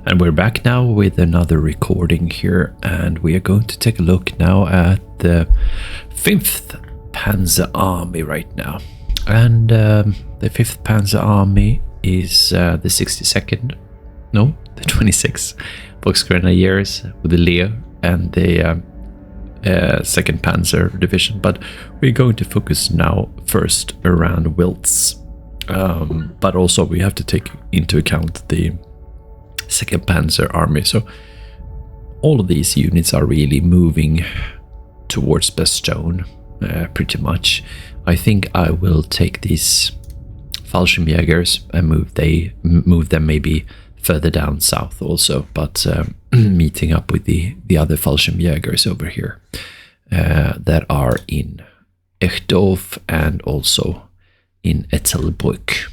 And we're back now with another recording here, and we are going to take a look now at the 5th Panzer Army right now. And the 5th Panzer Army is the 62nd, no, the 26th Volksgrenadiers with the Lehr and the 2nd Panzer Division. But we're going to focus now first around Wiltz. But also we have to take into account the 2nd Panzer Army. So all of these units are really moving towards Bastogne, pretty much. I think I will take these Fallschirmjägers and move them maybe further down south also, but meeting up with the other Fallschirmjägers over here that are in Echdorf and also in Ettelbruck.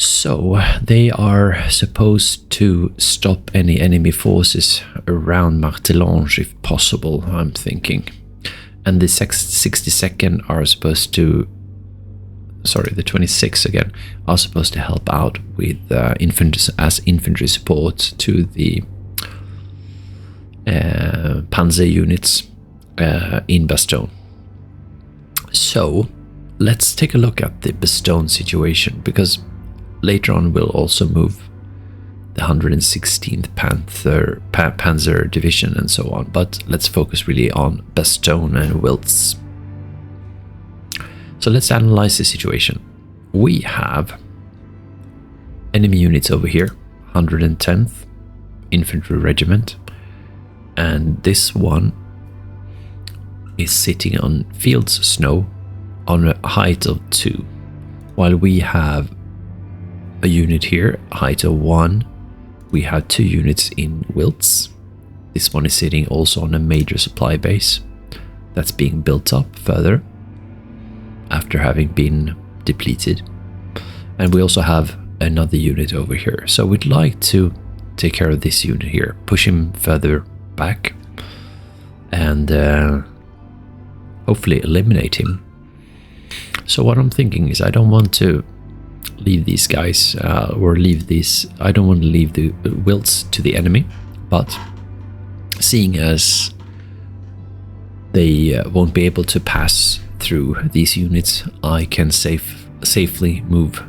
So they are supposed to stop any enemy forces around Martelange if possible, I'm thinking. And the 62nd are supposed to, sorry, the 26th again, are supposed to help out with infantry support to the panzer units in Bastogne. So let's take a look at the Bastogne situation, because later on we'll also move the 116th Panzer Division and so on, but let's focus really on Bastogne and Wiltz. So let's analyze the situation. We have enemy units over here, 110th Infantry Regiment, and this one is sitting on fields snow on a height of 2, while we have a unit here, height of 1. We have 2 units in Wiltz. This one is sitting also on a major supply base that's being built up further after having been depleted. And we also have another unit over here. So we'd like to take care of this unit here, push him further back, and hopefully eliminate him. So what I'm thinking is I don't want to leave these guys or leave these, I don't want to leave the Wiltz to the enemy, but seeing as they won't be able to pass through these units, I can safely move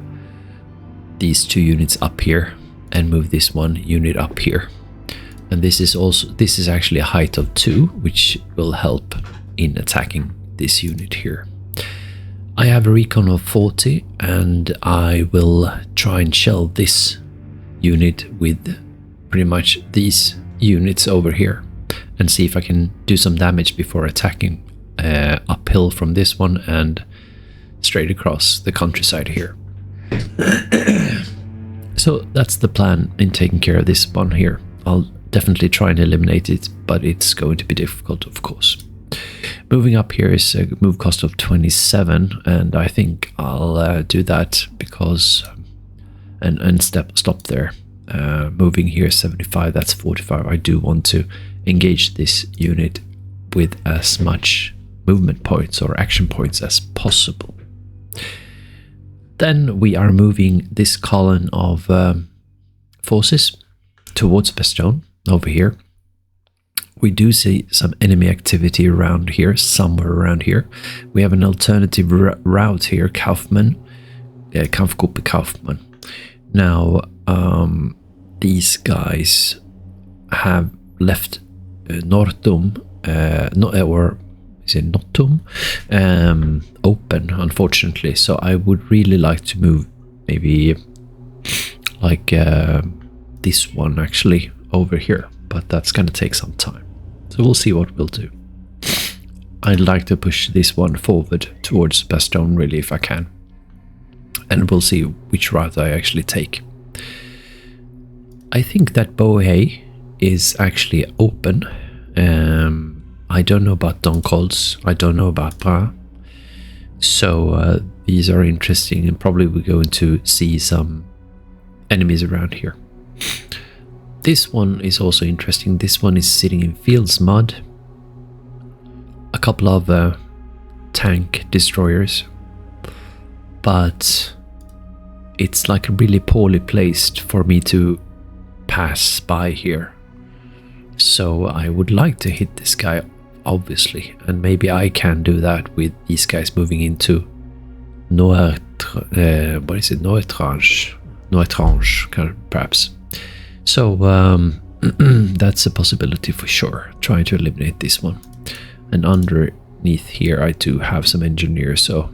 these 2 units up here and move this 1 unit up here. And this is actually a height of 2, which will help in attacking this unit here. I have a recon of 40, and I will try and shell this unit with pretty much these units over here and see if I can do some damage before attacking uphill from this one and straight across the countryside here. So that's the plan in taking care of this one here. I'll definitely try and eliminate it, but it's going to be difficult, of course. Moving up here is a move cost of 27, and I think I'll do that because and stop there. Moving here 75, that's 45. I do want to engage this unit with as much movement points or action points as possible. Then we are moving this column of forces towards Bastogne over here. We do see some enemy activity around here, somewhere around here. We have an alternative route here, Kampfgruppe Kaufmann. Now, these guys have left Nordtum, or is it Nottum, open, unfortunately. So I would really like to move maybe like this one actually over here, but that's going to take some time. So we'll see what we'll do. I'd like to push this one forward towards Bastogne really if I can. And we'll see which route I actually take. I think that Bohe is actually open. I don't know about Donkolz. I don't know about Bra. So these are interesting, and probably we're going to see some enemies around here. This one is also interesting. This one is sitting in fields mud. A couple of tank destroyers, but it's like really poorly placed for me to pass by here. So I would like to hit this guy, obviously, and maybe I can do that with these guys moving into Noitrange, perhaps. So that's a possibility for sure, trying to eliminate this one. And underneath here I do have some engineers, so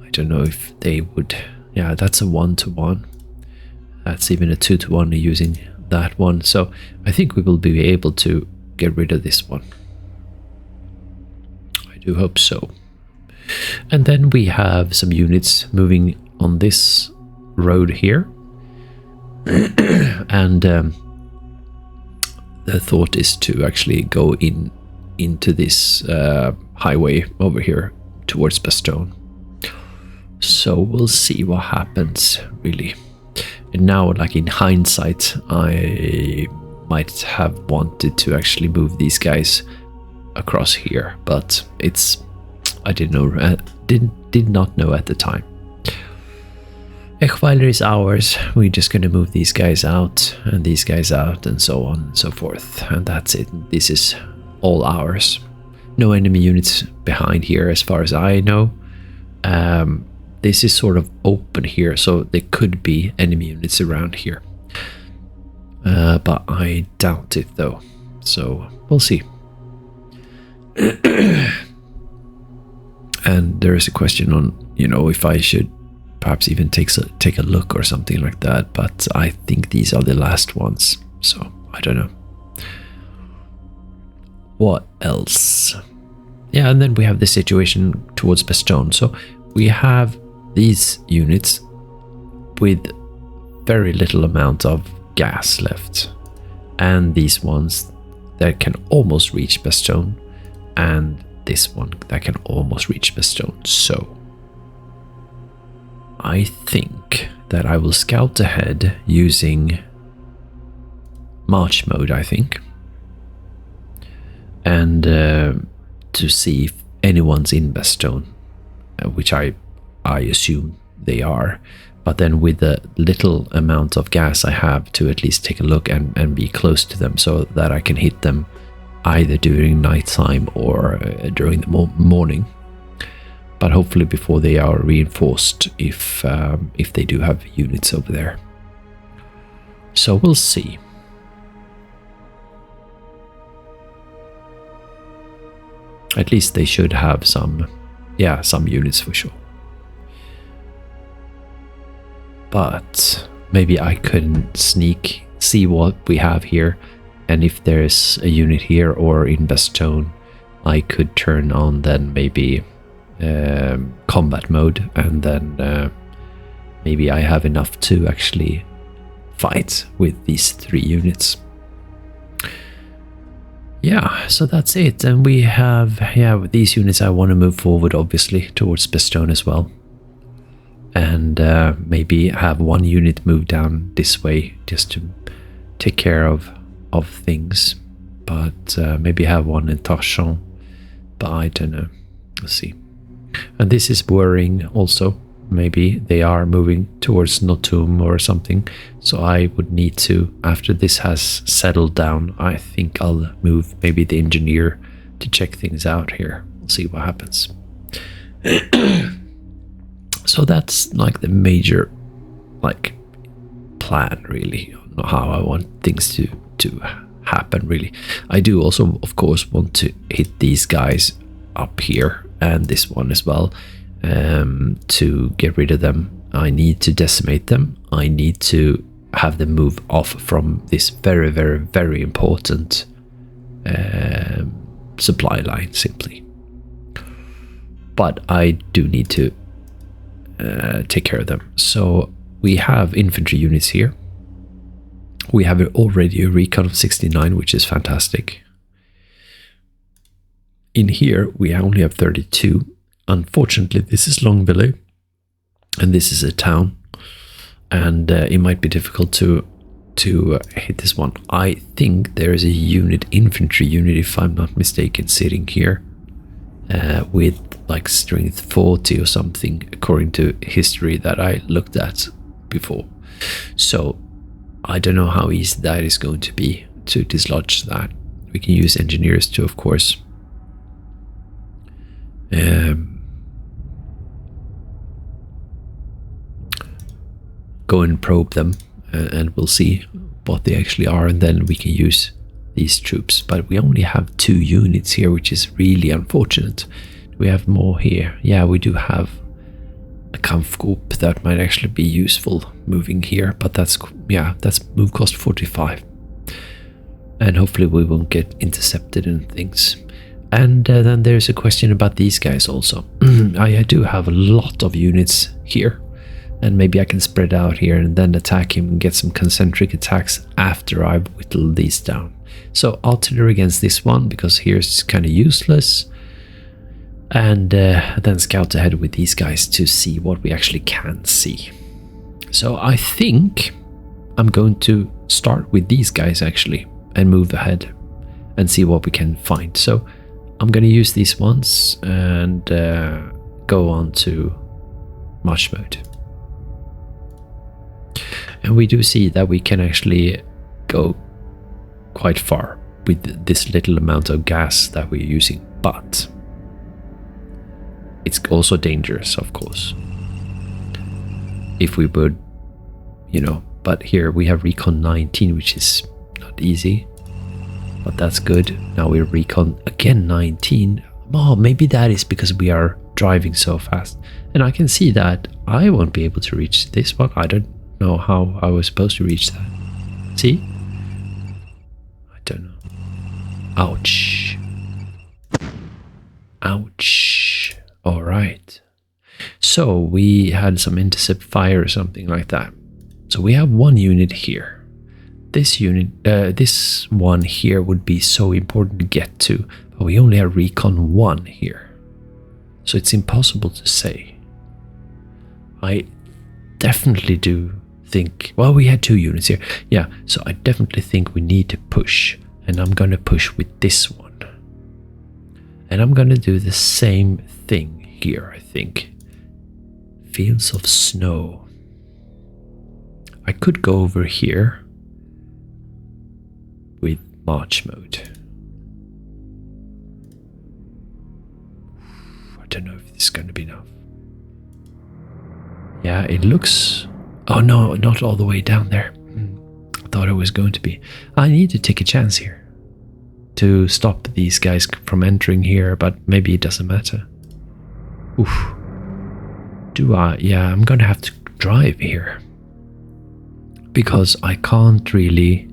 I don't know if they would. Yeah, that's a 1-to-1. That's even a 2-to-1 using that one. So I think we will be able to get rid of this one. I do hope so. And then we have some units moving on this road here. And the thought is to actually go into this highway over here towards Bastogne. So we'll see what happens, really. And now, like in hindsight, I might have wanted to actually move these guys across here, but I did not know at the time. Echweiler is ours. We're just gonna move these guys out and these guys out and so on and so forth, and that's it. This is all ours. No enemy units behind here as far as I know. This is sort of open here, so there could be enemy units around here. But I doubt it though, so we'll see. And there is a question on, if I should perhaps even take a look or something like that, but I think these are the last ones, so I don't know. What else? Yeah, and then we have the situation towards Bastogne. So we have these units with very little amount of gas left, and these ones that can almost reach Bastogne, and this one that can almost reach Bastogne. So I think that I will scout ahead using March mode, I think, and to see if anyone's in Bastogne, which I assume they are. But then with the little amount of gas I have, to at least take a look and be close to them so that I can hit them either during nighttime or during the morning. But hopefully before they are reinforced, if they do have units over there. So we'll see. At least they should have some units for sure. But maybe I couldn't see what we have here, and if there's a unit here or in Bastogne, I could turn on then maybe combat mode, and then maybe I have enough to actually fight with these 3 units. Yeah, so that's it. And we have, with these units I want to move forward obviously towards Bastogne as well, and maybe have 1 unit move down this way just to take care of things, but maybe have 1 in Torchon, but I don't know. Let's see. And this is worrying also. Maybe they are moving towards Notum or something, so I would need to, after this has settled down, I think I'll move maybe the engineer to check things out here. We'll see what happens. So that's like the major plan, really, on how I want things to happen, really. I do also, of course, want to hit these guys up here and this one as well. To get rid of them, I need to decimate them. I need to have them move off from this very, very, very important supply line, simply. But I do need to take care of them. So we have infantry units here. We have already a recon of 69, which is fantastic. In here, we only have 32. Unfortunately, this is Longville, and this is a town, and it might be difficult to hit this one. I think there is a infantry unit, if I'm not mistaken, sitting here with like strength 40 or something, according to history that I looked at before. So I don't know how easy that is going to be to dislodge that. We can use engineers too, of course. Go and probe them, and we'll see what they actually are, and then we can use these troops. But we only have 2 units here, which is really unfortunate. We have more here. Yeah, we do have a Kampfgruppe that might actually be useful moving here, but that's move cost 45, and hopefully we won't get intercepted and things. And then there's a question about these guys also. I do have a lot of units here, and maybe I can spread out here and then attack him and get some concentric attacks after I've whittled these down. So artillery against this one, because here's kind of useless. And then scout ahead with these guys to see what we actually can see. So I think I'm going to start with these guys actually and move ahead and see what we can find. So I'm going to use these ones and go on to march mode. And we do see that we can actually go quite far with this little amount of gas that we're using, but it's also dangerous, of course, if we would, but here we have recon 19, which is not easy, but that's good. Now we're recon again 19. Oh, maybe that is because we are driving so fast, and I can see that I won't be able to reach this one. I don't know how I was supposed to reach that. See? I don't know. Ouch. Ouch. All right. So we had some intercept fire or something like that. So we have 1 unit here. This one here would be so important to get to, but we only have recon 1 here. So it's impossible to say. I definitely do think, well, we had 2 units here. Yeah, so I definitely think we need to push, and I'm going to push with this one. And I'm going to do the same thing here, I think. Fields of snow. I could go over here with march mode. I don't know if this is going to be enough. Yeah, it looks... Oh no, not all the way down there. I thought it was going to be. I need to take a chance here to stop these guys from entering here, but maybe it doesn't matter. Oof. Do I? Yeah, I'm gonna have to drive here because I can't really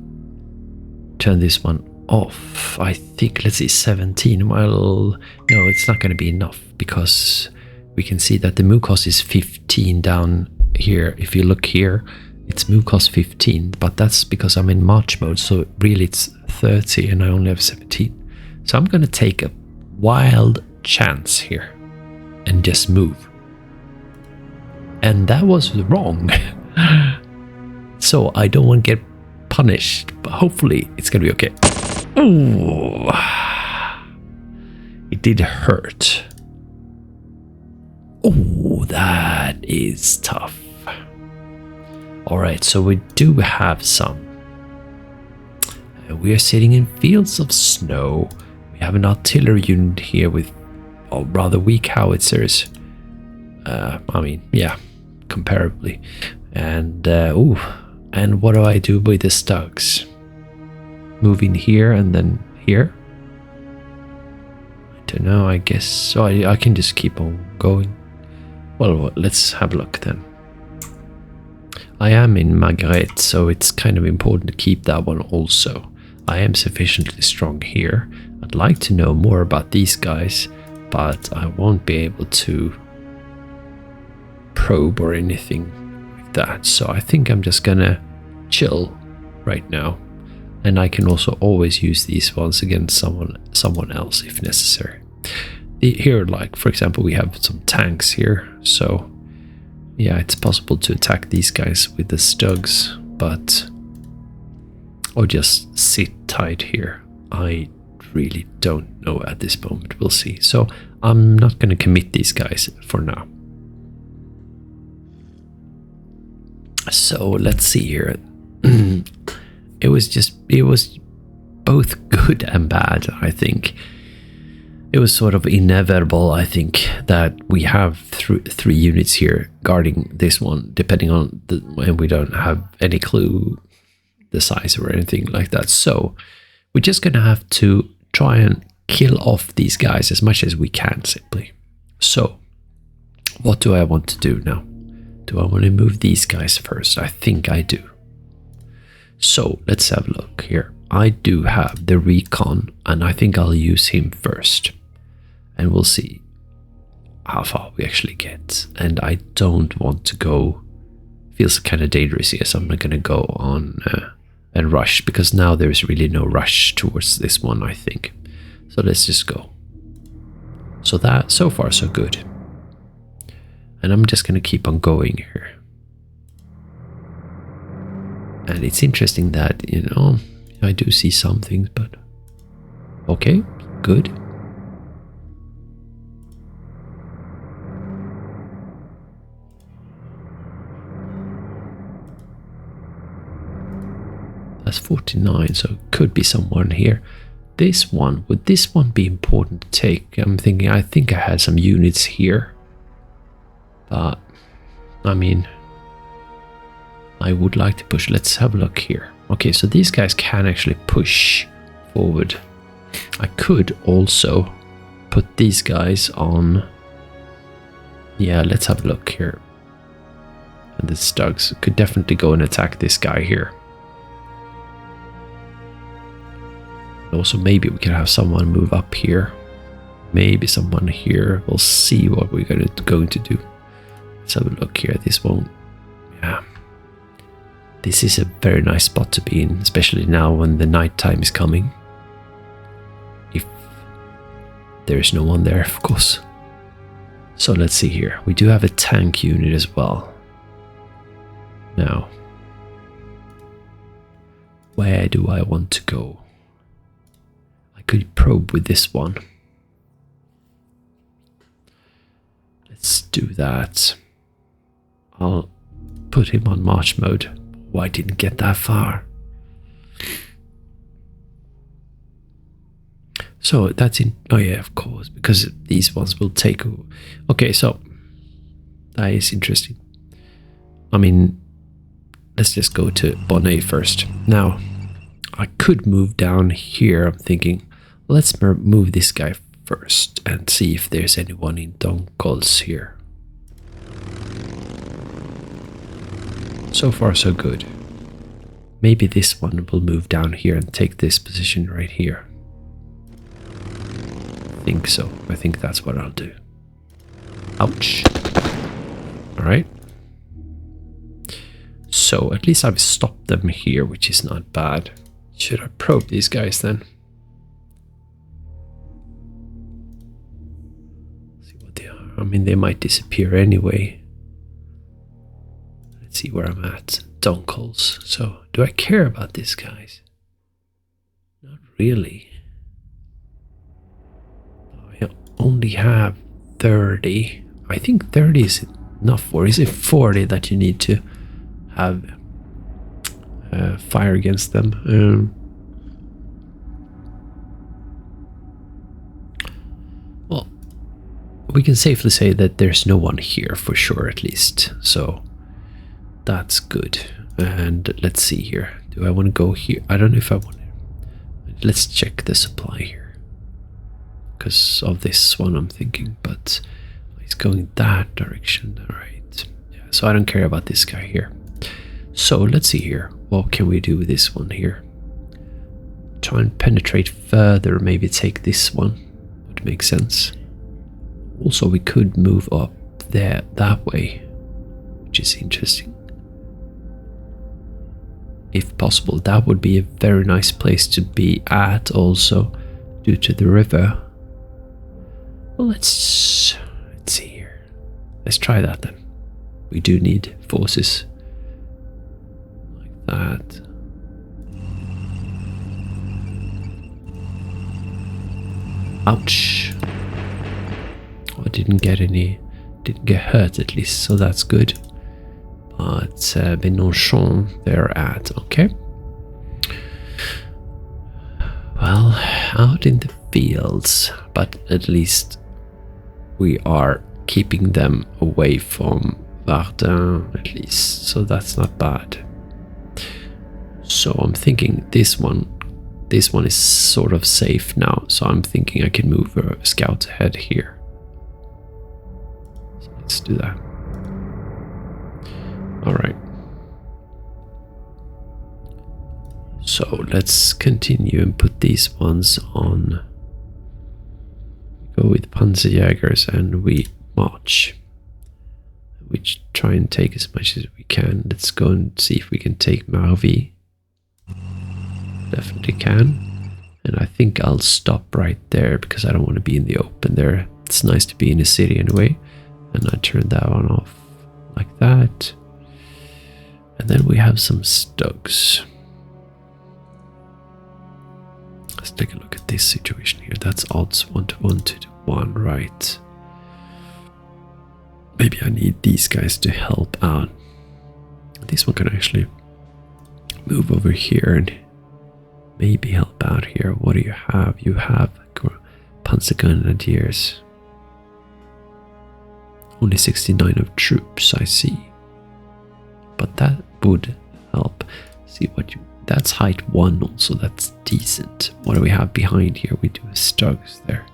turn this one off. I think, let's see, 17. Well, no, it's not gonna be enough because we can see that the move cost is 15 down here. If you look here, it's move cost 15, but that's because I'm in march mode, so really it's 30 and I only have 17. So I'm gonna take a wild chance here and just move. And that was wrong. So I don't want to get punished, but hopefully it's gonna be okay. Ooh. It did hurt. Oh, that is tough. Alright, so we do have some. We are sitting in fields of snow. We have an artillery unit here with rather weak howitzers. I mean, yeah, comparably. And, and what do I do with the Stugs? Move in here and then here? I don't know, I guess. So I can just keep on going. Well, let's have a look then. I am in Margaret, so it's kind of important to keep that one also. I am sufficiently strong here. I'd like to know more about these guys, but I won't be able to probe or anything like that. So I think I'm just gonna chill right now. And I can also always use these ones against someone else if necessary. Here, like, for example, we have some tanks here, so yeah, it's possible to attack these guys with the Stugs, but... or just sit tight here. I really don't know at this moment, we'll see. So I'm not going to commit these guys for now. So let's see here. it was both good and bad, I think. It was sort of inevitable, I think, that we have three units here guarding this one, depending on and we don't have any clue the size or anything like that. So we're just gonna have to try and kill off these guys as much as we can, simply. So what do I want to do now? Do I want to move these guys first? I think I do. So let's have a look here. I do have the recon, and I think I'll use him first. And we'll see how far we actually get. And I don't want to go... Feels kind of dangerous here, so I'm not going to go on and rush, because now there's really no rush towards this one, I think. So let's just go. So that, so far so good. And I'm just going to keep on going here. And it's interesting that, you know, I do see some things, but... Okay, good. That's 49, so it could be someone here. This one, would this one be important to take? I'm thinking, I think I had some units here. But, I mean, I would like to push. Let's have a look here. Okay, so these guys can actually push forward. I could also put these guys on... Yeah, let's have a look here. And the Stugs could definitely go and attack this guy here. Also, maybe we can have someone move up here. Maybe someone here. We'll see what we're going to do. Let's have a look here. This won't... Yeah. This is a very nice spot to be in, especially now when the night time is coming. If there's no one there, of course. So let's see here. We do have a tank unit as well. Now, where do I want to go? Could probe with this one. Let's do that. I'll put him on march mode. Oh, I didn't get that far. So that's in... Oh yeah, of course, because these ones will take... Okay, so that is interesting. I mean, let's just go to Bonnet first. Now, I could move down here, I'm thinking. Let's move this guy first and see if there's anyone in Doncols here. So far so good. Maybe this one will move down here and take this position right here. I think so. I think that's what I'll do. Ouch. Alright. So at least I've stopped them here, which is not bad. Should I probe these guys then? I mean, they might disappear anyway. Let's see where I'm at. Doncols. So, do I care about these guys? Not really. I only have 30. I think 30 is enough. Or is it 40 that you need to have fire against them? Well, we can safely say that there's no one here for sure, at least. So that's good. And let's see here. Do I want to go here? I don't know if I want to. Let's check the supply here. Because of this one, I'm thinking. But he's going that direction. All right. Yeah, so I don't care about this guy here. So let's see here. What can we do with this one here? Try and penetrate further. Maybe take this one. Would make sense. Also, we could move up there that way, which is interesting. If possible, that would be a very nice place to be at also, due to the river. Well, let's see here. Let's try that then. We do need forces like that. Ouch. I didn't get hurt at least, so that's good. But Benonchon they're at. Okay. Well, out in the fields, but at least we are keeping them away from Ardennes, at least, so that's not bad. So I'm thinking this one is sort of safe now, so I'm thinking I can move a scout ahead here. So let's do that. All right. So let's continue and put these ones on. Go with Panzerjägers and we march. We try and take as much as we can. Let's go and see if we can take Marvi. Definitely can. And I think I'll stop right there because I don't want to be in the open there. It's nice to be in a city anyway. And I turn that one off like that. And then we have some Stugs. Let's take a look at this situation here. That's odds 1 to 1, 2 to 1, right? Maybe I need these guys to help out. This one can actually move over here and maybe help out here. What do you have? You have Panzergrenadiers. Only 69 of troops, I see. But that would help. See what you... That's height 1 also, that's decent. What do we have behind here? We do Stugs there.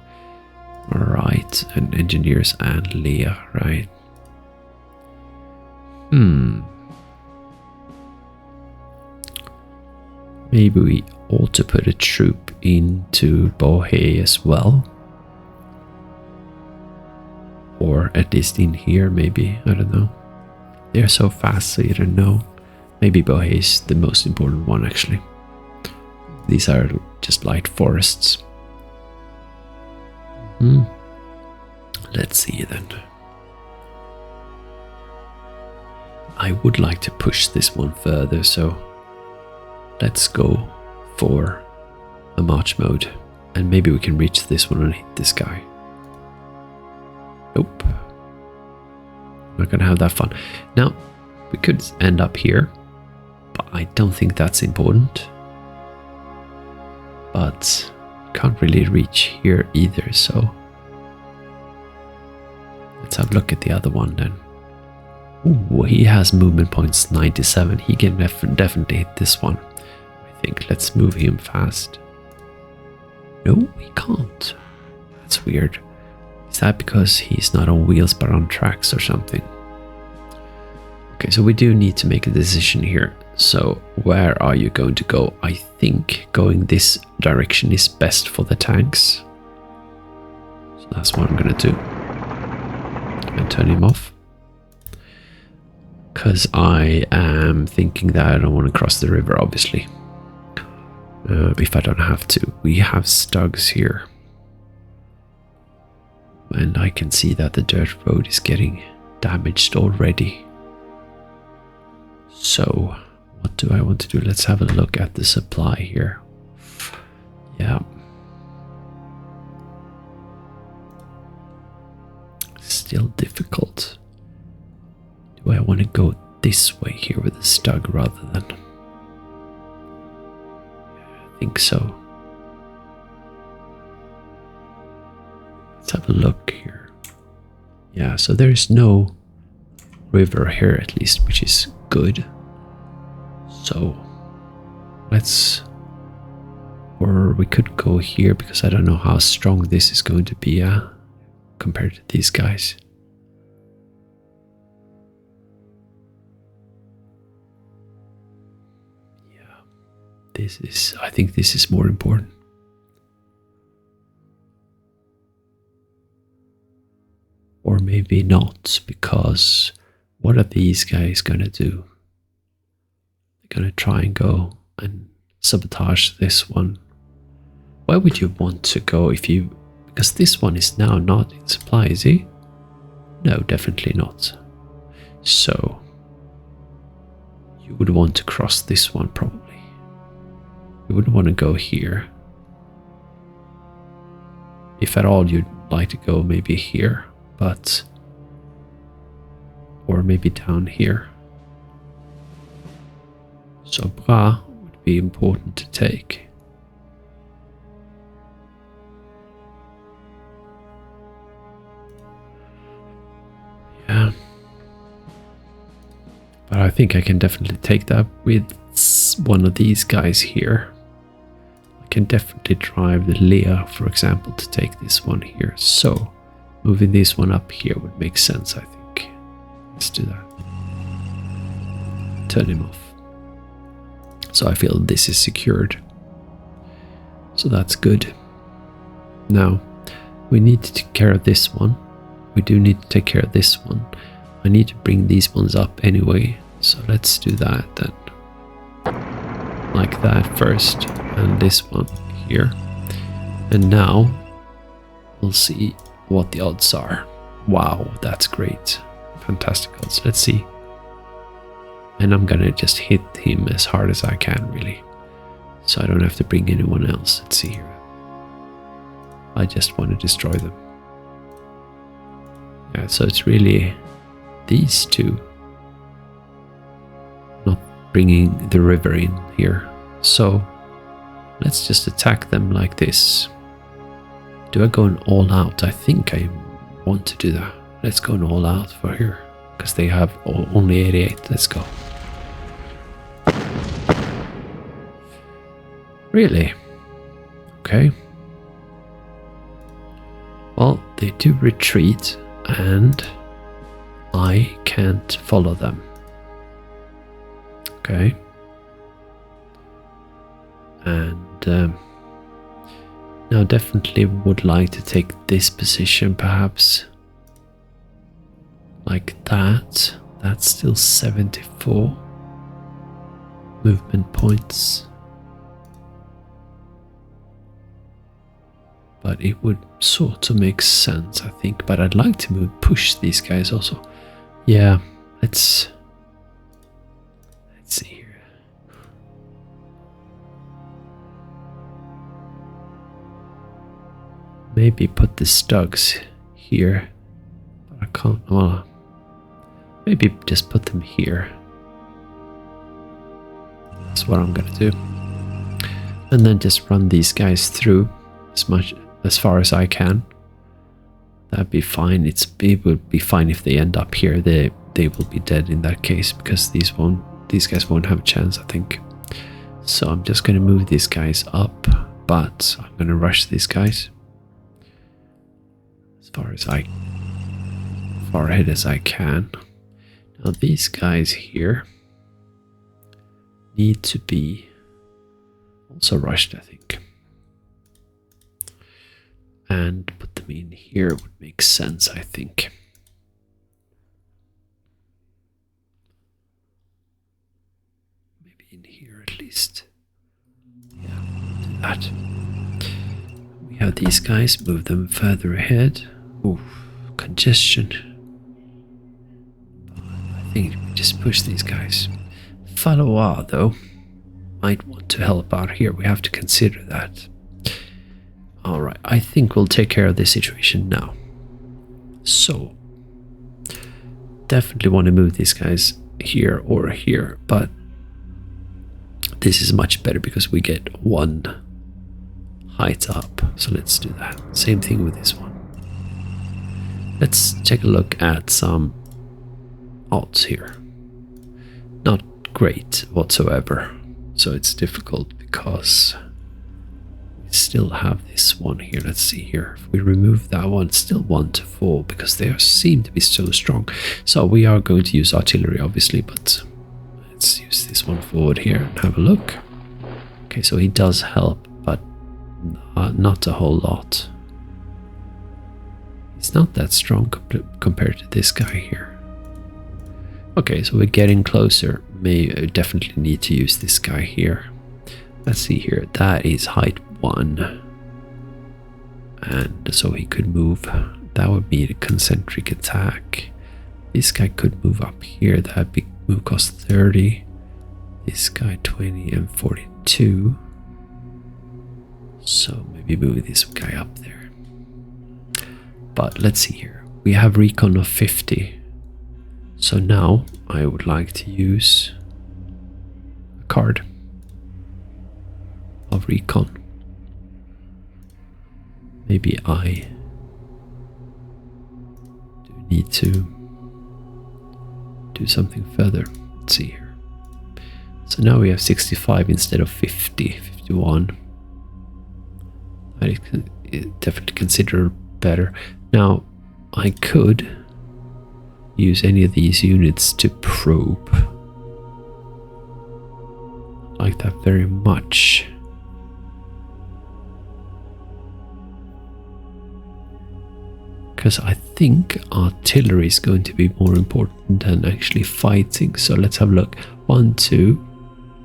Alright, and engineers and Lehr, right? Maybe we ought to put a troop into Bohe as well. Or at least in here, maybe. I don't know. They're so fast, so you don't know. Maybe Bohe is the most important one, actually. These are just light forests. Let's see then. I would like to push this one further, so let's go for a march mode. And maybe we can reach this one and hit this guy. Nope. Not gonna have that fun. Now, we could end up here, but I don't think that's important. But can't really reach here either, so let's have a look at the other one then. Ooh, he has movement points 97. He can definitely hit this one, I think. Let's move him fast. No, he can't. That's weird. Is that because he's not on wheels but on tracks or something? Okay, so we do need to make a decision here. So where are you going to go? I think going this direction is best for the tanks. So that's what I'm gonna do. And turn him off. Because I am thinking that I don't want to cross the river, obviously. If I don't have to. We have Stugs here. And I can see that the dirt road is getting damaged already. So, what do I want to do? Let's have a look at the supply here. Yeah. Still difficult. Do I want to go this way here with the Stug rather than... I think so. Let's have a look here. Yeah, so there is no river here at least, which is good. So let's... Or we could go here because I don't know how strong this is going to be compared to these guys. This is, I think this is more important. Or maybe not, because what are these guys gonna do? They're gonna try and go and sabotage this one. Why would you want to go if you... Because this one is now not in supply, is he? No, definitely not. So, you would want to cross this one probably. You wouldn't want to go here. If at all, you'd like to go maybe here, but... Or maybe down here. So Bra would be important to take. Yeah. But I think I can definitely take that with one of these guys here. I can definitely drive the Lehr, for example, to take this one here. So moving this one up here would make sense, I think. Let's do that. Turn him off. So I feel this is secured. So that's good. Now, we need to take care of this one. We do need to take care of this one. I need to bring these ones up anyway. So let's do that then. Like that first. And this one here. And now, we'll see what the odds are. Wow, that's great. Fantastic odds. Let's see. And I'm gonna just hit him as hard as I can, really. So I don't have to bring anyone else. Let's see here. I just want to destroy them. Yeah, so it's really these two. Not bringing the river in here. So let's just attack them like this. Do I go an all out? I think I want to do that. Let's go an all out for here. Because they have only 88. Let's go. Really? Okay. Well, they do retreat and I can't follow them. Okay. And now definitely would like to take this position perhaps. Like that. That's still 74 movement points. But it would sort of make sense, I think. But I'd like to push these guys also. Yeah, let's see here. Maybe put the Stugs here. But I can't. Well, maybe just put them here. That's what I'm gonna do. And then just run these guys through as far as I can. That'd be fine. It would be fine if they end up here. They will be dead in that case because these guys won't have a chance, I think. So I'm just gonna move these guys up, but I'm gonna rush these guys as far ahead as I can. Now these guys here need to be also rushed, I think. And put them in here would make sense, I think. Maybe in here at least. Yeah, do that. We have these guys, move them further ahead. Ooh, congestion. I think we just push these guys. Valois, though, might want to help out here. We have to consider that. Alright, I think we'll take care of this situation now. So, definitely want to move these guys here or here, but this is much better because we get one height up. So let's do that. Same thing with this one. Let's take a look at some odds here. Not great whatsoever. So it's difficult because still have this one here. Let's see here. If we remove that one, it's still 1 to 4 because they seem to be so strong. So we are going to use artillery, obviously, but let's use this one forward here and have a look. Okay, so he does help, but not a whole lot. He's not that strong compared to this guy here. Okay, so we're getting closer. May definitely need to use this guy here. Let's see here. That is height 1, and so he could move. That would be the concentric attack. This guy could move up here. That big move cost 30. This guy 20 and 42. So maybe move this guy up there. But let's see here. We have recon of 50. So now I would like to use a card of recon. Maybe I do need to do something further. Let's see here. So now we have 65 instead of 50, 51. I definitely consider better. Now, I could use any of these units to probe. I like that very much. Because I think artillery is going to be more important than actually fighting. So let's have a look. 1, 2.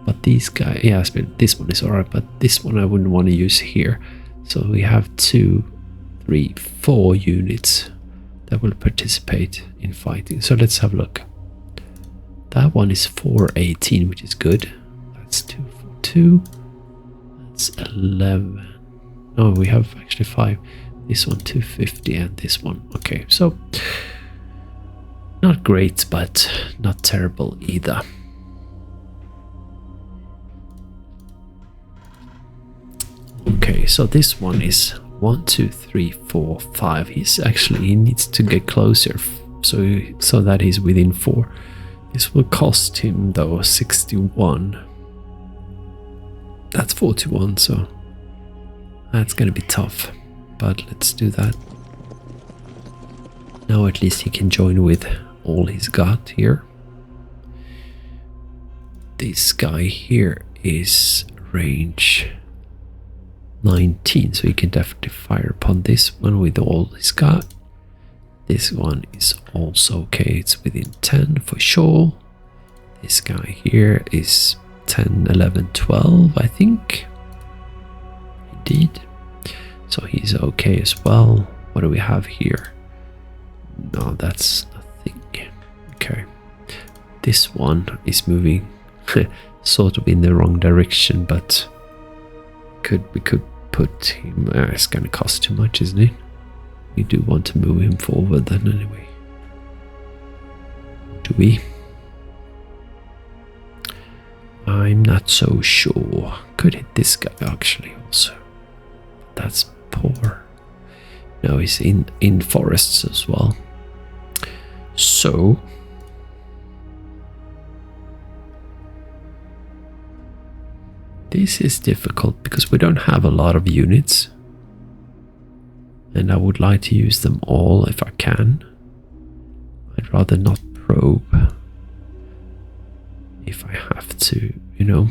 But these guys, yeah, this one is alright, but this one I wouldn't want to use here. So we have 2, 3, 4 units that will participate in fighting. So let's have a look. That one is 418, which is good. That's 242. That's 11. No, we have actually 5. This one 250 and this one. Okay, so not great, but not terrible either. Okay, so this one is 1, 2, 3, 4, 5. He needs to get closer so that he's within 4. This will cost him though 61. That's 41, so that's gonna be tough. But let's do that. Now at least he can join with all he's got here. This guy here is range 19, so he can definitely fire upon this one with all he's got. This one is also okay, it's within 10 for sure. This guy here is 10, 11, 12, I think. Indeed. So he's okay as well. What do we have here? No, that's nothing. Okay. This one is moving sort of in the wrong direction, but we could put him... it's going to cost too much, isn't it? We do want to move him forward then anyway. Do we? I'm not so sure. Could hit this guy actually also. That's poor. No, he's in forests as well. So this is difficult because we don't have a lot of units, and I would like to use them all if I can. I'd rather not probe if I have to, you know.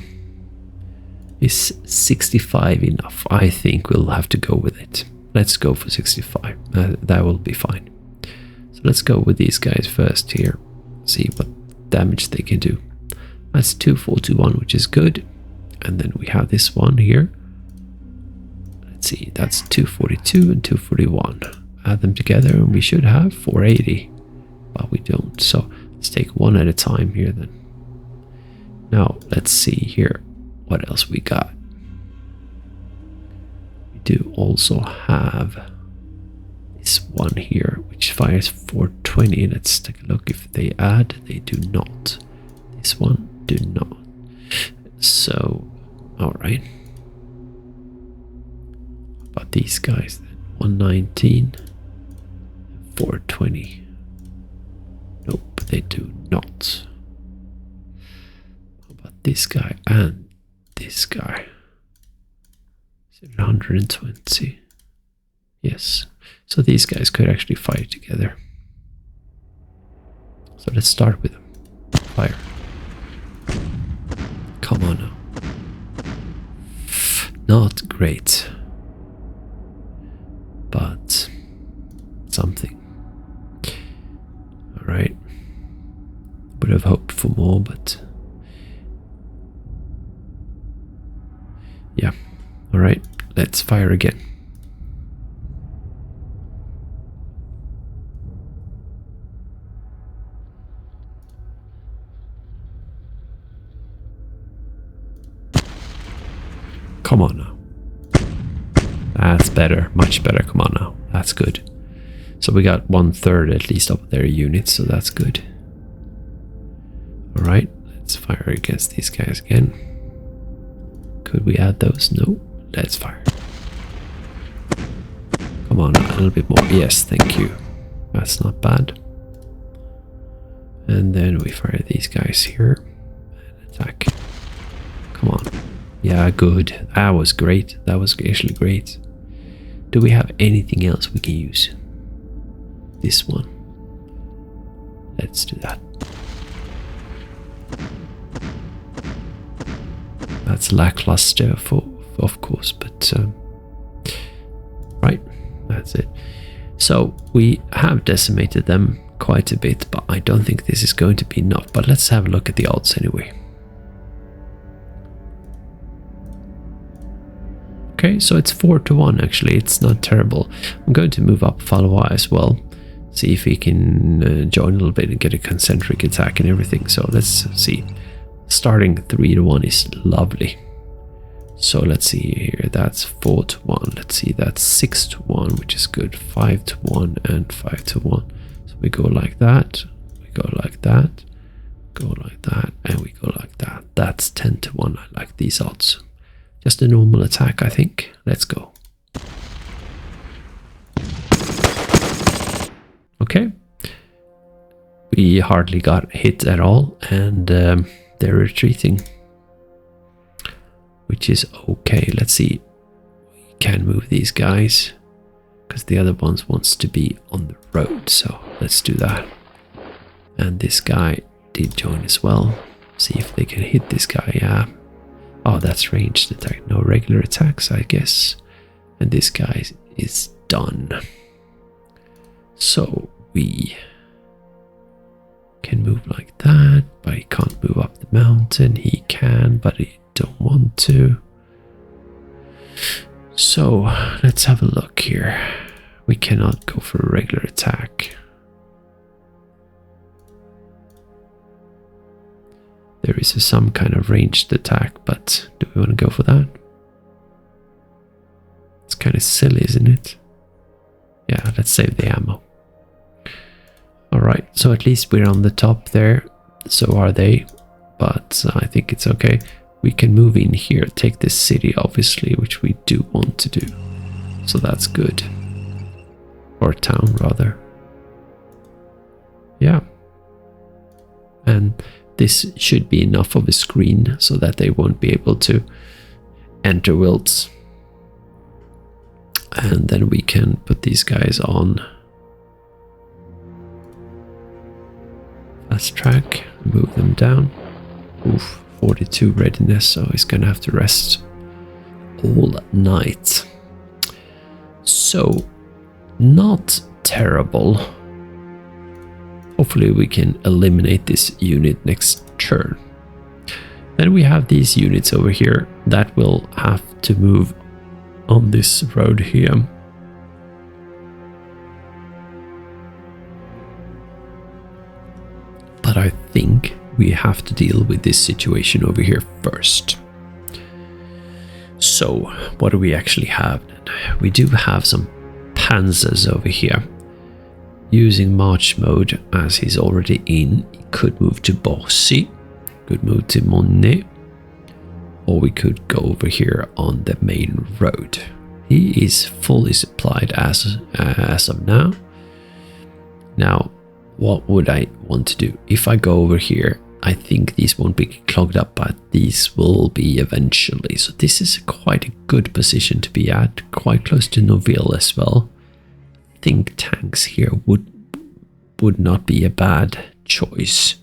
Is 65 enough? I think we'll have to go with it. Let's go for 65. That will be fine. So let's go with these guys first here. See what damage they can do. That's 2421, which is good. And then we have this one here. Let's see, that's 242 and 241. Add them together and we should have 480. But we don't. So let's take one at a time here then. Now let's see here. What else we got? We do also have this one here, which fires 420. Let's take a look if they add. They do not. This one do not. So, alright. About these guys then. 119, 420. Nope, they do not. How about this guy and this guy? 720. Yes. So these guys could actually fight together. So let's start with them. Fire. Come on now. Not great. But something. Alright. Would have hoped for more, but yeah. Alright, let's fire again. Come on now. That's better, much better. Come on now. That's good. So we got 1/3 at least of their units, so that's good. Alright, let's fire against these guys again. Could we add those? No. Let's fire. Come on, a little bit more. Yes, thank you. That's not bad. And then we fire these guys here. And attack. Come on. Yeah, good. That was great. That was actually great. Do we have anything else we can use? This one. Let's do that. That's lackluster, of course, but right, that's it. So we have decimated them quite a bit, but I don't think this is going to be enough. But let's have a look at the odds anyway. Okay, so it's 4-1 actually. It's not terrible. I'm going to move up Valois as well. See if we can join a little bit and get a concentric attack and everything. So let's see. Starting 3-1 is lovely. So let's see here. That's 4-1. Let's see. That's 6-1, which is good. 5-1 and 5-1. So we go like that. We go like that. Go like that, and we go like that. That's 10-1. I like these odds. Just a normal attack, I think. Let's go. Okay. We hardly got hit at all, and they're retreating, which is okay. Let's see. We can move these guys because the other ones wants to be on the road. So let's do that. And this guy did join as well. See if they can hit this guy. Yeah. Oh, that's ranged attack. No regular attacks, I guess. And this guy is done. So we can move like that, but he can't move up the mountain. He can, but he don't want to. So let's have a look here. We cannot go for a regular attack. There is some kind of ranged attack, but do we want to go for that? It's kind of silly, isn't it? Yeah, let's save the ammo. Alright, so at least we're on the top there. So are they. But I think it's okay. We can move in here, take this city, obviously, which we do want to do. So that's good. Or town, rather. Yeah. And this should be enough of a screen so that they won't be able to enter wilts. And then we can put these guys on fast track, move them down. Oof, 42 readiness, so he's gonna have to rest all night. So, not terrible. Hopefully we can eliminate this unit next turn. Then we have these units over here that will have to move on this road here. But I think we have to deal with this situation over here first. So what do we actually have? We do have some panzers over here. Using march mode as he's already in, he could move to Bossy, could move to Monet, or we could go over here on the main road. He is fully supplied as of now. Now, what would I want to do? If I go over here, I think these won't be clogged up, but these will be eventually. So this is quite a good position to be at, quite close to Noville as well. Think tanks here would not be a bad choice.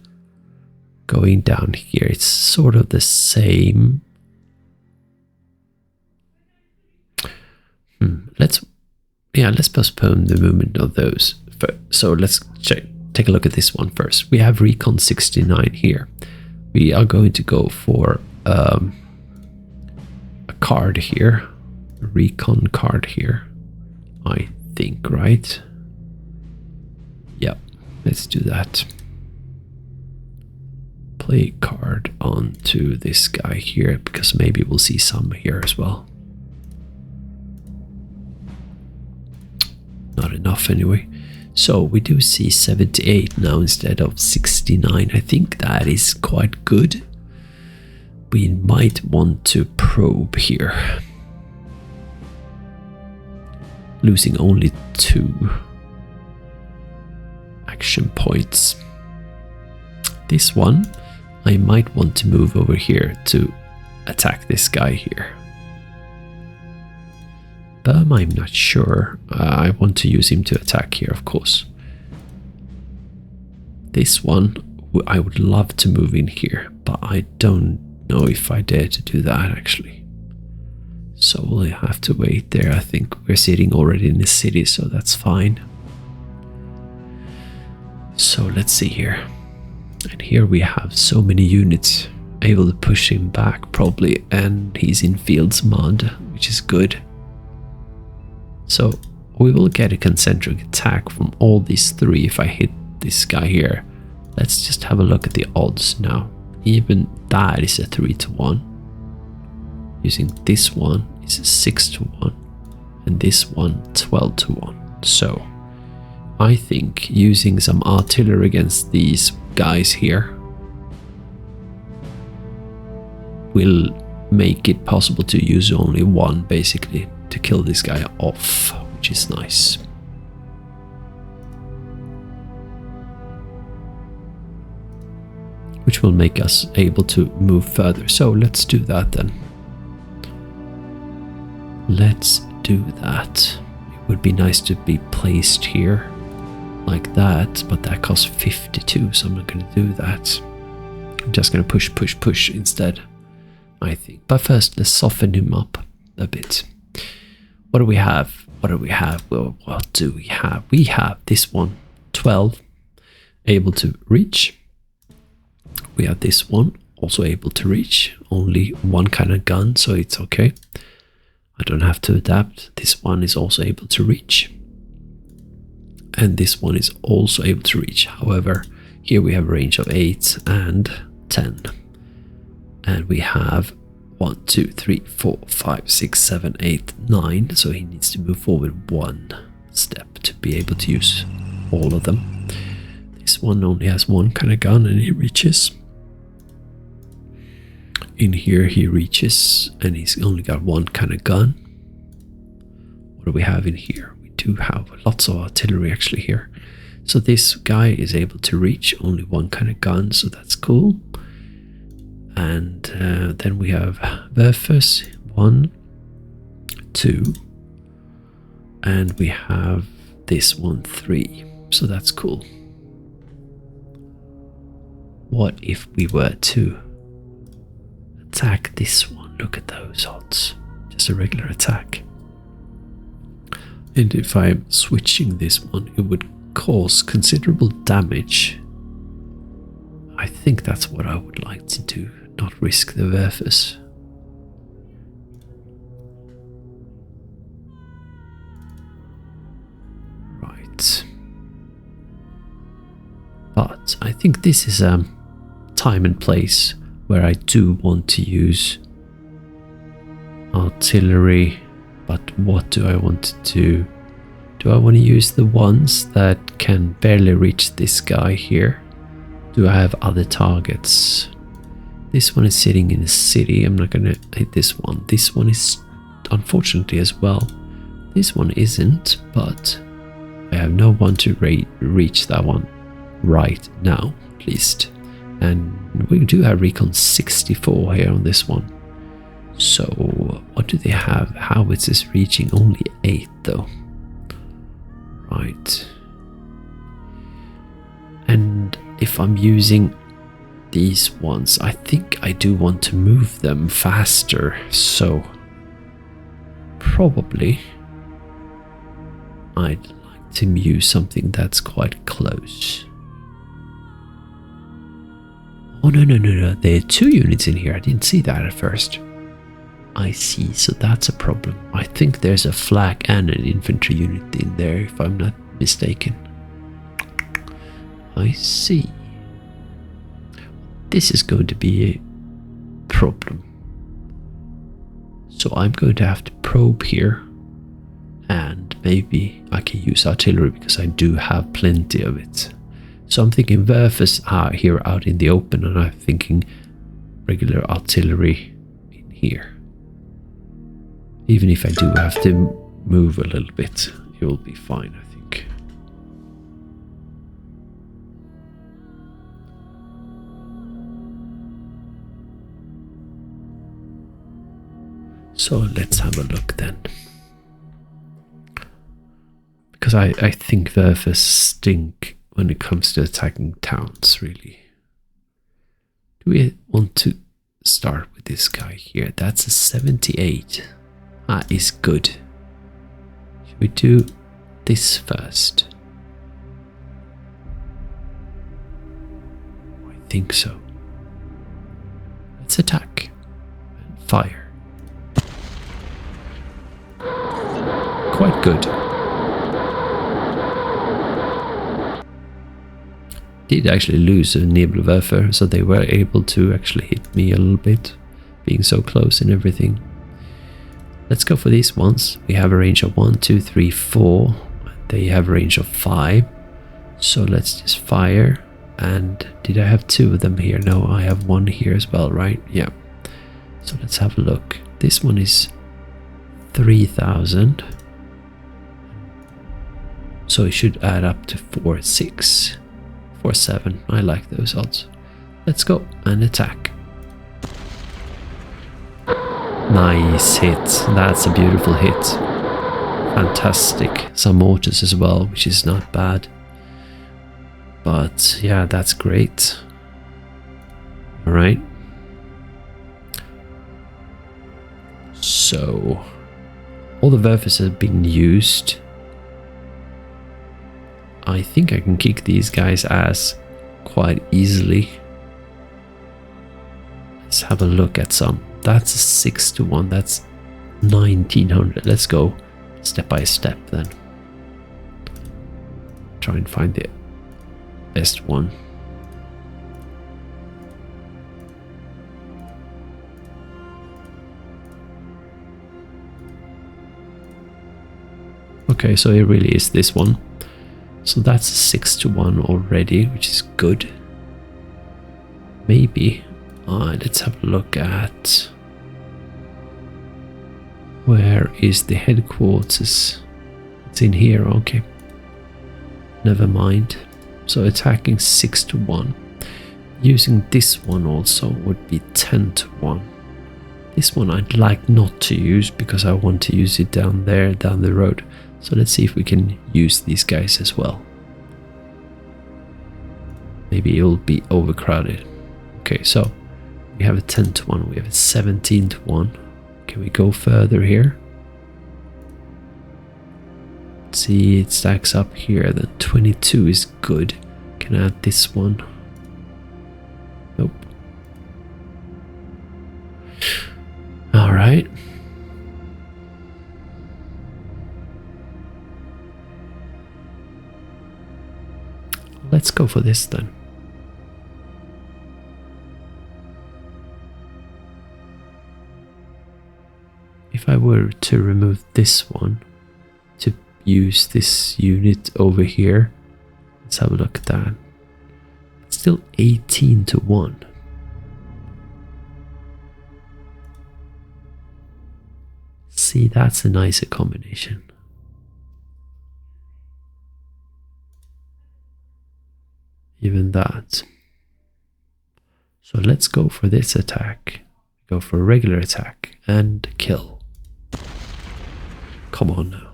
Going down here, it's sort of the same. Let's postpone the movement of those. So let's take a look at this one first. We have Recon 69 here. We are going to go for a card here, a Recon card here, I think, right? Yep, let's do that. Play card onto this guy here, because maybe we'll see some here as well. Not enough anyway. So we do see 78 now instead of 69. I think that is quite good. we might want to probe here. Losing only 2 action points. This one, I might want to move over here to attack this guy here. I'm not sure. I want to use him to attack here, of course. This one, I would love to move in here, but I don't know if I dare to do that actually. So we'll have to wait there. I think we're sitting already in the city, so that's fine. So let's see here. And here we have so many units able to push him back probably, and he's in fields mud, which is good. So we will get a concentric attack from all these 3 if I hit this guy here. Let's just have a look at the odds now. Even that is a 3-to-1. Using this one is a 6-to-1. And this one 12-to-1. So I think using some artillery against these guys here will make it possible to use only one basically to kill this guy off, which is nice. Which will make us able to move further. So let's do that then. Let's do that. It would be nice to be placed here like that, but that costs 52, so I'm not going to do that. I'm just going to push instead, I think. But first, let's soften him up a bit. What do we have? What do we have? Well, what do we have? We have this one, 12, able to reach. We have this one, also able to reach. Only one kind of gun, so it's okay. I don't have to adapt. This one is also able to reach. And this one is also able to reach. However, here we have a range of 8 and 10. And we have 1, 2, 3, 4, 5, 6, 7, 8, 9. So he needs to move forward 1 step to be able to use all of them. This one only has one kind of gun and he reaches. In here he reaches and he's only got one kind of gun. What do we have in here? We do have lots of artillery actually here. So this guy is able to reach only one kind of gun, so that's cool. And then we have Werfers, 1, 2, and we have this one, 3. So that's cool. What if we were to attack this one? Look at those odds. Just a regular attack. And if I'm switching this one, it would cause considerable damage. I think that's what I would like to do, not risk the Werfers. Right. But I think this is a time and place where I do want to use artillery. But what do I want to do? Do I want to use the ones that can barely reach this guy here? Do I have other targets? This one is sitting in a city. I'm not going to hit this one. This one is unfortunately as well. This one isn't, but I have no one to reach that one right now, at least. And we do have recon 64 here on this one. So what do they have? Howitzers reaching only 8 though. Right. And if I'm using these ones, I think I do want to move them faster. So probably I'd like to use something that's quite close. Oh no. There are 2 units in here. I didn't see that at first. I see, so that's a problem. I think there's a flak and an infantry unit in there, if I'm not mistaken. I see. This is going to be a problem. So I'm going to have to probe here. And maybe I can use artillery because I do have plenty of it. So I'm thinking Werfers are here out in the open, and I'm thinking regular artillery in here. Even if I do have to move a little bit, it will be fine, I think. So let's have a look then. Because I think Werfers stink when it comes to attacking towns, really. Do we want to start with this guy here? That's a 78. That is good. Should we do this first? I think so. Let's attack and fire. Quite good. Did actually lose a Nebelwerfer, so they were able to actually hit me a little bit, being so close and everything. Let's go for these ones. We have a range of 1, 2, 3, 4. They have a range of 5. So let's just fire. And did I have 2 of them here? No, I have 1 here as well, right? Yeah. So let's have a look. This one is 3,000. So it should add up to 4,600. 4,700. I like those odds. Let's go and attack. Nice hit. That's a beautiful hit. Fantastic. Some mortars as well, which is not bad. But yeah, that's great. Alright. So all the Werfers have been used. I think I can kick these guys' ass quite easily. Let's have a look at some. That's a 6-1. That's 1,900. Let's go step by step then. Try and find the best one. Okay, so it really is this one. So that's a 6-1 already, which is good. Maybe. Let's have a look at where is the headquarters. It's in here. Okay, never mind. So attacking 6-1. Using this one also would be 10-1. This one I'd like not to use because I want to use it down there, down the road. So let's see if we can use these guys as well. Maybe it will be overcrowded. Okay, so we have a 10-1, we have a 17-1. Can we go further here? Let's see, it stacks up here. Then 22 is good. Can I add this one? Nope. Alright. Let's go for this then. If I were to remove this one to use this unit over here, let's have a look at that. It's still 18-1. See, that's a nicer combination. Even that. So let's go for this attack. Go for a regular attack and kill. Come on now.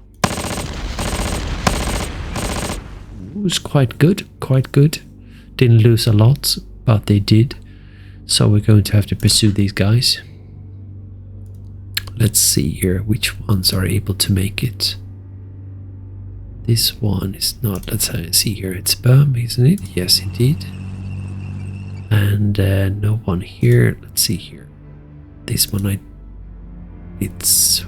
It was quite good, quite good. Didn't lose a lot, but they did. So we're going to have to pursue these guys. Let's see here which ones are able to make it. This one is not. Let's see here. It's Böhm, isn't it? Yes, indeed. And no one here. Let's see here. This one, it's.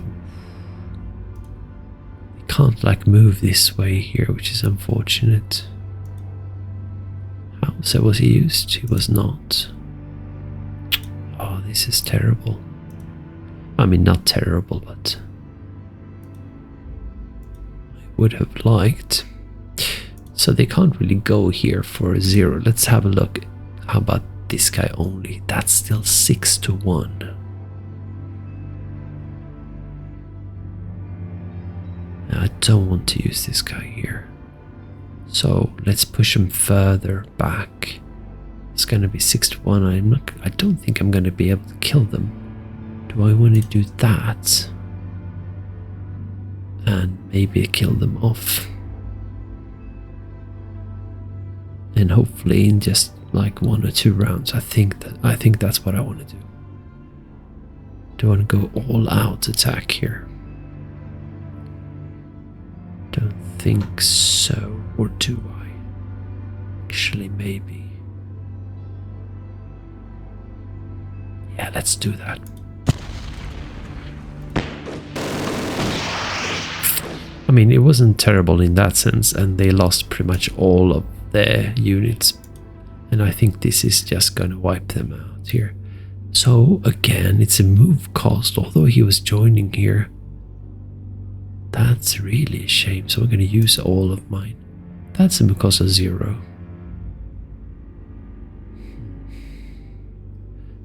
I can't like move this way here, which is unfortunate. How so was he used? He was not. Oh, this is terrible. I mean, not terrible, but I would have liked. So they can't really go here for a 0. Let's have a look. How about this guy only. That's still 6-1. I don't want to use this guy here. So let's push him further back. It's gonna be 6-1. I don't think I'm gonna be able to kill them. Do I want to do that? And maybe kill them off. And hopefully in just like 1 or 2 rounds. I think that's what I want to do. Do I want to go all out attack here? Don't think so. Or do I? Actually, maybe. Yeah, let's do that. I mean, it wasn't terrible in that sense, and they lost pretty much all of their units. And I think this is just gonna wipe them out here. So again, it's a move cost, although he was joining here. That's really a shame. So we're gonna use all of mine. That's a move cost of 0.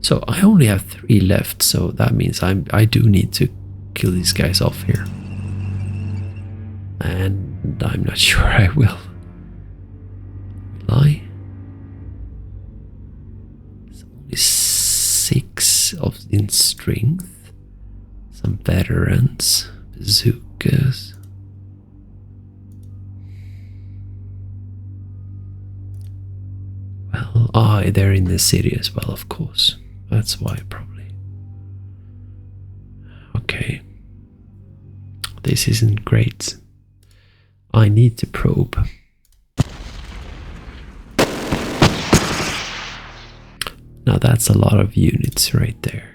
So I only have 3 left, so that means I do need to kill these guys off here. And I'm not sure I will. Will I? It's only 6 in strength. Some veterans. Bazookas. Well, they're in the city as well, of course. That's why, probably. Okay. This isn't great. I need to probe. Now that's a lot of units right there.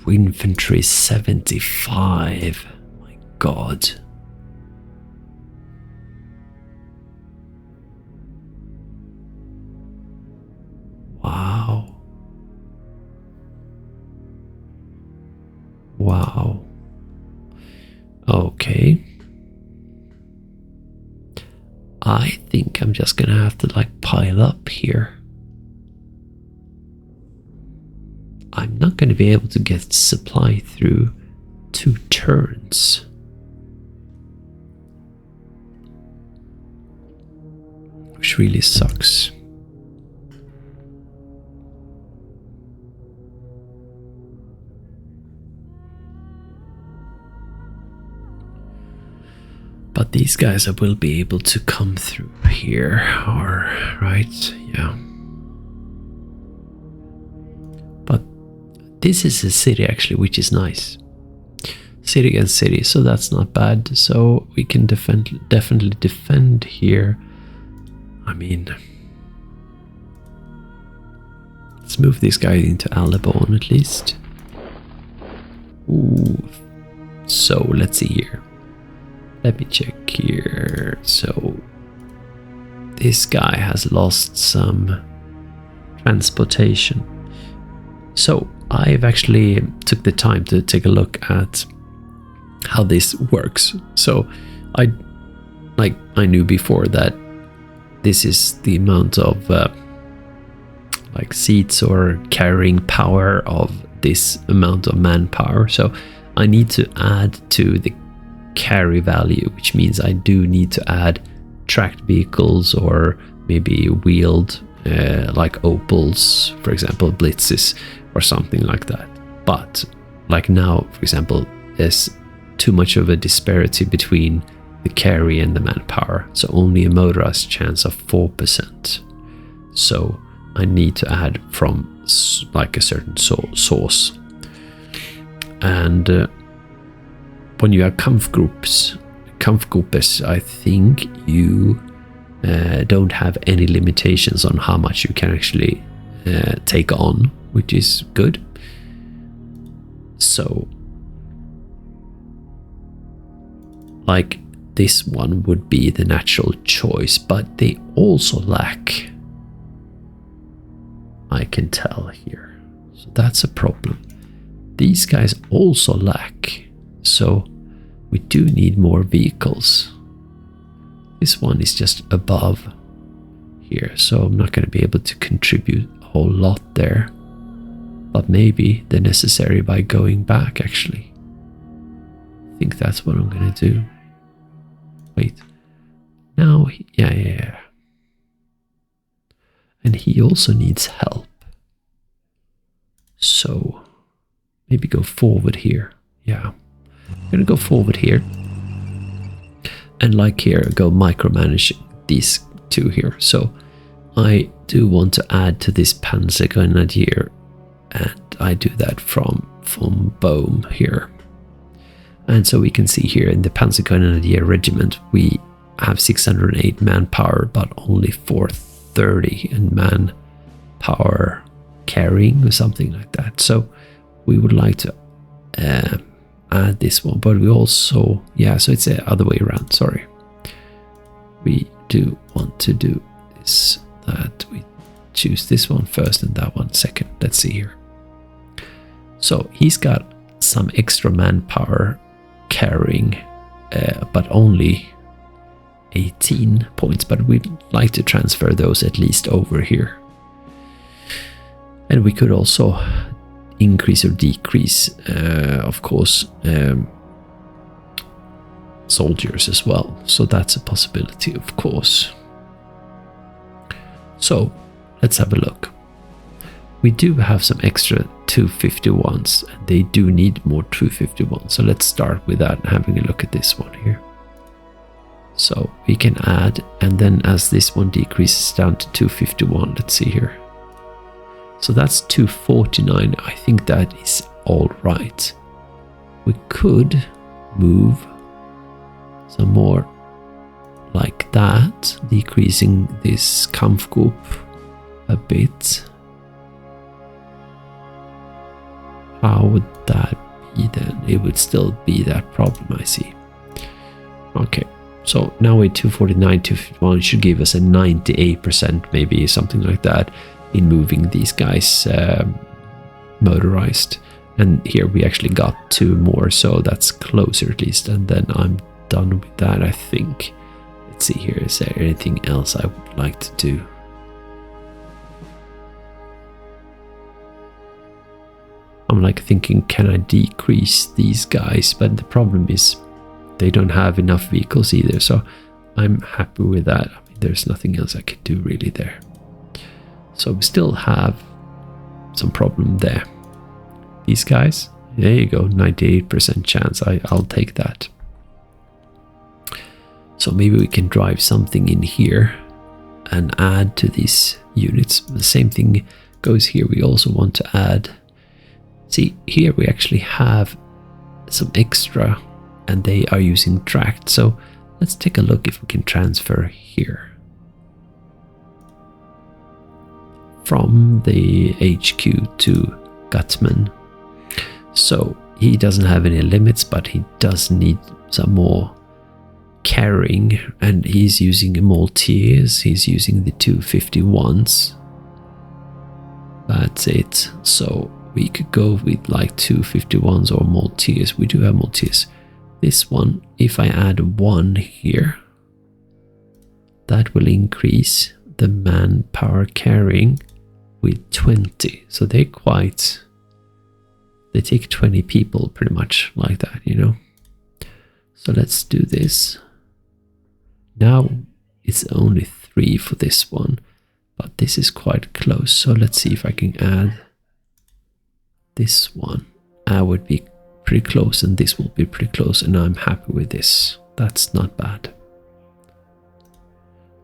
Infantry 75. My God. Wow. Wow. Okay. I think I'm just gonna have to like pile up here. I'm not going to be able to get supply through 2 turns. Which really sucks. But these guys will be able to come through here, or right? Yeah. But this is a city actually, which is nice. City against city, so that's not bad. So we can definitely defend here. I mean, let's move this guy into Ardennes at least. Ooh. So let's see here. Let me check here. So this guy has lost some transportation. So I've actually took the time to take a look at how this works. So I knew before that this is the amount of like seats or carrying power of this amount of manpower. So I need to add to the carry value, which means I do need to add tracked vehicles or maybe wheeled like opals, for example, blitzes or something like that. But like now, for example, there's too much of a disparity between the carry and the manpower, so only a motorized chance of 4%. So I need to add from like a certain source. And when you have Kampfgruppes, I think you don't have any limitations on how much you can actually take on, which is good. So like this one would be the natural choice, but they also lack, I can tell here. So that's a problem. These guys also lack, so we do need more vehicles. This one is just above here, so I'm not going to be able to contribute a whole lot there. But maybe the necessary by going back, actually. I think that's what I'm going to do. Wait. Now, yeah. And he also needs help. So, maybe go forward here. Yeah. I'm going to go forward here. And like here, go micromanage these two here. So, I do want to add to this Panzergrenadier. And I do that from Bohm here. And so we can see here in the Panzergrenadier regiment, we have 608 manpower, but only 430 in manpower carrying or something like that. So we would like to add this one, but we also, yeah, so it's the other way around, sorry. We do want to do this, that we choose this one first and that one second. Let's see here. So he's got some extra manpower carrying, but only 18 points, but we'd like to transfer those at least over here. And we could also increase or decrease, of course, soldiers as well. So that's a possibility, of course. So let's have a look. We do have some extra 251s, and they do need more 251s. So let's start with that, having a look at this one here. So we can add, and then as this one decreases down to 251, let's see here. So that's 249. I think that is all right. We could move some more like that, decreasing this Kampfgruppe a bit. How would that be then? It would still be that problem, I see. Okay, so now we're 249, 251 should give us a 98%, maybe something like that, in moving these guys motorized. And here we actually got 2 more, so that's closer at least. And then I'm done with that, I think. Let's see here, is there anything else I would like to do? I'm like thinking, can I decrease these guys? But the problem is they don't have enough vehicles either, so I'm happy with that. I mean, there's nothing else I can do really there. So we still have some problem there. These guys, there you go, 98% chance. I'll take that. So maybe we can drive something in here and add to these units. The same thing goes here. We also want to add. See, here we actually have some extra, and they are using tracked. So let's take a look if we can transfer here. From the HQ to Gutman. So he doesn't have any limits, but he does need some more carrying, and he's using a Maltese. He's using the 251s. That's it. So we could go with like 251s or Maltese. We do have Maltese. This one, if I add 1 here, that will increase the manpower carrying with 20. So they take 20 people pretty much like that, you know. So let's do this. Now it's only 3 for this one, but this is quite close. So let's see if I can add this one. I would be pretty close, and this will be pretty close, and I'm happy with this. That's not bad.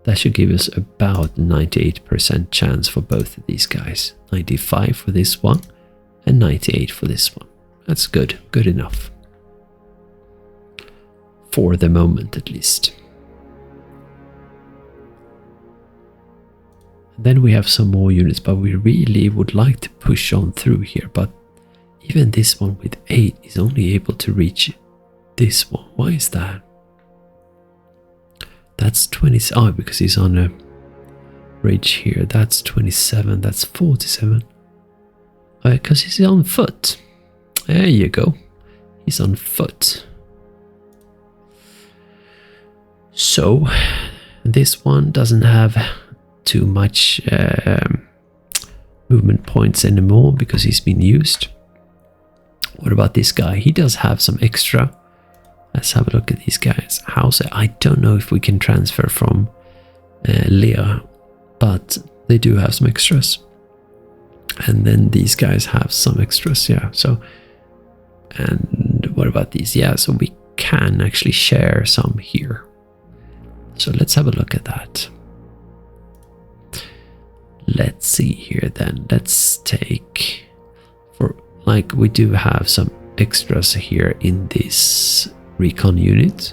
That should give us about 98% chance for both of these guys. 95 for this one and 98 for this one. That's good, good enough. For the moment at least. Then we have some more units, but we really would like to push on through here. But even this one with 8 is only able to reach this one. Why is that? That's 20. Oh, because he's on a ridge here. That's 27. That's 47. Because he's on foot. There you go. He's on foot. So this one doesn't have too much movement points anymore because he's been used. What about this guy? He does have some extra. Let's have a look at these guys. How's it? I don't know if we can transfer from Lehr, but they do have some extras. And then these guys have some extras, yeah. So, and what about these? Yeah, so we can actually share some here. So let's have a look at that. Let's see here then. Let's take, for like, we do have some extras here in this recon unit.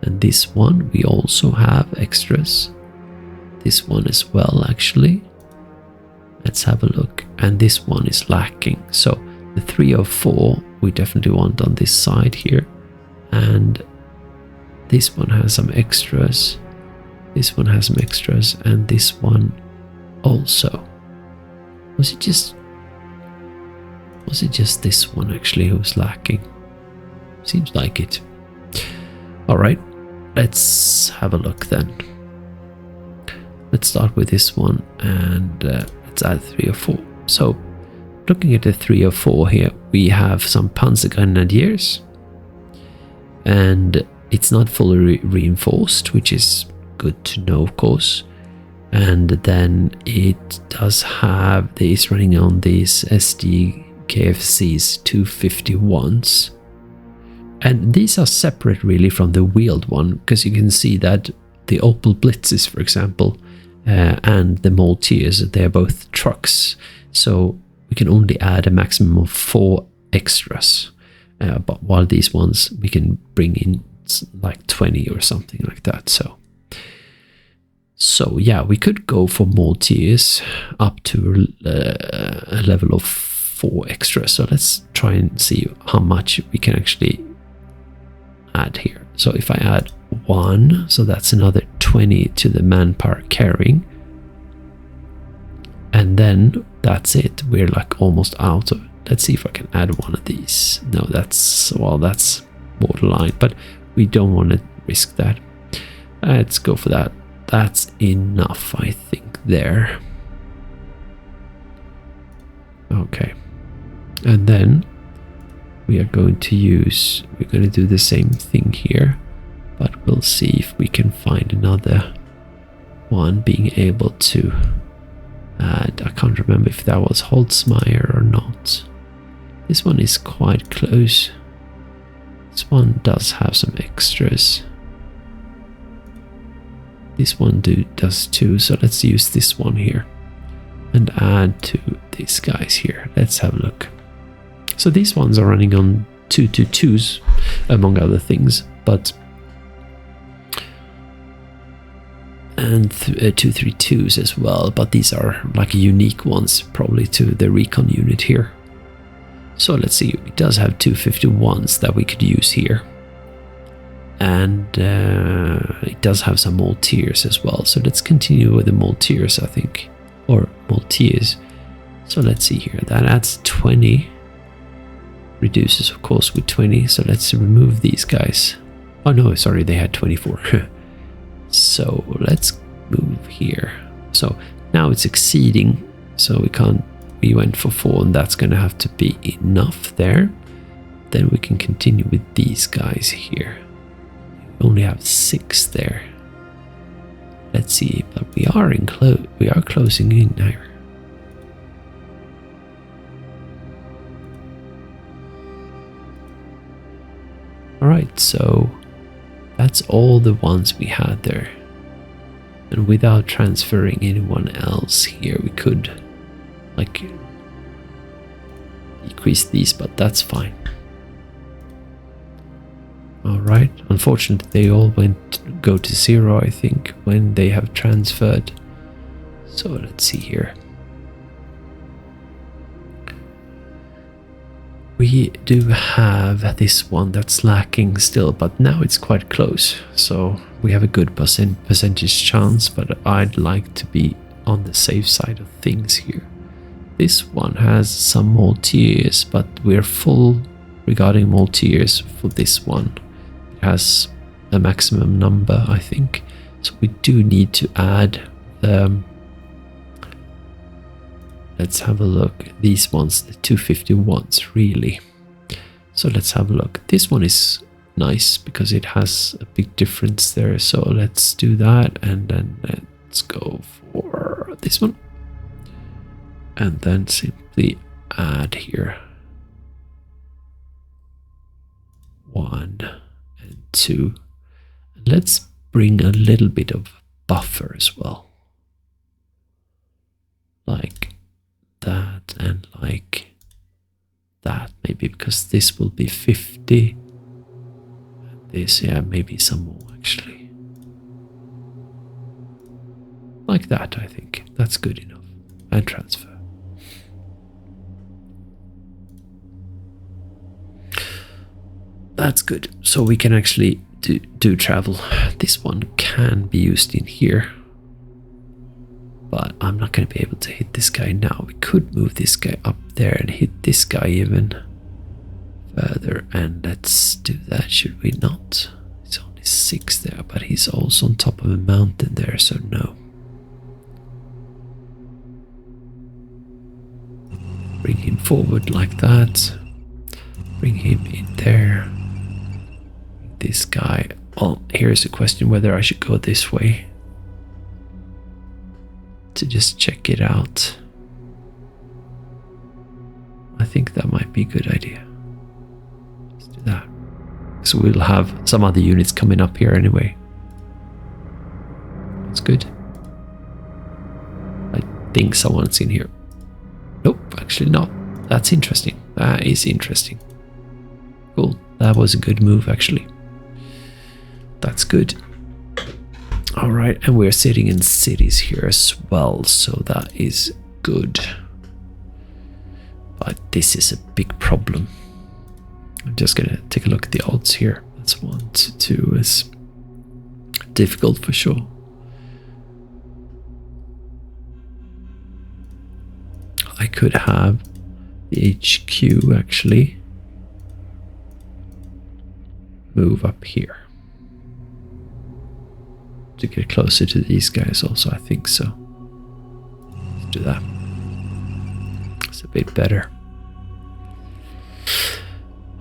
And this one, we also have extras. This one as well, actually. Let's have a look. And this one is lacking. So the 304 we definitely want on this side here. And this one has some extras. This one has some extras. And this one also. Was it just this one actually who was lacking? Seems like it. Alright, let's have a look then. Let's start with this one and let's add 304. So, looking at the 304 here, we have some Panzer Grenadiers. And it's not fully reinforced, which is good to know, of course. And then it does have, it's running on these SDKFCs 251s. And these are separate really from the wheeled one, because you can see that the Opel Blitzes, for example, and the Malteers, they're both trucks. So we can only add a maximum of 4 extras. But while these ones, we can bring in like 20 or something like that. So yeah, we could go for Malteers up to a level of 4 extras. So let's try and see how much we can actually add here. So if I add 1, so that's another 20 to the manpower carrying. And then that's it. We're like almost out of it. Let's see if I can add one of these. No, that's borderline, but we don't want to risk that. Let's go for that. That's enough, I think, there. Okay. And then we're going to do the same thing here, but we'll see if we can find another one being able to add. I can't remember if that was Holzmeier or not. This one is quite close. This one does have some extras. This one does too, so let's use this one here and add to these guys here. Let's have a look. So these ones are running on 222s, among other things, but and 232s as well, but these are like unique ones probably to the recon unit here. So let's see, it does have 251s that we could use here. And it does have some Malteers as well. So let's continue with the Malteers, I think. Or Malteers. So let's see here. That adds 20. Reduces, of course, with 20. So let's remove these guys. Oh no, sorry, they had 24. So let's move here. So now it's exceeding. So we went for 4, and that's going to have to be enough there. Then we can continue with these guys here. We only have 6 there. Let's see, but we are closing in here. Alright, so that's all the ones we had there. And without transferring anyone else here, we could like decrease these, but that's fine. Alright, unfortunately they all go to 0, I think, when they have transferred. So let's see here. We do have this one that's lacking still, but now it's quite close. So we have a good percentage chance, but I'd like to be on the safe side of things here. This one has some Malteers, but we're full regarding Malteers for this one. It has a maximum number, I think. So we do need to add let's have a look. These ones, the 251s, really. So let's have a look. This one is nice because it has a big difference there. So let's do that, and then let's go for this one. And then simply add here 1 and 2. Let's bring a little bit of buffer as well. Like that and like that, maybe, because this will be 50. And this, yeah, maybe some more actually. Like that, I think. That's good enough. And transfer. That's good. So we can actually do travel. This one can be used in here. But I'm not going to be able to hit this guy now. We could move this guy up there and hit this guy even further. And let's do that, should we not? It's only 6 there, but he's also on top of a mountain there, so no. Bring him forward like that. Bring him in there. This guy. Well, here's a question whether I should go this way to just check it out. I think that might be a good idea. Let's do that. So we'll have some other units coming up here anyway. That's good. I think someone's in here. Nope, actually not. That's interesting. That is interesting. Cool. That was a good move actually. That's good. Alright, and we're sitting in cities here as well, so that is good. But this is a big problem. I'm just gonna take a look at the odds here. That's 1 to 2 is difficult for sure. I could have the HQ actually move up here to get closer to these guys also, I think so. Let's do that. It's a bit better.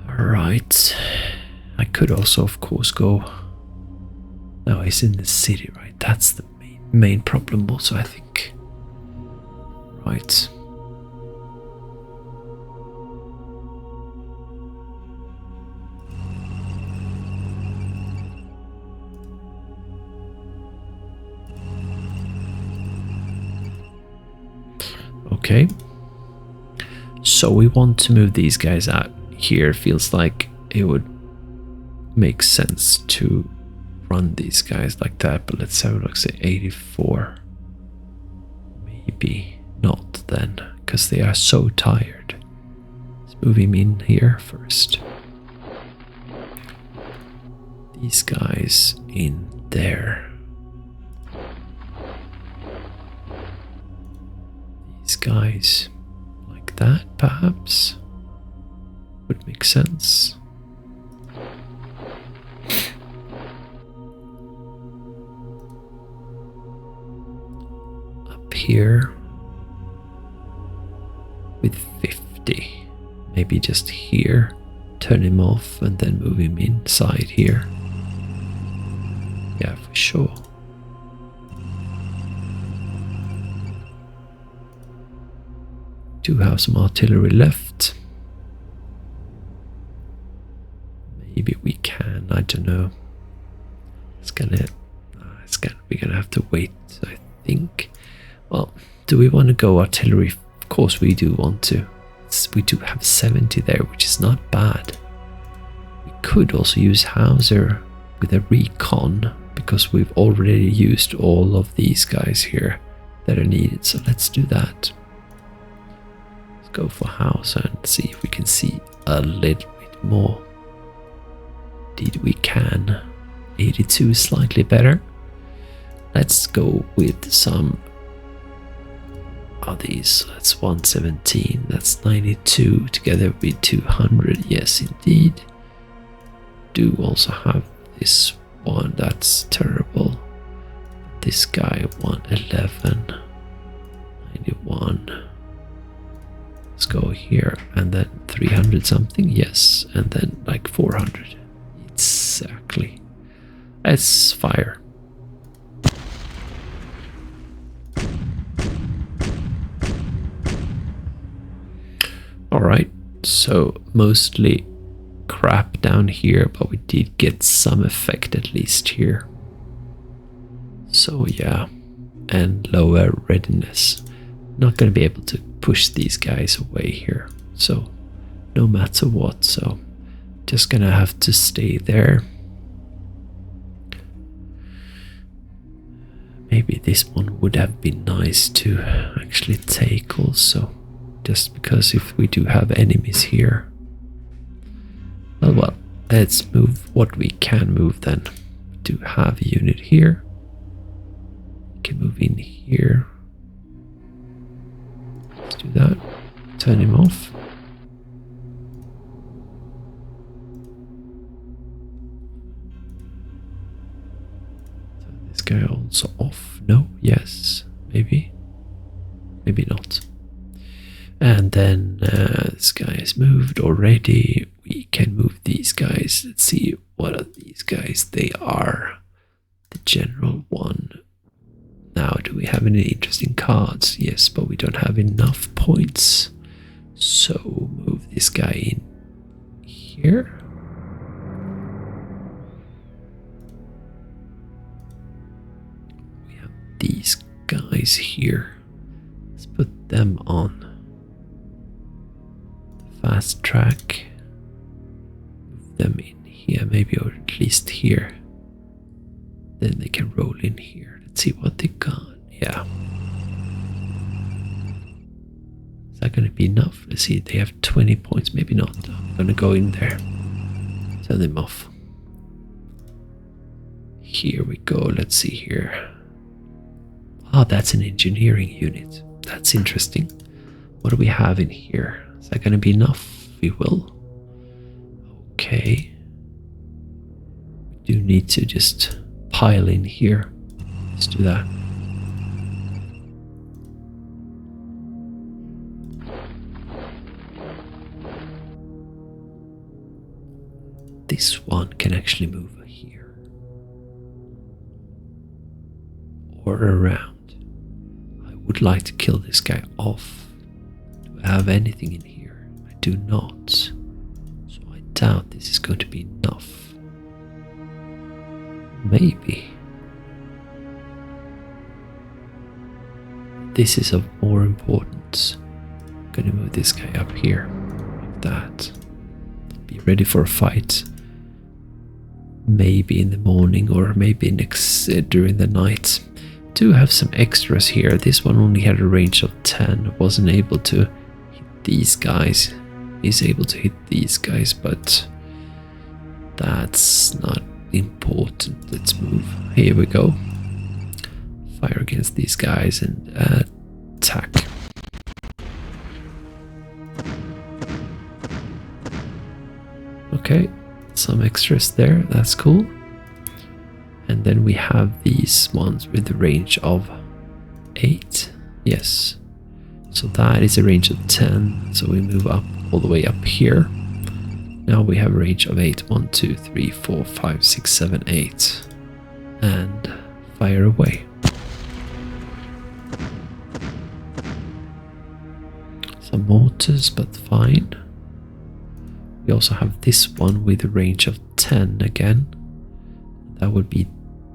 Alright. I could also, of course, go... No, he's in the city, right? That's the main problem also, I think. Right. Okay, so we want to move these guys out here. Feels like it would make sense to run these guys like that, but let's have a look. Say 84. Maybe not then, because they are so tired. Let's move him in here first. These guys in there. These guys like that, perhaps, would make sense. Up here with 50, maybe just here, turn him off and then move him inside here. Yeah, for sure. Do have some artillery left. Maybe we can, I don't know. We're gonna have to wait, I think. Well, do we want to go artillery? Of course we do want to. We do have 70 there, which is not bad. We could also use Hauser with a recon, because we've already used all of these guys here that are needed, so let's do that. Go for house and see if we can see a little bit more. Indeed we can. 82 is slightly better. Let's go with some of these. That's 117. That's 92 together with 200. Yes, indeed. Do also have this one. That's terrible. this guy 111, 91. Let's go here and then 300 something, yes, and then like 400. Exactly. Let's fire. Alright, so mostly crap down here, but we did get some effect at least here. So yeah, and lower readiness. Not going to be able to push these guys away here, so no matter what, so just gonna have to stay there. Maybe this one would have been nice to actually take also, just because if we do have enemies here. Well, let's move what we can move then. We do have a unit here. We can move in here. Let's do that. Turn him off. Turn this guy also off. No, yes, maybe. Maybe not. And then this guy is moved already. We can move these guys. Let's see, what are these guys? They are the general one. Now, do we have any interesting cards? Yes, but we don't have enough points. So move this guy in here. We have these guys here. Let's put them on fast track. Move them in here, maybe, or at least here. Then they can roll in here. Let's see what they got. Yeah. Is that going to be enough? Let's see. They have 20 points. Maybe not. I'm going to go in there. Turn them off. Here we go. Let's see here. Ah, that's an engineering unit. That's interesting. What do we have in here? Is that going to be enough? We will. Okay. We do need to just pile in here. Let's do that. This one can actually move here. Or around. I would like to kill this guy off. Do I have anything in here? I do not. So I doubt this is going to be enough. Maybe. This is of more importance. I'm gonna move this guy up here. Like that. Be ready for a fight. Maybe in the morning or maybe during the night. Do have some extras here. This one only had a range of 10. Wasn't able to hit these guys. He's able to hit these guys, but that's not important. Let's move. Here we go. Fire against these guys and attack. Okay, some extras there. That's cool. And then we have these ones with the range of 8. Yes. So that is a range of 10. So we move up all the way up here. Now we have a range of 8. 1, 2, 3, 4, 5, 6, 7, 8. And fire away. Some mortars, but fine. We also have this one with a range of 10 again. That would be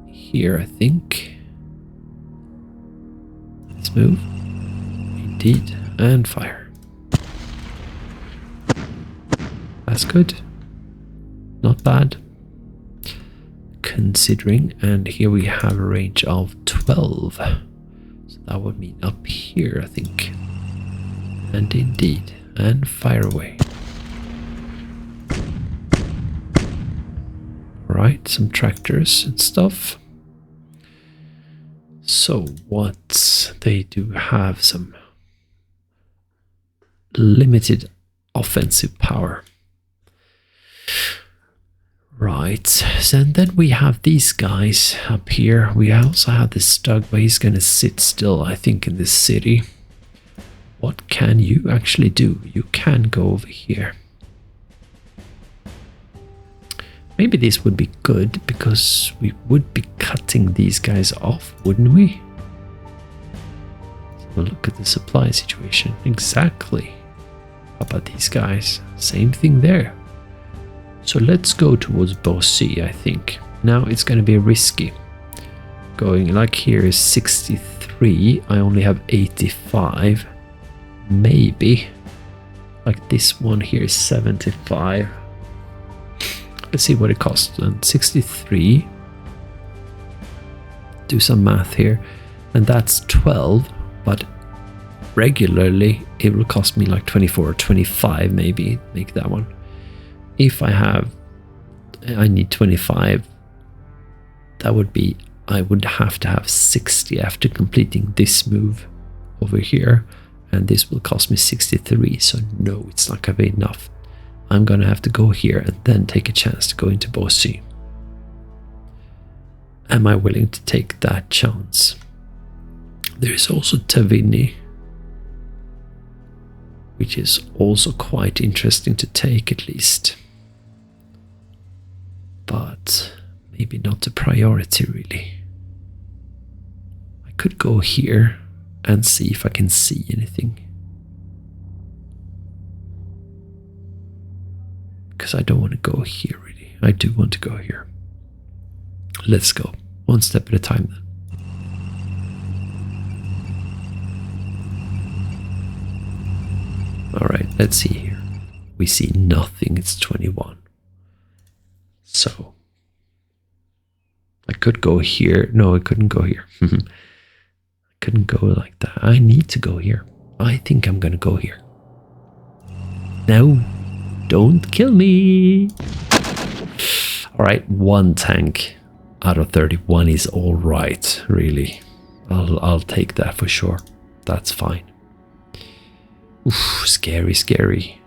here, I think. Let's move. Indeed. And fire. That's good. Not bad. Considering. And here we have a range of 12. So that would mean up here, I think. And indeed. And fire away. Right, some tractors and stuff. So what they do have some limited offensive power. Right, so then we have these guys up here. We also have this Stug, but he's gonna sit still, I think, in this city. What can you actually do? You can go over here. Maybe this would be good, because we would be cutting these guys off, wouldn't we? So look at the supply situation. Exactly. How about these guys? Same thing there. So let's go towards Bastogne, I think. Now it's going to be risky. Going like here is 63. I only have 85. Maybe. Like this one here is 75. Let's see what it costs then. 63. Do some math here. And that's 12. But regularly it will cost me like 24 or 25 maybe. Make that one. If I need 25, that would be, I would have to have 60 after completing this move over here, and this will cost me 63, so no, it's not gonna be enough. I'm gonna have to go here and then take a chance to go into Bastogne. Am I willing to take that chance? There is also Tavini, which is also quite interesting to take at least. But maybe not a priority really. I could go here and see if I can see anything. Because I don't want to go here really. I do want to go here. Let's go. One step at a time then. Alright, let's see here. We see nothing, it's 21. So, I could go here. No, I couldn't go here. I couldn't go like that. I need to go here. I think I'm gonna go here. No, don't kill me. Alright, one tank out of 31 is alright, really. I'll take that for sure. That's fine. Oof, scary, scary.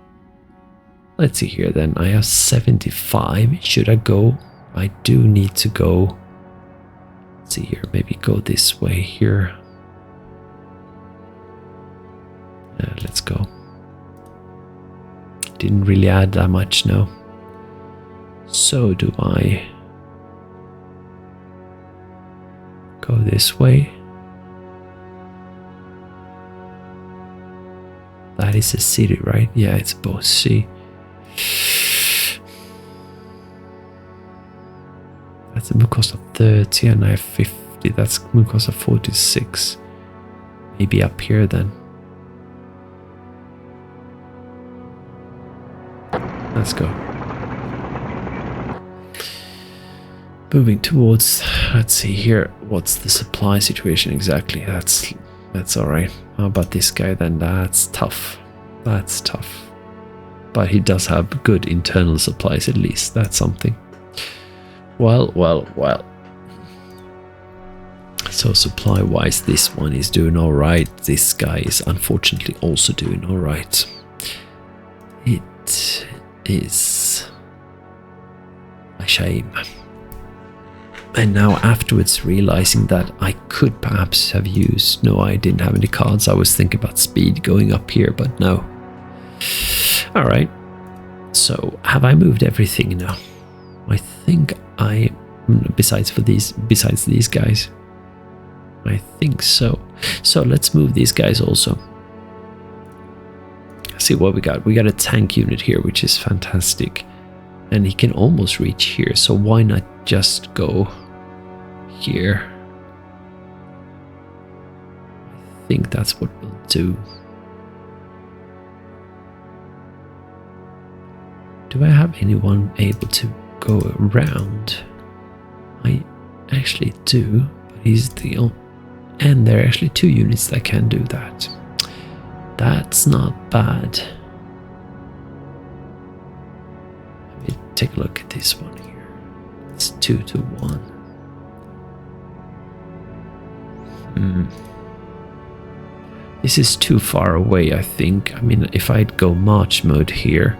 Let's see here then. I have 75. Should I go? I do need to go. Let's see here. Maybe go this way here. Let's go. Didn't really add that much, no. So do I go this way? That is a city, right? Yeah, it's Bastogne. That's a move cost of 30 and I have 50. That's a move cost of 46. Maybe up here then. Let's go. Moving towards, let's see here, what's the supply situation exactly? That's alright. How about this guy then? That's tough. That's tough. But he does have good internal supplies at least. That's something. Well. So supply-wise, this one is doing alright. This guy is unfortunately also doing alright. It is a shame. And now afterwards realizing that I could perhaps have used... No, I didn't have any cards. I was thinking about speed going up here, but no. Alright. So, have I moved everything now? I think I... Besides these guys. I think so. So, let's move these guys also. See what we got. We got a tank unit here, which is fantastic. And he can almost reach here, so why not just go here? I think that's what we'll do. Do I have anyone able to go around? I actually do, but he's the only... And there are actually 2 units that can do that. That's not bad. Let me take a look at this one here. It's 2 to 1. This is too far away, I think. I mean, if I'd go march mode here,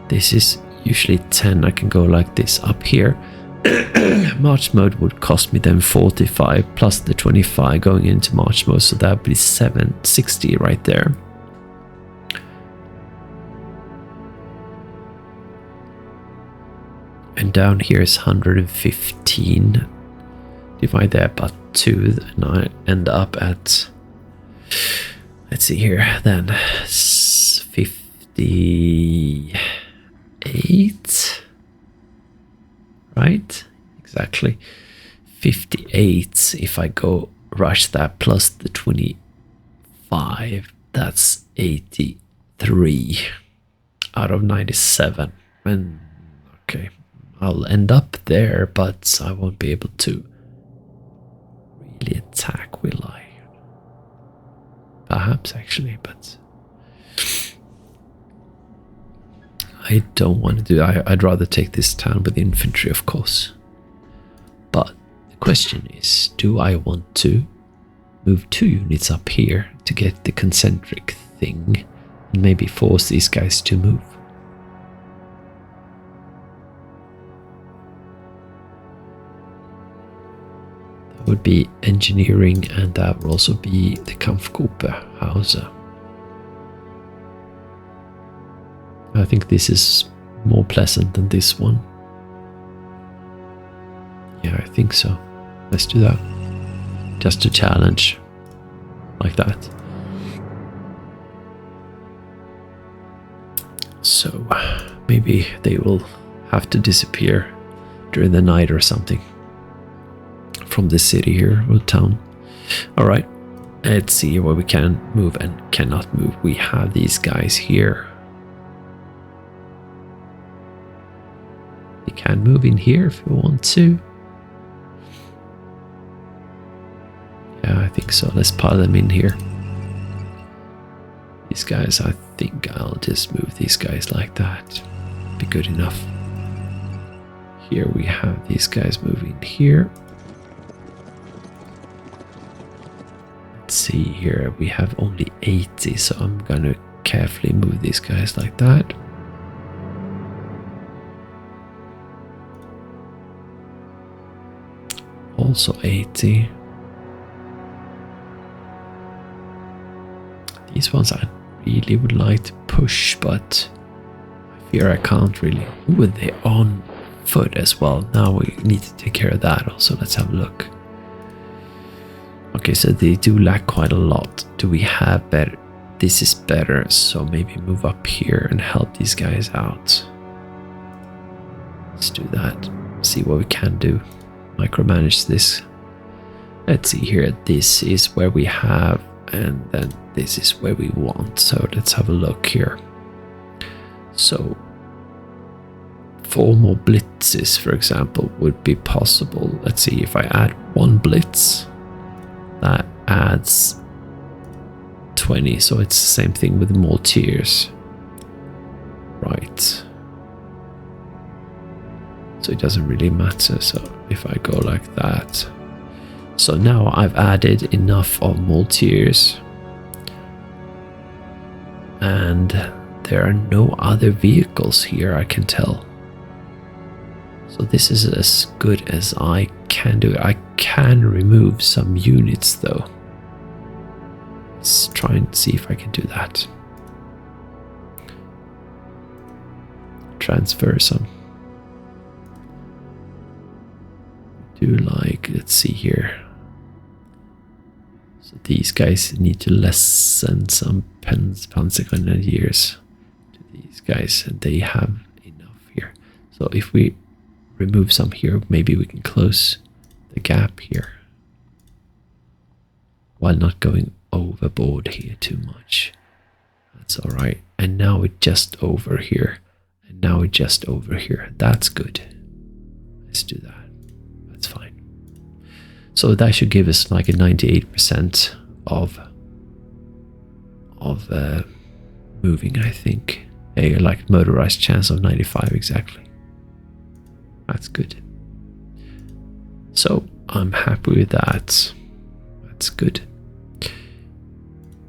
this is usually 10. I can go like this up here. March mode would cost me then 45 plus the 25 going into March mode, so that would be 760 right there. And down here is 115. Divide that by 2, and I end up at, let's see here, then 58. Right? Exactly. 58. If I go rush that plus the 25, that's 83 out of 97. And okay, I'll end up there, but I won't be able to really attack, will I? Perhaps actually, but I don't want to do that. I'd rather take this town with infantry, of course. But the question is, do I want to move 2 units up here to get the concentric thing and maybe force these guys to move? That would be engineering, and that would also be the Kampfgruppe Hauser. I think this is more pleasant than this one. Yeah, I think so. Let's do that. Just to challenge. Like that. So, maybe they will have to disappear during the night or something. From the city here, or town. Alright. Let's see where we can move and cannot move. We have these guys here. You can move in here if you want to. Yeah, I think so. Let's pile them in here. These guys, I think I'll just move these guys like that. Be good enough. Here we have these guys moving here. Let's see here. We have only 80, so I'm gonna carefully move these guys like that. Also 80. These ones I really would like to push, but I fear I can't really. Ooh, they're on foot as well. Now we need to take care of that also. Let's have a look. Okay, so they do lack quite a lot. Do we have better? This is better, so maybe move up here and help these guys out. Let's do that. See what we can do. Micromanage this. Let's see here. This is where we have, and then this is where we want. So let's have a look here. So 4 more blitzes, for example, would be possible. Let's see, if I add 1 blitz, that adds 20. So it's the same thing with the mortiers. Right. So it doesn't really matter. So if I go like that. So now I've added enough of mortiers. And there are no other vehicles here, I can tell. So this is as good as I can do. I can remove some units though. Let's try and see if I can do that. Transfer some. Do like, let's see here. So these guys need to lessen some Panzergrenadiers to these guys, and they have enough here. So if we remove some here, maybe we can close the gap here while not going overboard here too much. That's all right. And now we're just over here, and now we're just over here. That's good. Let's do that. That's fine. So that should give us like a 98% of moving, I think. A like motorized chance of 95 exactly. That's good. So I'm happy with that. That's good.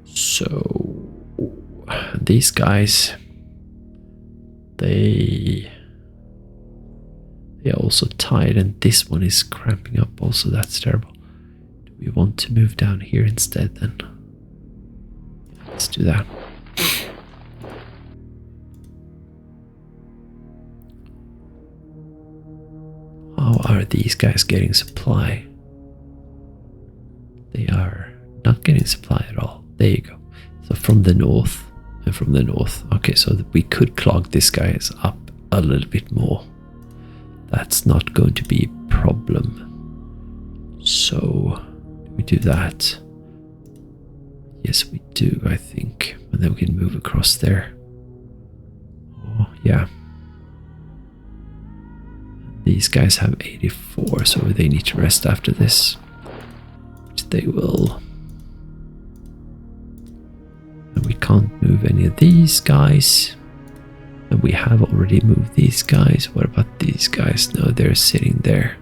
So these guys, they also tight, and this one is cramping up also. That's terrible. Do we want to move down here instead then? Let's do that. How are these guys getting supply? They are not getting supply at all. There you go. So from the north and from the north. Okay, so that we could clog this guys up a little bit more. That's not going to be a problem. So we do that. Yes, we do, I think. And then we can move across there. Oh, yeah. These guys have 84, so they need to rest after this. Which they will. And we can't move any of these guys. And we have already moved these guys. What about these guys? No, they're sitting there.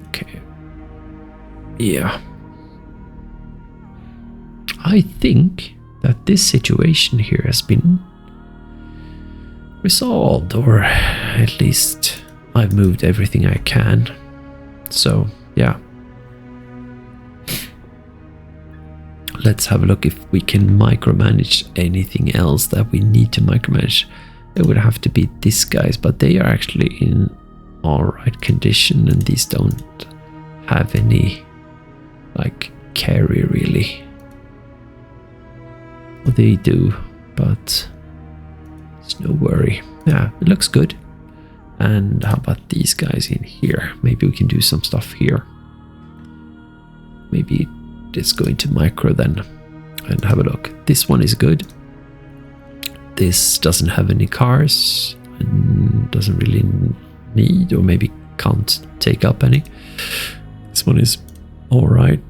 Okay. Yeah. I think that this situation here has been resolved, or at least I've moved everything I can. So, yeah. Let's have a look if we can micromanage anything else that we need to micromanage. It would have to be these guys, but they are actually in alright condition, and these don't have any like carry really. Well, they do, but it's no worry. Yeah, it looks good. And how about these guys in here? Maybe we can do some stuff here. Maybe it's going to micro then and have a look. This one is good. This doesn't have any cars and doesn't really need, or maybe can't take up any. This one is all right.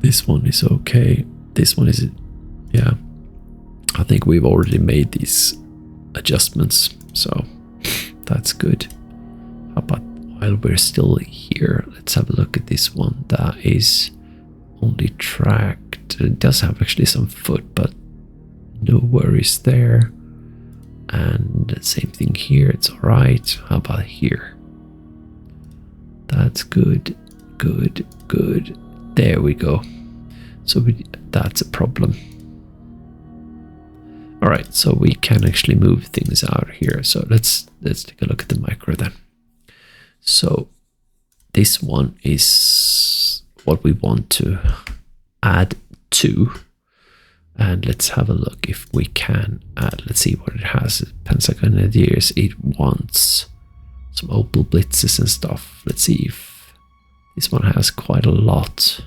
This one is okay. This one is, yeah. I think we've already made these adjustments, so that's good. How about while we're still here, let's have a look at this one that is only tracked. It does have actually some foot, but no worries there. And same thing here, it's all right. How about here? That's good, good, good. There we go. So that's a problem. All right, so we can actually move things out here. So let's take a look at the micro then. So this one is what we want to add to, and let's have a look if we can add. Let's see what it has. Pentagonadiers, it wants some Opal Blitzes and stuff. Let's see if this one has quite a lot.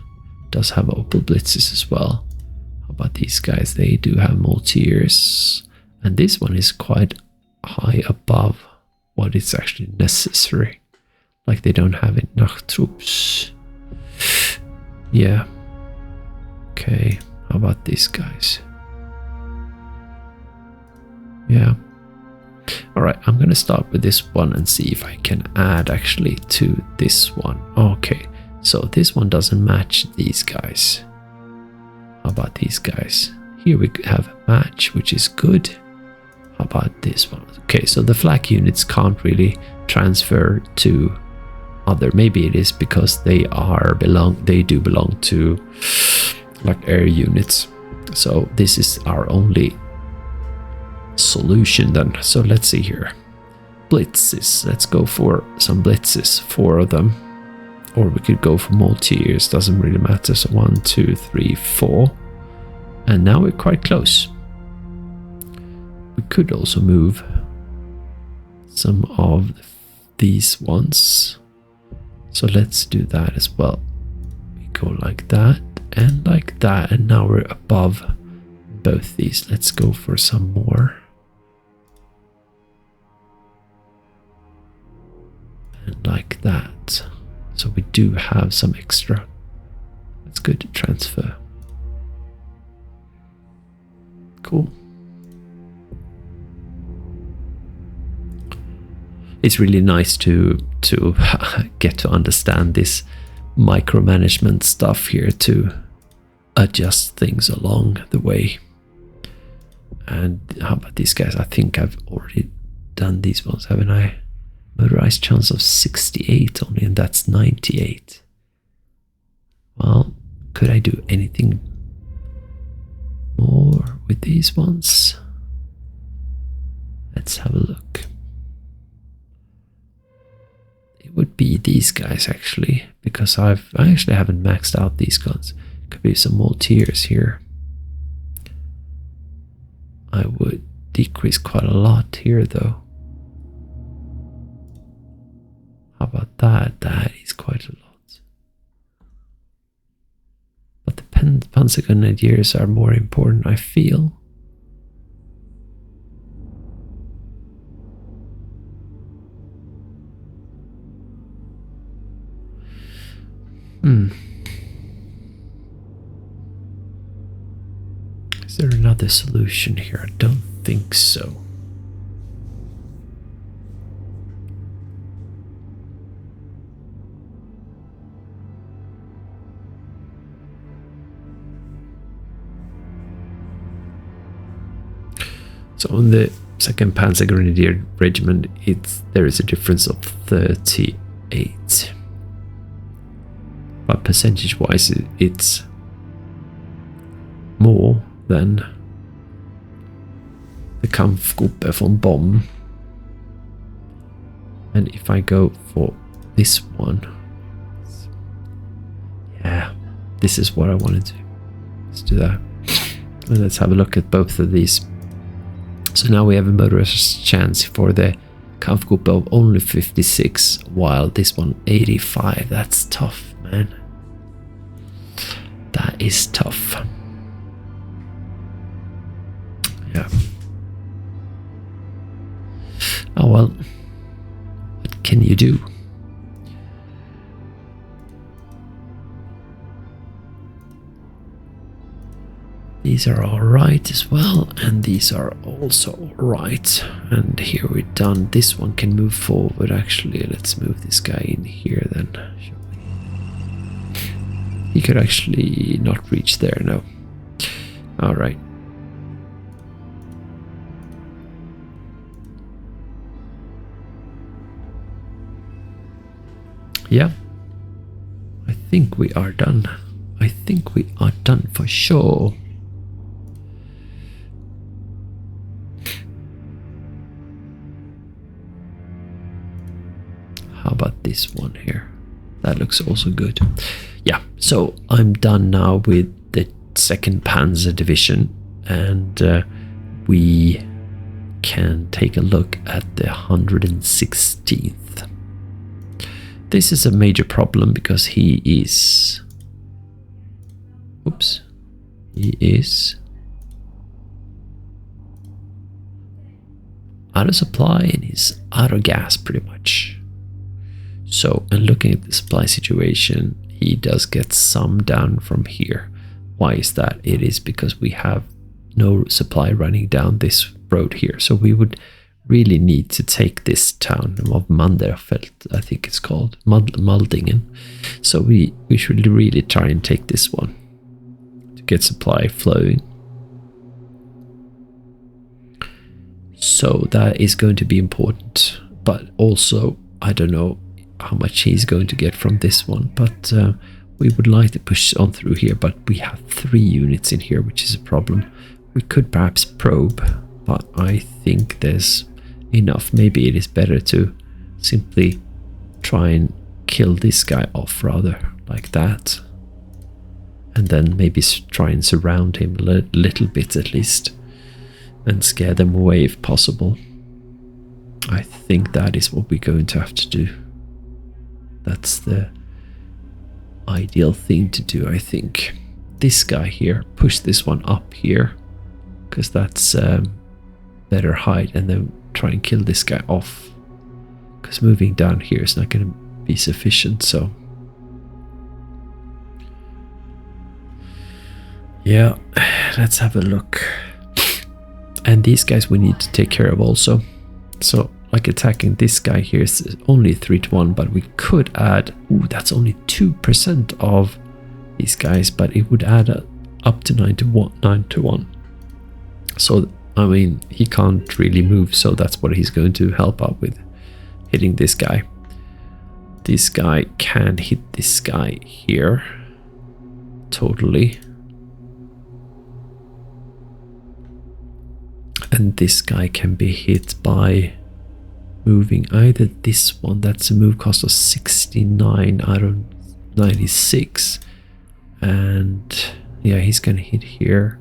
It does have Opal Blitzes as well. How about these guys? They do have Multiers, and this one is quite high above what is actually necessary. Like they don't have enough troops. Yeah. Okay. How about these guys? Yeah. All right. I'm going to start with this one and see if I can add actually to this one. Okay. So this one doesn't match these guys. How about these guys? Here we have a match, which is good. How about this one? Okay. So the flak units can't really transfer to other. Maybe it is because they do belong to like air units. So this is our only solution then. So let's see here. Blitzes. Let's go for some blitzes, 4 of them. Or we could go for Multiers, doesn't really matter. So 1, 2, 3, 4. And now we're quite close. We could also move some of these ones. So let's do that as well. We go like that and like that, and now we're above both these. Let's go for some more. And like that. So we do have some extra. That's good to transfer. Cool. It's really nice to get to understand this micromanagement stuff here, to adjust things along the way. And how about these guys? I think I've already done these ones, haven't I? Motorized chance of 68 only, and that's 98. Well, could I do anything more with these ones? Let's have a look. It would be these guys actually, because I actually haven't maxed out these guns. Could be some more tiers here. I would decrease quite a lot here though. How about that? That is quite a lot. But the Panzer Grenadiers are more important, I feel. Is there another solution here? I don't think so. So on the 2nd Panzer Grenadier Regiment, there is a difference of 38. But percentage-wise, it's more than the Kampfgruppe von Bomb. And if I go for this one, yeah, this is what I want to do. Let's do that. And let's have a look at both of these. So now we have a motorized chance for the Kampfgruppe of only 56, while this one 85. That's tough, man. That is tough. Yeah. Oh well. What can you do? These are alright as well, and these are also alright. And here we're done. This one can move forward actually. Let's move this guy in here then, shall we? He could actually not reach there, no. Alright. Yeah. I think we are done. I think we are done for sure. How about this one here? That looks also good. Yeah, so I'm done now with the 2nd Panzer Division, and we can take a look at the 116th. This is a major problem because he is... Oops. He is... out of supply and he's out of gas pretty much. So, and looking at the supply situation, he does get some down from here. Why is that? It is because we have no supply running down this road here. So we would really need to take this town of Manderfeld, I think it's called, Maldingen. So we should really try and take this one to get supply flowing. So that is going to be important, but also I don't know how much he's going to get from this one, but we would like to push on through here, but we have 3 units in here, which is a problem. We could perhaps probe, but I think there's enough. Maybe it is better to simply try and kill this guy off rather, like that, and then maybe try and surround him a little bit at least and scare them away if possible. I think that is what we're going to have to do. That's the ideal thing to do, I think. This guy here, push this one up here, because that's better height, and then try and kill this guy off, because moving down here is not going to be sufficient. So yeah, let's have a look. And these guys we need to take care of also. So like attacking this guy here is only 3-1, but we could add, ooh, that's only 2% of these guys, but it would add up to 9-1. So I mean, he can't really move, so that's what he's going to help out with. hitting this guy. This guy can hit this guy here. Totally. And this guy can be hit by moving either this one, that's a move cost of 69 out of 96. And yeah, he's gonna hit here.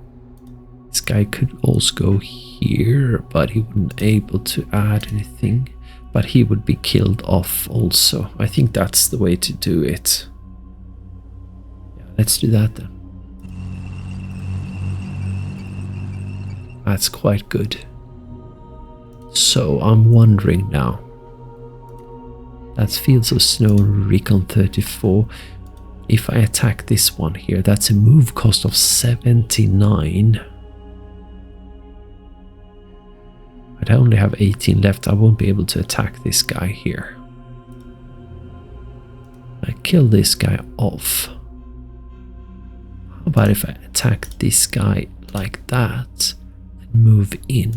This guy could also go here, but he wouldn't be able to add anything. But he would be killed off also. I think that's the way to do it. Yeah, let's do that then. That's quite good. So I'm wondering now. That's Fields of Snow, Recon 34. If I attack this one here, that's a move cost of 79. But I only have 18 left. I won't be able to attack this guy here. I kill this guy off. How about if I attack this guy like that and move in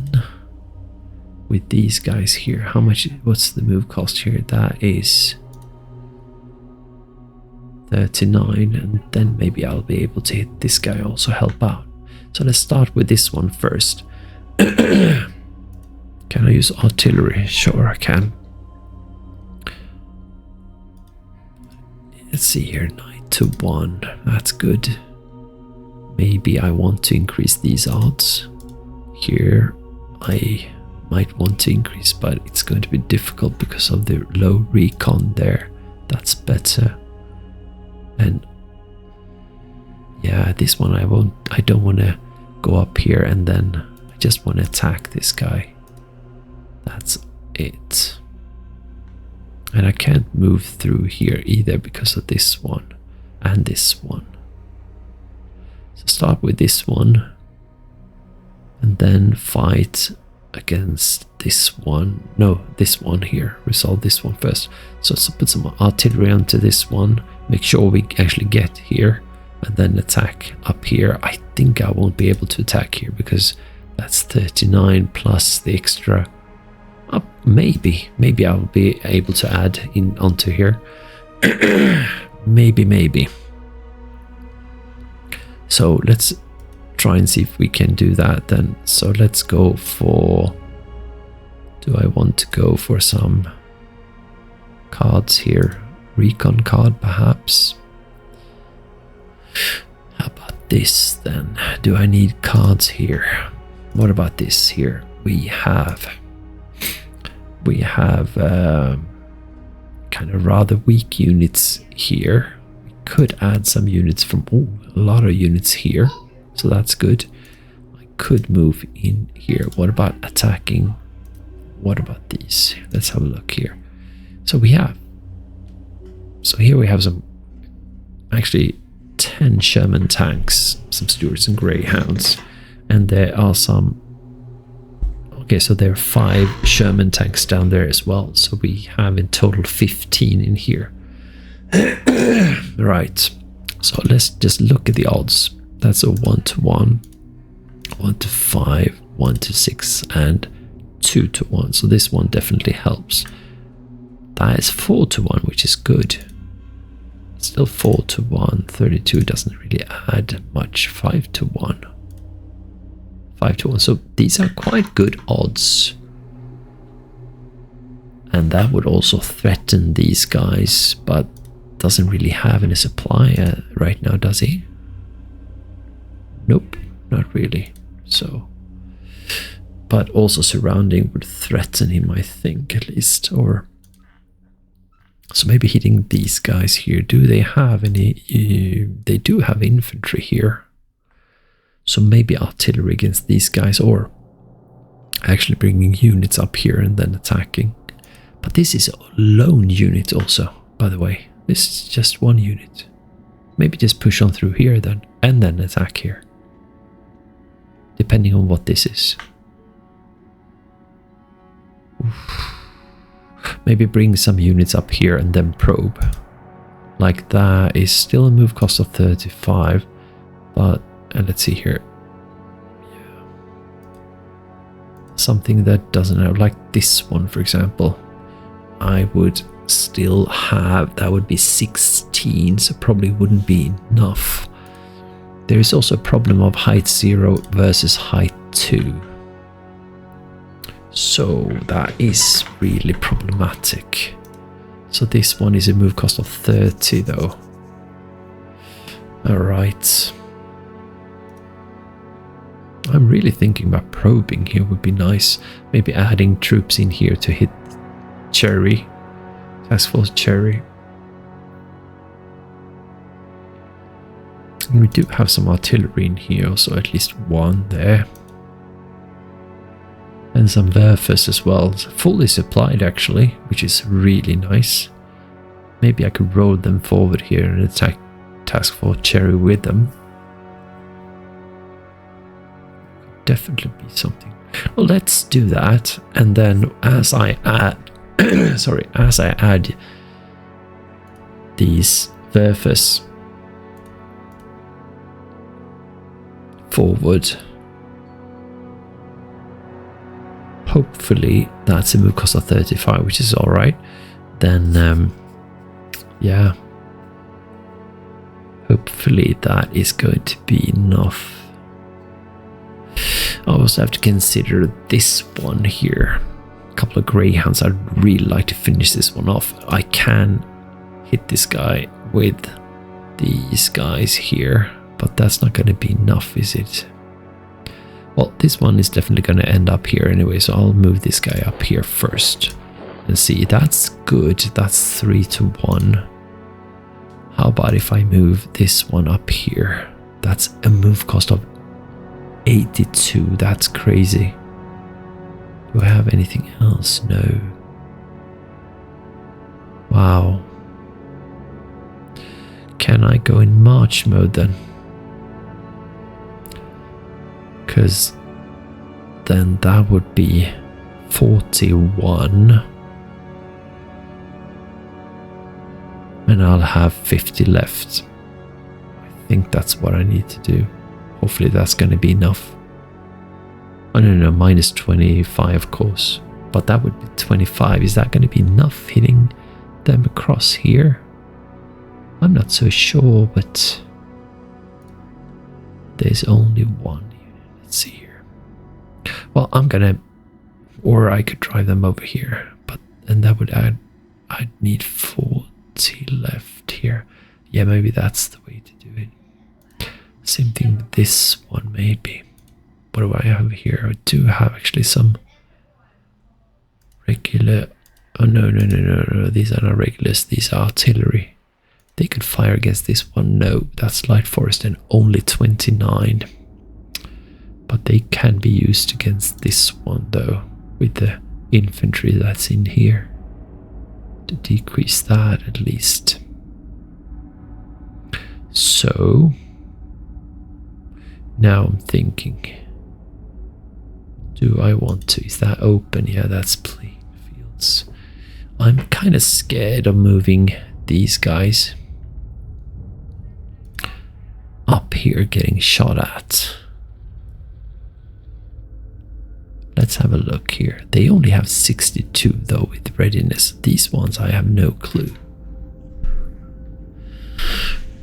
with these guys here? How much? What's the move cost here? That is 39, and then maybe I'll be able to hit this guy, also help out. So let's start with this one first. Can I use artillery? Sure, I can. Let's see here, 9-1. That's good. Maybe I want to increase these odds. Here, I might want to increase, but it's going to be difficult because of the low recon there. That's better. And yeah, this one I don't want to go up here, and then I just want to attack this guy. That's it. And I can't move through here either because of this one and this one. So start with this one and then fight against this one. No, this one here. Resolve this one first. So put some artillery onto this one. Make sure we actually get here and then attack up here. I think I won't be able to attack here because that's 39 plus the extra. Maybe I'll be able to add in onto here. maybe. So let's try and see if we can do that then. So let's go for, do I want to go for some cards here? Recon card perhaps. How about this then? Do I need cards here? What about this here? We have kind of rather weak units here. We could add some units from, a lot of units here, so that's good. I could move in here. What about attacking? What about these? Let's have a look here. So here we have some, actually 10 Sherman tanks, some Stuarts and Greyhounds, and there are some. Okay, so there are 5 Sherman tanks down there as well. So we have in total 15 in here. Right. So let's just look at the odds. That's a 1-1, 1-5, 1-6, and 2-1. So this one definitely helps. That is 4-1, which is good. Still 4-1. 32 doesn't really add much. 5-1. 5-1. So these are quite good odds. And that would also threaten these guys, but doesn't really have any supply right now, does he? Nope, not really. So, but also surrounding would threaten him, I think, at least. Or so maybe hitting these guys here. Do they have any? They do have infantry here. So maybe artillery against these guys, or actually bringing units up here and then attacking. But this is a lone unit also, by the way. This is just one unit. Maybe just push on through here then, and then attack here. Depending on what this is. Oof. Maybe bring some units up here and then probe. Like that is still a move cost of 35, but and let's see here. Yeah. Something that doesn't have, like this one, for example. I would still have, that would be 16, so probably wouldn't be enough. There is also a problem of height 0 versus height 2. So that is really problematic. So this one is a move cost of 30 though. Alright. I'm really thinking about probing here would be nice. Maybe adding troops in here to hit Cherry. Task Force Cherry. And we do have some artillery in here, so at least one there. And some Werfers as well, fully supplied actually, which is really nice. Maybe I could roll them forward here and attack Task Force Cherry with them. Definitely be something. Well, let's do that, and then as I add, as I add these Werfers forward. Hopefully that's a move cost of 35, which is alright. Then, yeah. Hopefully that is going to be enough. I also have to consider this one here. A couple of Greyhounds. I'd really like to finish this one off. I can hit this guy with these guys here, but that's not going to be enough, is it? Well, this one is definitely going to end up here anyway, so I'll move this guy up here first. And see, that's good. That's 3 to 1. How about if I move this one up here? That's a move cost of 82. That's crazy. Do I have anything else? No. Wow. Can I go in march mode then? Because then that would be 41. And I'll have 50 left. I think that's what I need to do. Hopefully that's going to be enough. Oh no, minus 25 of course. But that would be 25. Is that going to be enough hitting them across here? I'm not so sure, but there's only one. Let's see here. Well, I'm gonna, or I could drive them over here, but and that would add, I'd need 40 left here. Yeah, maybe that's the way to do it. Same thing with this one, maybe. What do I have here? I do have actually some regular. Oh no, these are not regulars, these are artillery. They could fire against this one. No, that's light forest and only 29. But they can be used against this one though, with the infantry that's in here. To decrease that at least. So now I'm thinking, do I want to? Is that open? Yeah, that's plain fields. I'm kind of scared of moving these guys up here getting shot at. Let's have a look here. They only have 62 though with readiness. These ones I have no clue.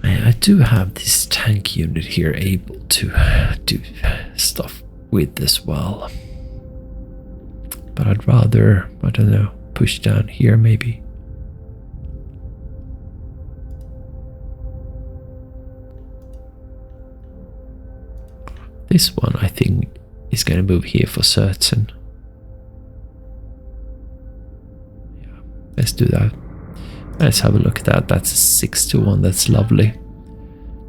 I do have this tank unit here able to do stuff with as well. But I'd rather, I don't know, push down here maybe. This one I think is going to move here for certain. Yeah, let's do that. Let's have a look at that. That's a 6 to 1. That's lovely.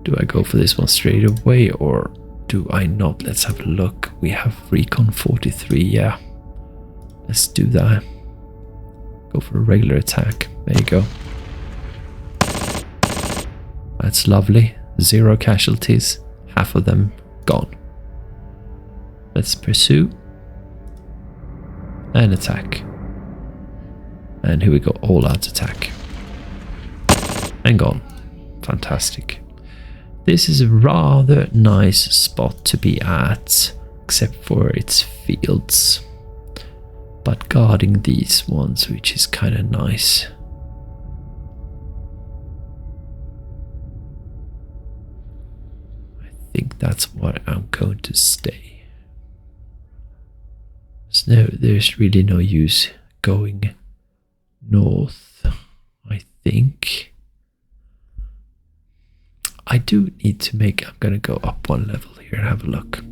Do I go for this one straight away or do I not? Let's have a look. We have recon 43. Yeah, let's do that. Go for a regular attack. There you go. That's lovely. 0 casualties. Half of them gone. Let's pursue and attack. And here we go, all out attack. And gone. Fantastic. This is a rather nice spot to be at, except for its fields. but guarding these ones, which is kind of nice. I think that's what I'm going to stay. So there's really no use going north, I think. I do need to make, I'm going to go up one level here and have a look.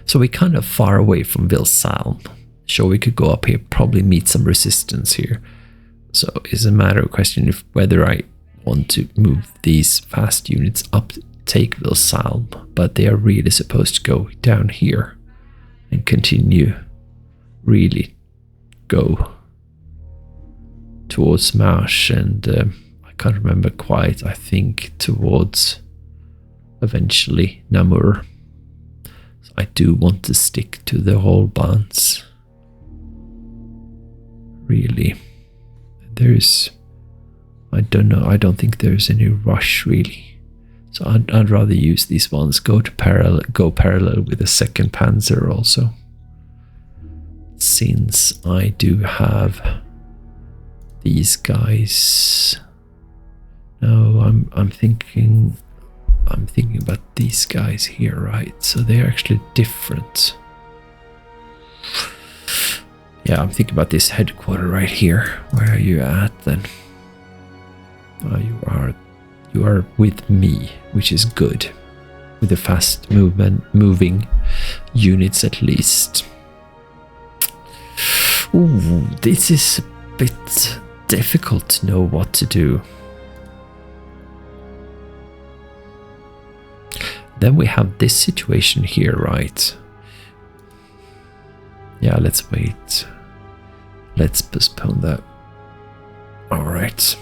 So we're kind of far away from Vilsalm. Sure, we could go up here, probably meet some resistance here. So it's a matter of question if whether I want to move these fast units up, take Vilsalm, but they are really supposed to go down here and continue, really go towards Marsh and I can't remember quite, I think towards eventually Namur. So I do want to stick to the whole bands. Really. There's, I don't know, I don't think there's any rush really. So I'd rather use these ones, go parallel with the 2nd Panzer also. Since I do have these guys. No, I'm thinking about these guys here, right? So they're actually different. Yeah, I'm thinking about this headquarter right here. Where are you at then? Oh, you are with me, which is good. With the fast moving units at least. Ooh, this is a bit difficult to know what to do. Then we have this situation here, right? Yeah, let's wait. Let's postpone that. Alright.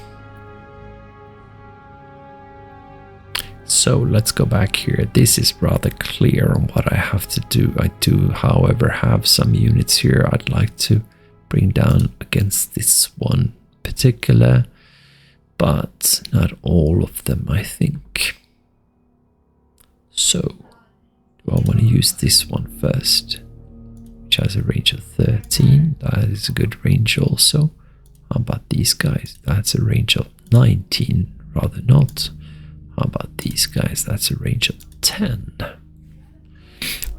So let's go back here. This is rather clear on what I have to do. I do, however, have some units here I'd like to bring down against this one particular, but not all of them, I think. So, do I want to use this one first, which has a range of 13? That is a good range also. How about these guys? That's a range of 19, rather not. How about these guys? That's a range of 10.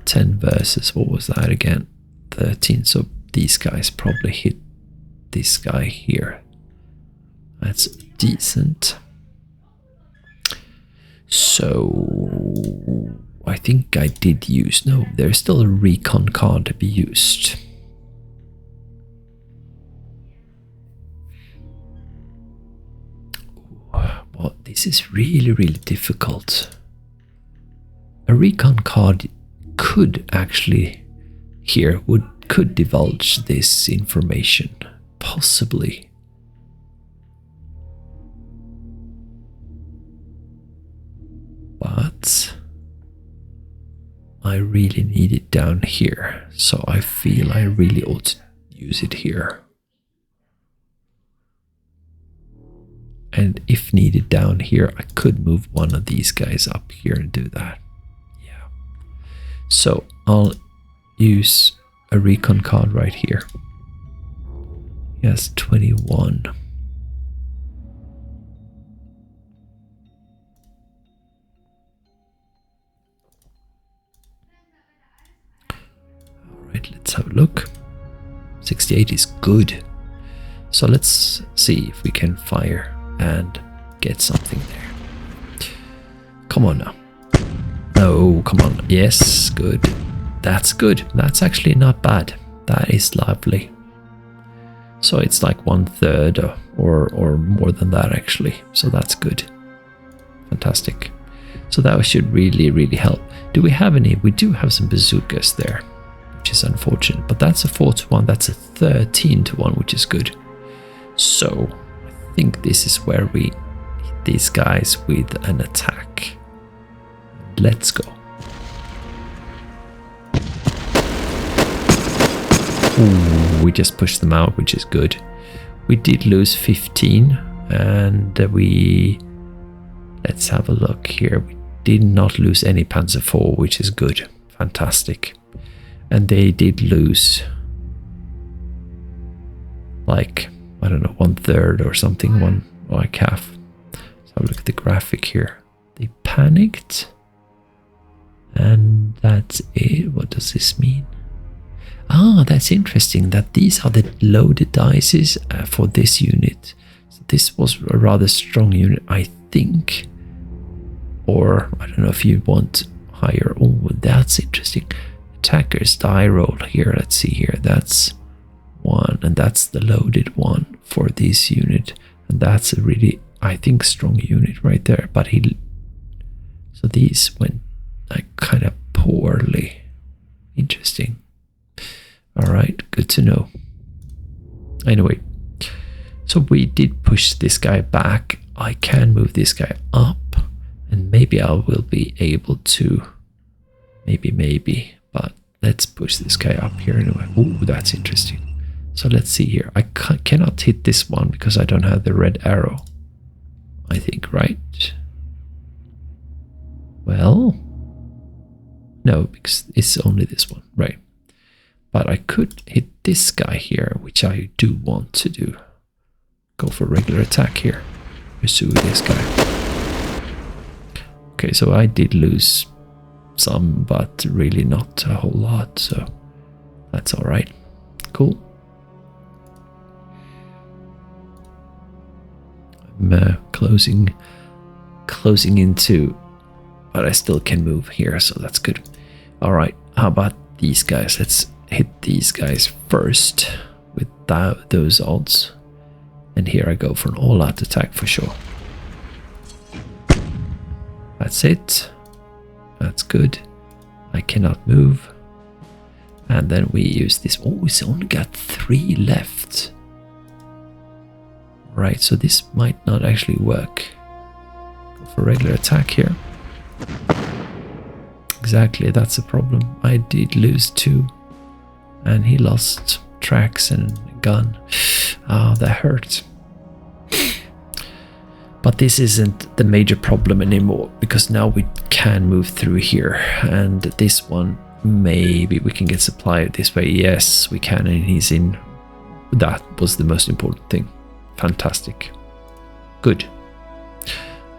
10 versus, what was that again? 13. So these guys probably hit this guy here. That's decent. So I think I did use, no, there's still a recon card to be used. Well, this is really, really difficult. A recon card could actually here could divulge this information, possibly. But I really need it down here, so I feel I really ought to use it here. And if needed down here, I could move one of these guys up here and do that. Yeah. So I'll use a recon card right here. Yes, 21. Alright, let's have a look. 68 is good. So let's see if we can fire and get something there. Come on now. No, come on. Yes, good. That's good. That's actually not bad. That is lovely. So it's like 1/3 or more than that actually. So that's good. Fantastic. So that should really, really help. Do we have any? We do have some bazookas there, which is unfortunate. But that's a 4-1. That's a 13-1, which is good. So I think this is where we hit these guys with an attack. Let's go. Ooh, we just pushed them out, which is good. We did lose 15 and let's have a look here. We did not lose any Panzer IV, which is good. Fantastic. And they did lose like, I don't know, 1/3 or something, one like half. So have a look at the graphic here. They panicked. And that's it. What does this mean? Ah, that's interesting that these are the loaded dices for this unit. So this was a rather strong unit, I think. Or, I don't know if you want higher. Oh, that's interesting. Attackers die roll here. Let's see here. That's 1. And that's the loaded one for this unit. And that's a really, I think, strong unit right there. But so these went like kind of poorly. Interesting. All right, good to know. Anyway, so we did push this guy back. I can move this guy up, and maybe I will be able to. Maybe, but let's push this guy up here anyway. Oh, that's interesting. So let's see here. I cannot hit this one because I don't have the red arrow. I think, right? Well, no, because it's only this one, right? But I could hit this guy here, which I do want to do. Go for regular attack here. Pursue this guy. Okay, so I did lose some, but really not a whole lot, so that's all right. Cool. I'm closing into, but I still can move here, so that's good. All right, how about these guys? Let's hit these guys first with those odds. And here I go for an all-out attack for sure. That's it. That's good. I cannot move. And then we use this. Oh, it's only got 3 left. Right, so this might not actually work. Go for regular attack here. Exactly, that's the problem. I did lose 2. And he lost tracks and a gun. Ah, that hurt. But this isn't the major problem anymore, because now we can move through here. And this one, maybe we can get supply this way. Yes, we can, and he's in. That was the most important thing. Fantastic. Good.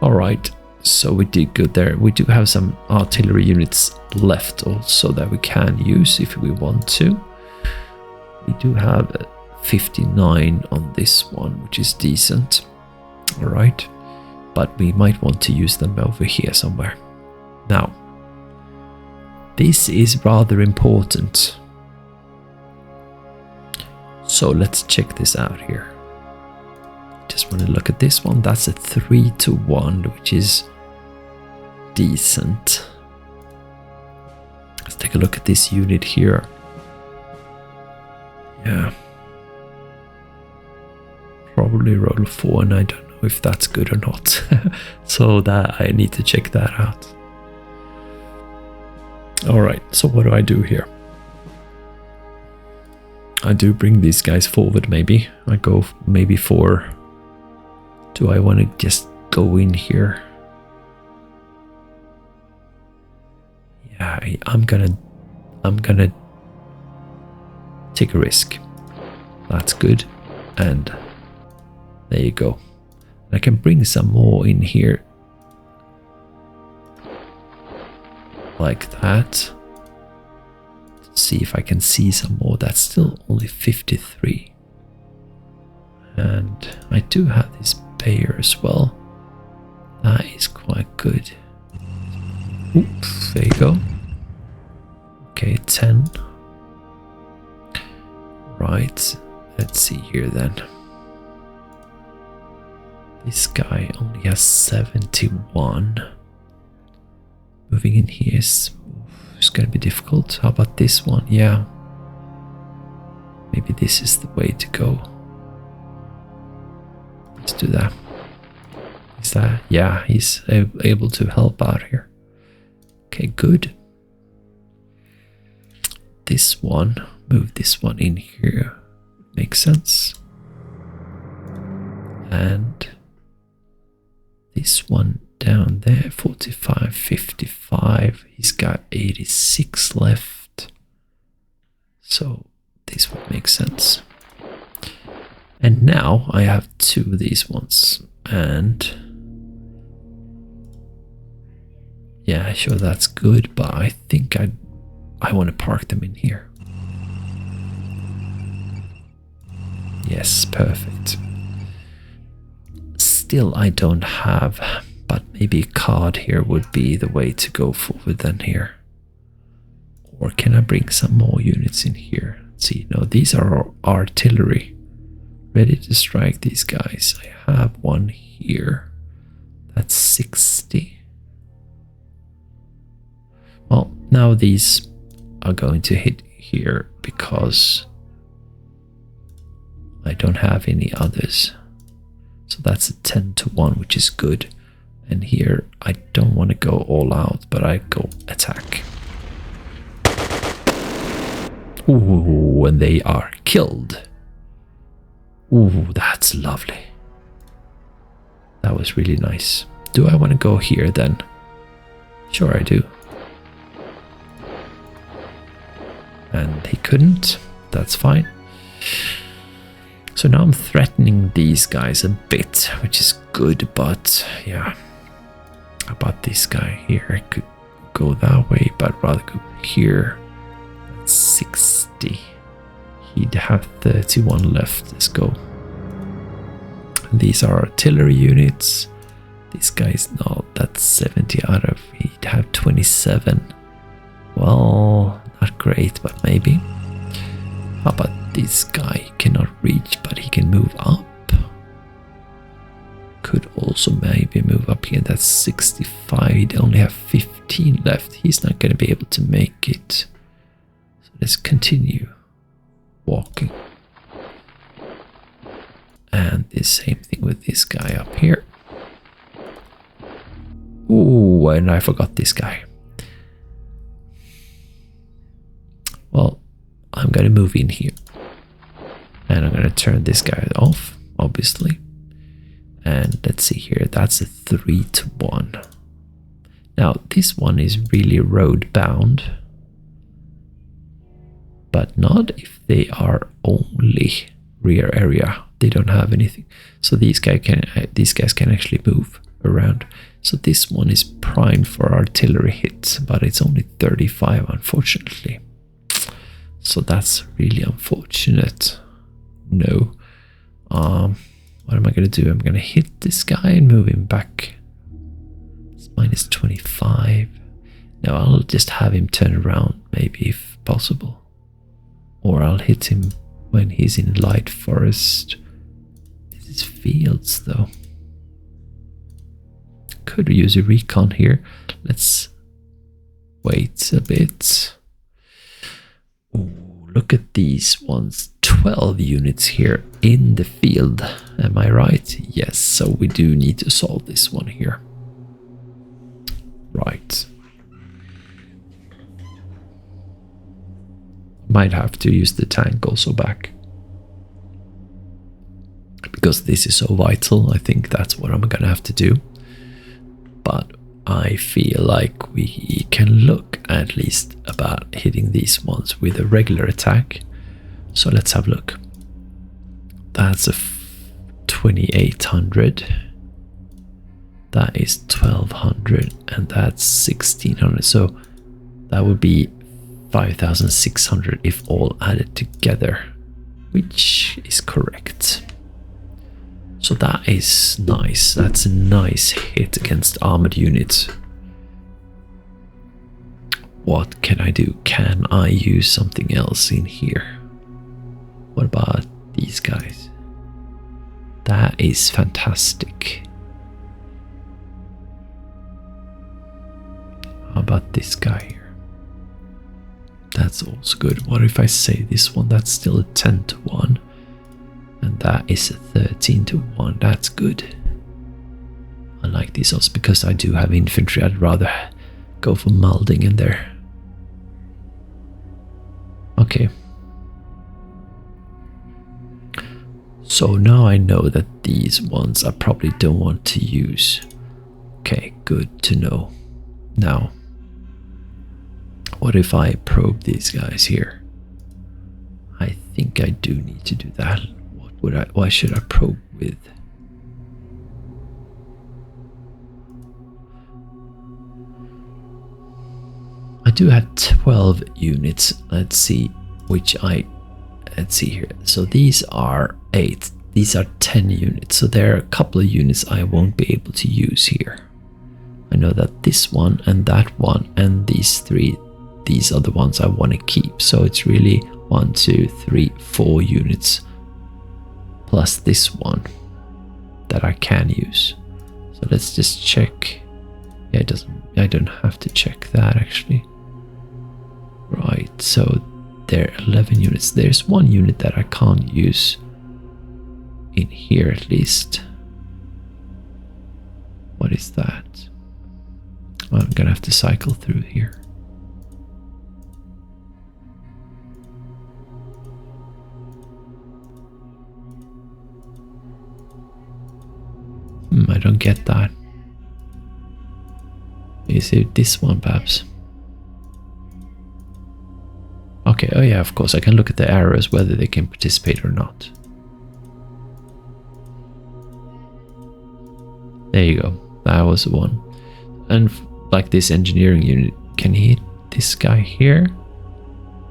All right, so we did good there. We do have some artillery units left also that we can use if we want to. We do have 59 on this one, which is decent. All right, but we might want to use them over here somewhere. Now, this is rather important. So let's check this out here. Just want to look at this one. That's a 3-1, which is decent. Let's take a look at this unit here. Yeah. Probably roll 4, and I don't know if that's good or not. So that I need to check that out. Alright, so what do I do here? I do bring these guys forward maybe. I go maybe for... Do I want to just go in here? Yeah, I'm gonna take a risk. That's good. And there you go. I can bring some more in here. Like that. See if I can see some more. That's still only 53. And I do have this Bayer as well. That is quite good. Oops, there you go. Okay, 10. Right, let's see here then. This guy only has 71. Moving in here is going to be difficult. How about this one? Yeah. Maybe this is the way to go. Let's do that. Is that? Yeah, he's able to help out here. Okay, good. This one, move this one in here. Makes sense. And this one down there, 45, 55. He's got 86 left. So this would make sense. And now I have 2 of these ones. And yeah, sure, that's good, but I think I want to park them in here. Yes, perfect. Still, I don't have, but maybe a card here would be the way to go forward then here. Or can I bring some more units in here? Let's see, no, these are artillery. Ready to strike these guys. I have one here. That's 60. Well, now these are going to hit here because I don't have any others. So that's a 10-1, which is good. And here I don't want to go all out, but I go attack. Ooh, and they are killed. Ooh, that's lovely. That was really nice. Do I want to go here then? Sure I do. And he couldn't. That's fine. So now I'm threatening these guys a bit, which is good, but yeah. How about this guy here? I could go that way, but rather go here. That's 60. He'd have 31 left. Let's go. These are artillery units. This guy's not. That's 70 out of. He'd have 27. Well, not great, but maybe. How about this guy? Cannot reach, but he can move up. Could also maybe move up here. That's 65. He'd only have 15 left. He's not going to be able to make it. So let's continue walking. And the same thing with this guy up here. Ooh, and I forgot this guy. Well, I'm going to move in here. And I'm going to turn this guy off, obviously. And let's see here, that's a 3-1. Now, this one is really road bound. But not if they are only rear area. They don't have anything. So these guys can actually move around. So this one is primed for artillery hits, but it's only 35, unfortunately. So that's really unfortunate. No. What am I going to do? I'm going to hit this guy and move him back. It's minus 25. No, I'll just have him turn around, maybe, if possible. Or I'll hit him when he's in light forest. This is fields, though. Could use a recon here. Let's wait a bit. Ooh, look at these ones. 12 units here in the field. Am I right? Yes, so we do need to solve this one here. Right. Might have to use the tank also back. Because this is so vital, I think that's what I'm gonna have to do. But I feel like we can look at least about hitting these ones with a regular attack. So let's have a look. That's a 2800. That is 1200, and that's 1600. So that would be 5600 if all added together, which is correct. So that is nice. That's a nice hit against armored units. What can I do? Can I use something else in here? What about these guys? That is fantastic. How about this guy here? That's also good. What if I say this one? That's still a 10-1. And that is a 13-1. That's good. I like these also because I do have infantry. I'd rather go for molding in there. Okay. So now I know that these ones I probably don't want to use. Okay, good to know. Now, what if I probe these guys here? I think I do need to do that. What Why should I probe with? I do have 12 units. Let's see let's see here. So these are 8. These are 10 units. So there are a couple of units I won't be able to use here. I know that this one and that one and these 3, these are the ones I want to keep. So it's really 1, 2, 3, 4 units plus this one that I can use. So let's just check. Yeah, it doesn't. I don't have to check that actually. Right, so there are 11 units. There's 1 unit that I can't use in here at least. What is that? Well, I'm gonna have to cycle through here. I don't get that. Is it this one perhaps? Okay, oh yeah, of course, I can look at the arrows whether they can participate or not. There you go, that was the one. And like this engineering unit, can he hit this guy here?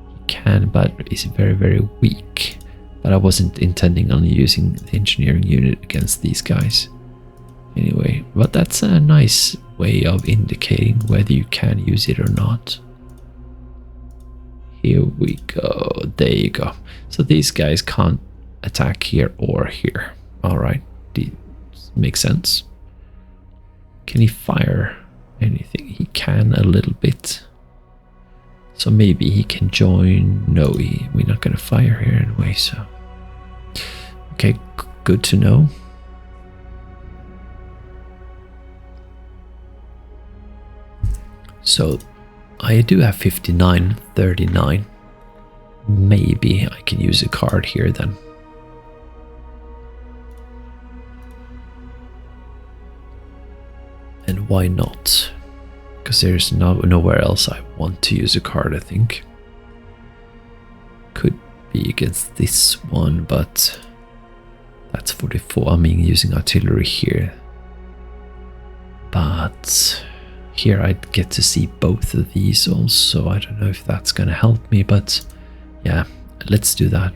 He can, but he's very, very weak. But I wasn't intending on using the engineering unit against these guys. Anyway, but that's a nice way of indicating whether you can use it or not. Here we go. There you go. So these guys can't attack here or here. Alright. Makes sense. Can he fire anything? He can a little bit. So maybe he can join. No, we're not going to fire here anyway. So, okay, good to know. So I do have 59, 39. Maybe I can use a card here then. And why not? Because there's nowhere else I want to use a card, I think. Could be against this one, but that's 44. I mean, using artillery here. But here I'd get to see both of these also. I don't know if that's going to help me, but yeah, let's do that.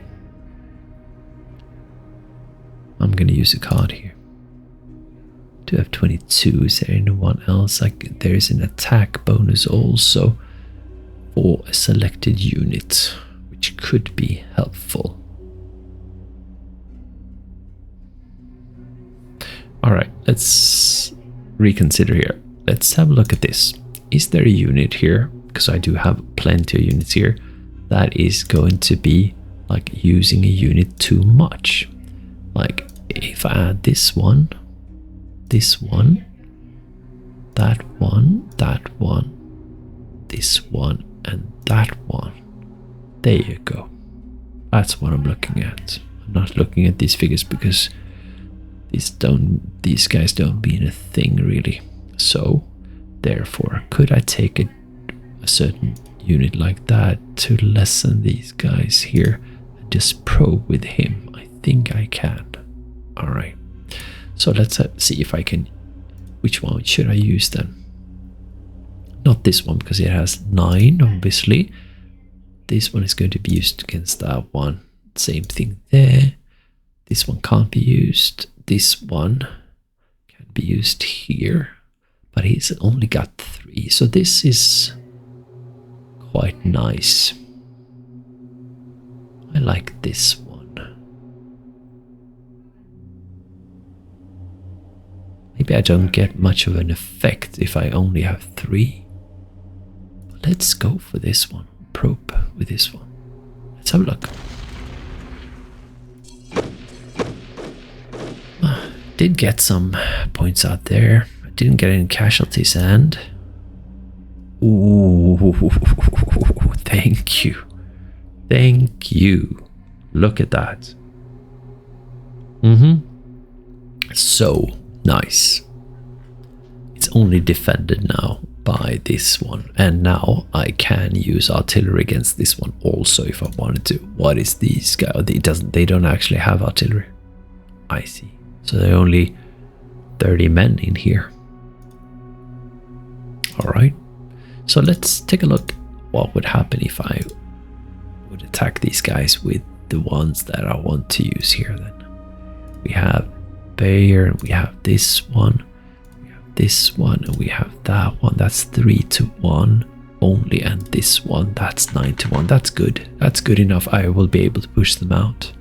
I'm going to use a card here. Do have 22. Is there anyone else? There is an attack bonus also for a selected unit, which could be helpful. Alright, let's reconsider here. Let's have a look at this. Is there a unit here? Because I do have plenty of units here. That is going to be like using a unit too much. Like if I add this one, this one, that one, this one, and that one. There you go. That's what I'm looking at. I'm not looking at these figures because these guys don't mean a thing really. So therefore, could I take a certain unit like that to lessen these guys here and just probe with him? I think I can. All right. So let's see if I can. Which one should I use then? Not this one because it has 9, obviously. This one is going to be used against that one. Same thing there. This one can't be used. This one can be used here. But he's only got 3. So this is quite nice. I like this one. Maybe I don't get much of an effect if I only have 3. But let's go for this one. Probe with this one. Let's have a look. Did get some points out there. I didn't get any casualties and... Ooh, thank you. Thank you. Look at that. So nice. It's only defended now. buy this one, and now I can use artillery against this one also if I wanted to. What is these guys? They don't actually have artillery. I see. So there are only 30 men in here. All right. So let's take a look what would happen if I would attack these guys with the ones that I want to use here. Then we have Bayer, we have this one, we have this one, and we have that one. That's 3-1 only, and this one, that's 9-1. That's good. That's good enough. I will be able to push them out.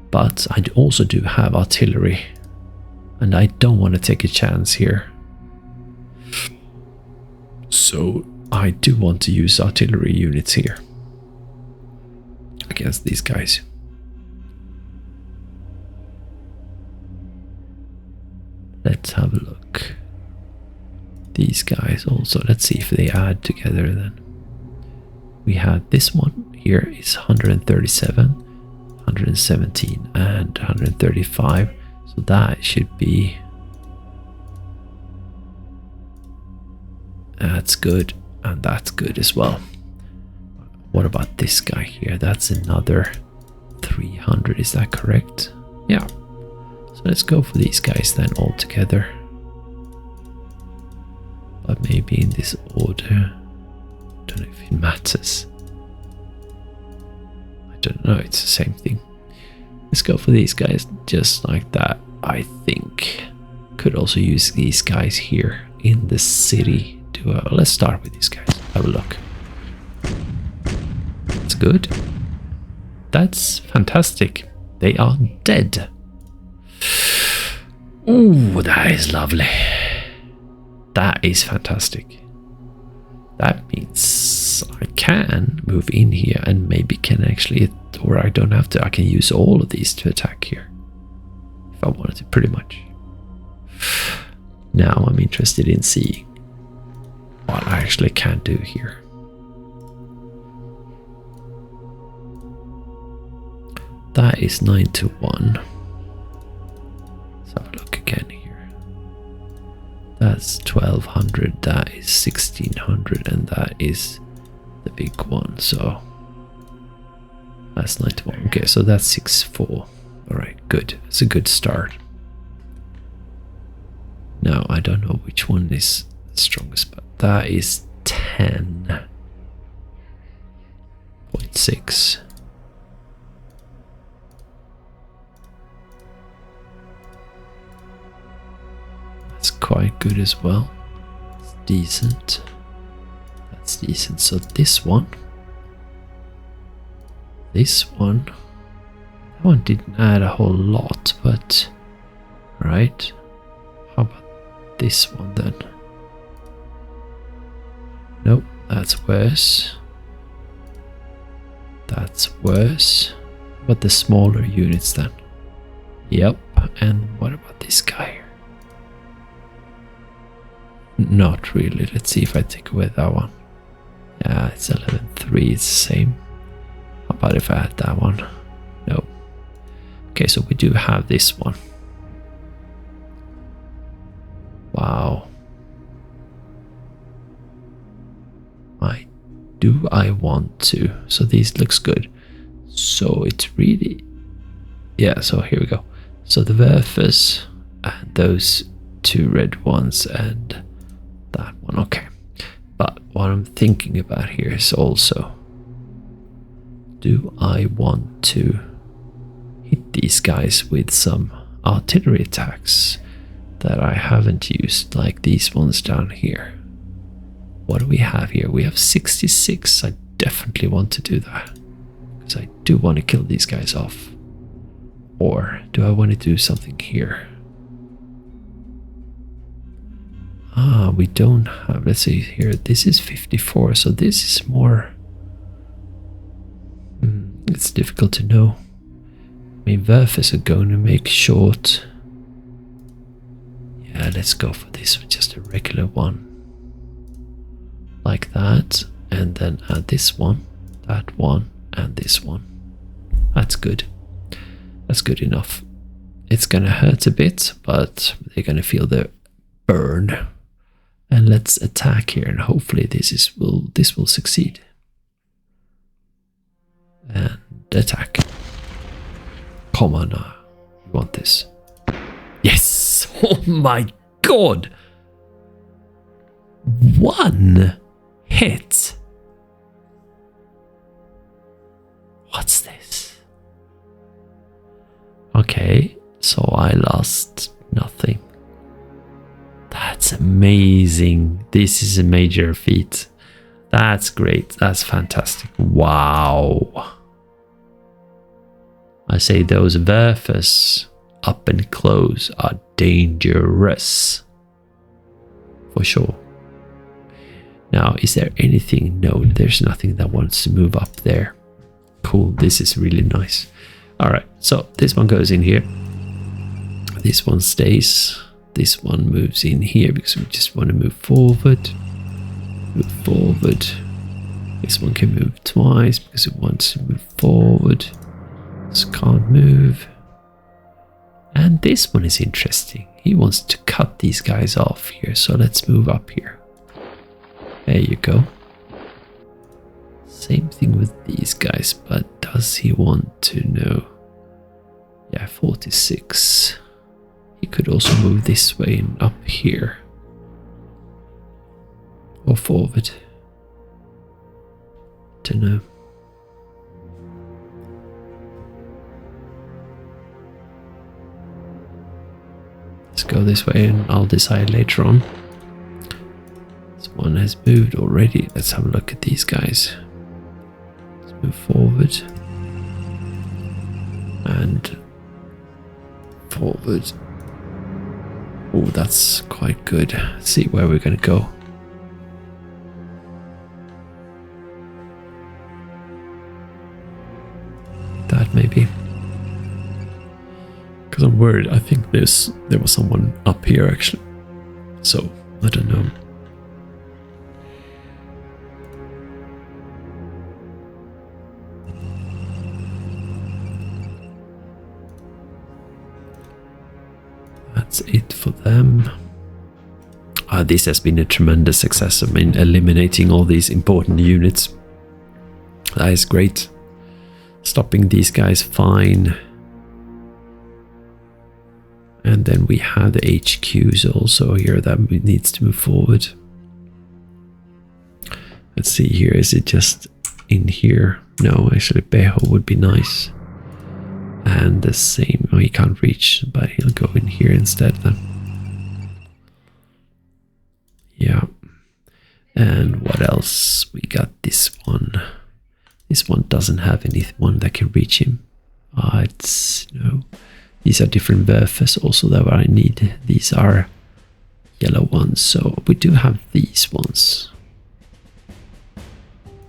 But I also do have artillery, and I don't want to take a chance here. So I do want to use artillery units here against these guys. Let's have a look. These guys also, let's see if they add together then. We have this one here is 137, 117 and 135. So that should be... That's good, and that's good as well. What about this guy here? That's another 300, is that correct? Yeah. So let's go for these guys then all together. But maybe in this order. Don't know if it matters. I don't know, it's the same thing. Let's go for these guys just like that. I think could also use these guys here in the city. Let's start with these guys. Have a look. That's good. That's fantastic. They are dead. Ooh, that is lovely. That is fantastic. That means I can move in here and maybe can actually, or I don't have to, I can use all of these to attack here. If I wanted to, pretty much. Now I'm interested in seeing what I actually can do here. That is 9-1. Let's have a look again here. That's 1200, that is 1600, and that is the big one. So that's 9-1. Okay, so that's 6-4. Alright, good. It's a good start. Now I don't know which one is the strongest, but that is 10.6. That's quite good as well. It's decent. That's decent. So this one, that one didn't add a whole lot, but right. How about this one then? Nope, that's worse. That's worse. But the smaller units then? Yep. And what about this guy here? Not really. Let's see if I take away that one. Yeah, it's 11-3. It's the same. How about if I add that one? Nope. Okay, so we do have this one. Wow. Do I want to? So these looks good. So it's really... Yeah, so here we go. So the Werfers and those two red ones and that one. Okay. But what I'm thinking about here is also, do I want to hit these guys with some artillery attacks that I haven't used, like these ones down here? What do we have here? We have 66. I definitely want to do that, because I do want to kill these guys off. Or do I want to do something here? We don't have, let's see here, this is 54, so this is more... it's difficult to know. I mean, Werfers are going to make short. Yeah, let's go for this, just a regular one. Like that, and then add this one, that one, and this one. That's good. That's good enough. It's gonna hurt a bit, but they're gonna feel the burn. And let's attack here, and hopefully this will succeed. And attack. Come on now. You want this? Yes! Oh my god! 1 hit. What's this? Okay, so I lost nothing. That's amazing. This is a major feat. That's great. That's fantastic. Wow. I say those Werfers up and close are dangerous. For sure. Now, is there anything? No, there's nothing that wants to move up there. Cool. This is really nice. Alright, so this one goes in here. This one stays. This one moves in here because we just want to move forward. Move forward. This one can move twice because it wants to move forward. This can't move. And this one is interesting. He wants to cut these guys off here. So let's move up here. There you go. Same thing with these guys, but does he want to know? Yeah, 46. He could also move this way and up here. Or forward. Don't know. Let's go this way and I'll decide later on. This one has moved already. Let's have a look at these guys. Let's move forward. And forward. Oh, that's quite good. Let's see where we're going to go. That maybe. Because I'm worried. I think there was someone up here actually. So, I don't know. That's it for them. This has been a tremendous success. I mean, eliminating all these important units. That is great. Stopping these guys fine. And then we have the HQs also here that needs to move forward. Let's see here. Is it just in here? No, actually Beho would be nice. And the same, oh, he can't reach, but he'll go in here instead then. Yeah. And what else? We got this one. This one doesn't have anyone that can reach him. No. These are different Werfers also that I need. These are yellow ones, so we do have these ones.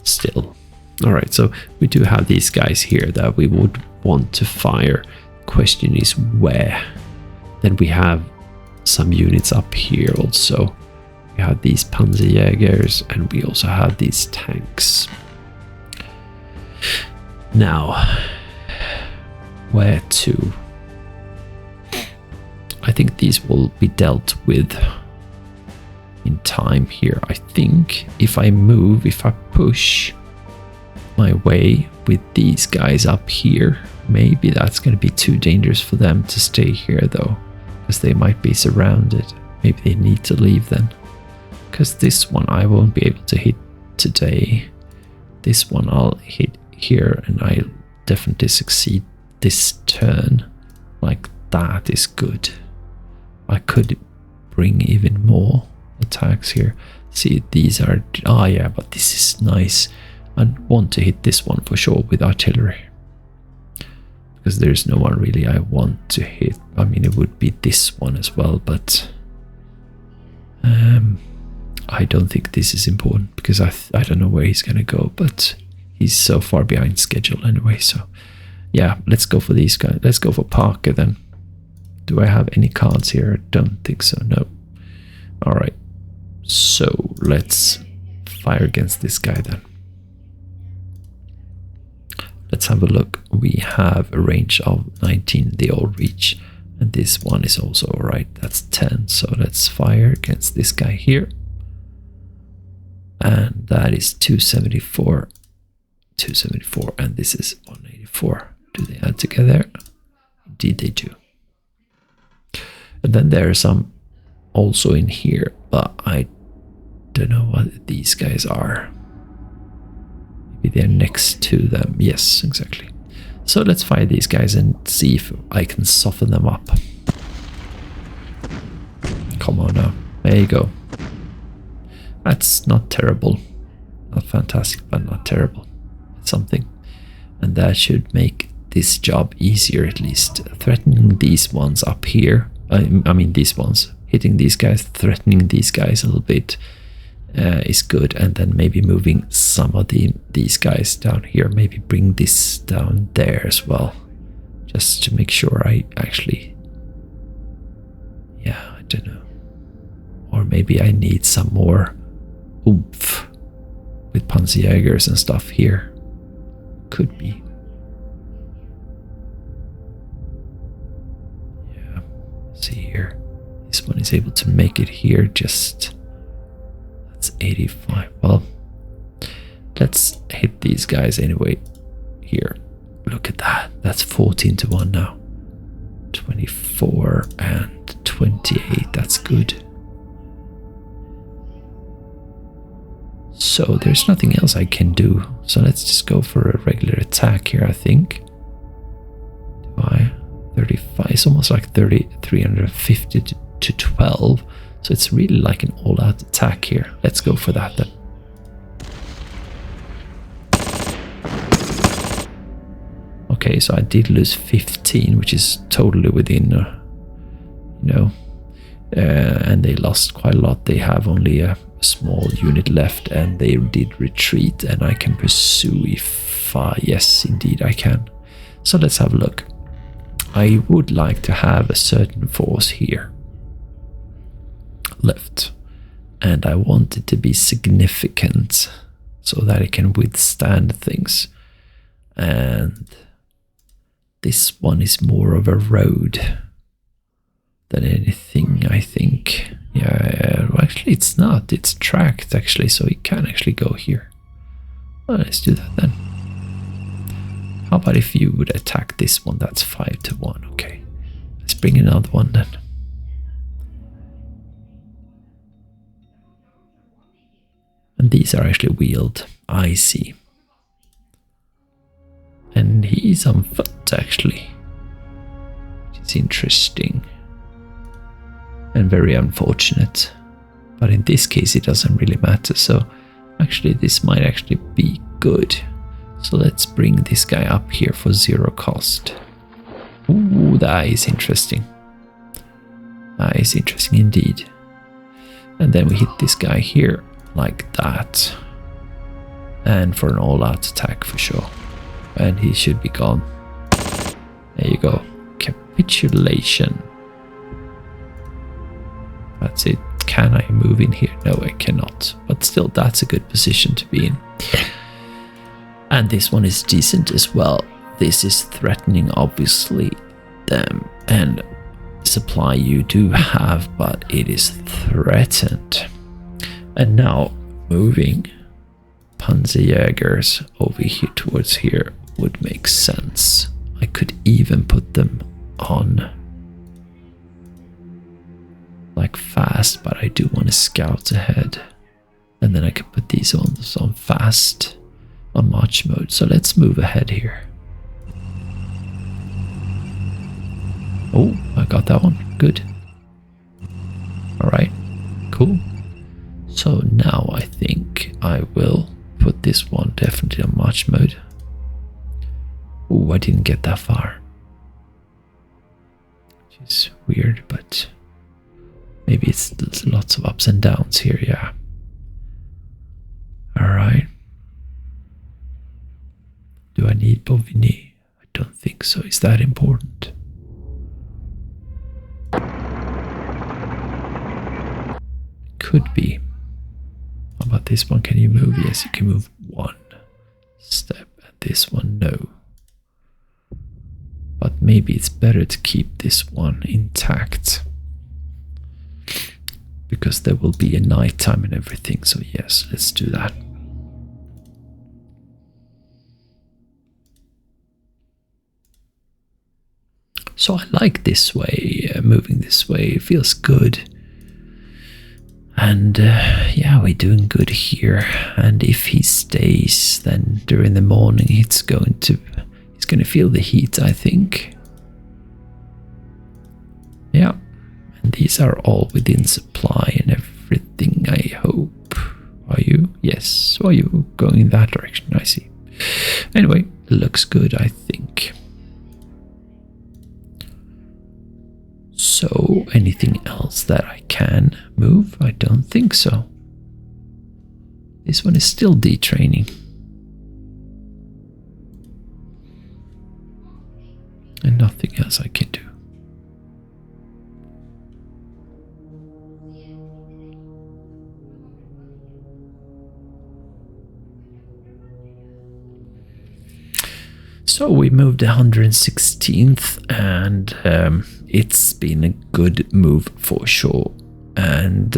Still. Alright, so we do have these guys here that we would want to fire. Question is where? Then we have some units up here also. We have these Panzerjägers and we also have these tanks. Now, where to? I think these will be dealt with in time here. I think if I move, if I push my way with these guys up here, maybe that's going to be too dangerous for them to stay here though, because they might be surrounded. Maybe they need to leave then, because this one I won't be able to hit today. This one I'll hit here and I'll definitely succeed this turn. Like that is good. I could bring even more attacks here. See, these are, oh yeah, but this is nice. I want to hit this one for sure with artillery, because there's no one really I want to hit. I mean, it would be this one as well, but I don't think this is important, because I don't know where he's gonna go, but he's so far behind schedule anyway. So yeah, let's go for these guys. Let's go for Parker then. Do I have any cards here? I don't think so, no. Alright, so let's fire against this guy then. Let's have a look. We have a range of 19, they all reach, And this one is also alright. That's 10. So let's fire against this guy here. And that is 274. 274. And this is 184. Do they add together? Indeed they do. And then there are some also in here, but I don't know what these guys are. Maybe they're next to them. Yes, exactly. So let's fire these guys and see if I can soften them up. Come on now. There you go. That's not terrible. Not fantastic, but not terrible. It's something. And that should make this job easier at least. Threatening these ones up here. I mean these ones. Hitting these guys, threatening these guys a little bit is good. And then maybe moving some of these guys down here. Maybe bring this down there as well. Just to make sure I actually... Yeah, I don't know. Or maybe I need some more oomph with Panzerjägers and stuff here. Could be. Yeah, see here. This one is able to make it here. Just that's 85. Well, let's hit these guys anyway. Here, look at that. That's 14 to 1 now. 24 and 28. That's good. So there's nothing else I can do. So let's just go for a regular attack here, I think. Do I? 35. It's almost like 350 to 12. So it's really like an all-out attack here. Let's go for that then. Okay, so I did lose 15, which is totally within, and they lost quite a lot. They have only a small unit left and they did retreat, and I can pursue if yes, indeed I can. So let's have a look. I would like to have a certain force here left, and I want it to be significant so that it can withstand things. And this one is more of a road than anything, I think. Yeah, well, actually it's not. It's tracked actually, so it can actually go here. Well, let's do that then. How about if you would attack this one? That's 5 to 1. Okay, let's bring another one then. And these are actually wheeled. I see. And he's on foot actually. It's interesting. And very unfortunate. But in this case it doesn't really matter. So actually this might actually be good. So let's bring this guy up here for 0 cost. Ooh, that is interesting. That is interesting indeed. And then we hit this guy here like that. And for an all-out attack for sure. And he should be gone. There you go. Capitulation. That's it. Can I move in here? No, I cannot. But still, that's a good position to be in. And this one is decent as well. This is threatening, obviously, them. And supply you do have, but it is threatened. And now, moving Panzerjägers over here towards here would make sense. I could even put them on like fast, but I do want to scout ahead. And then I can put these on fast, on march mode. So let's move ahead here. Oh, I got that one. Good. Alright, cool. So now I think I will put this one definitely on march mode. Oh, I didn't get that far. Which is weird, but maybe there's lots of ups and downs here, yeah. Alright. Do I need Bovigny? I don't think so. Is that important? Could be. How about this one? Can you move? Yes, you can move 1 step. And this one, no. But maybe it's better to keep this one intact, because there will be a nighttime and everything. So yes, let's do that. So I like this way, moving this way, it feels good. And yeah, we're doing good here. And if he stays, then during the morning he's going to feel the heat, I think. Yeah, and these are all within supply and everything, I hope. Are you? Yes. Are you going in that direction? I see. Anyway, looks good, I think. So, anything else that I can move? I don't think so. This one is still detraining. And nothing else I can do. So we moved 116th, and it's been a good move for sure. And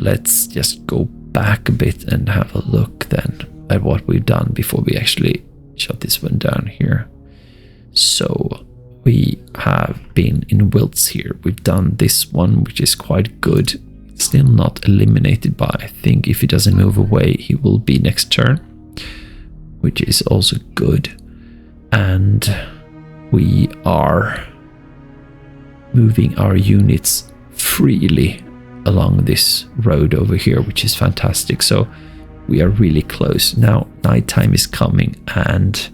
let's just go back a bit and have a look then at what we've done before we actually shut this one down here. So we have been in wilts here. We've done this one, which is quite good. Still not eliminated, but I think if he doesn't move away, he will be next turn, which is also good. And we are moving our units freely along this road over here, which is fantastic. So we are really close. Now nighttime is coming, and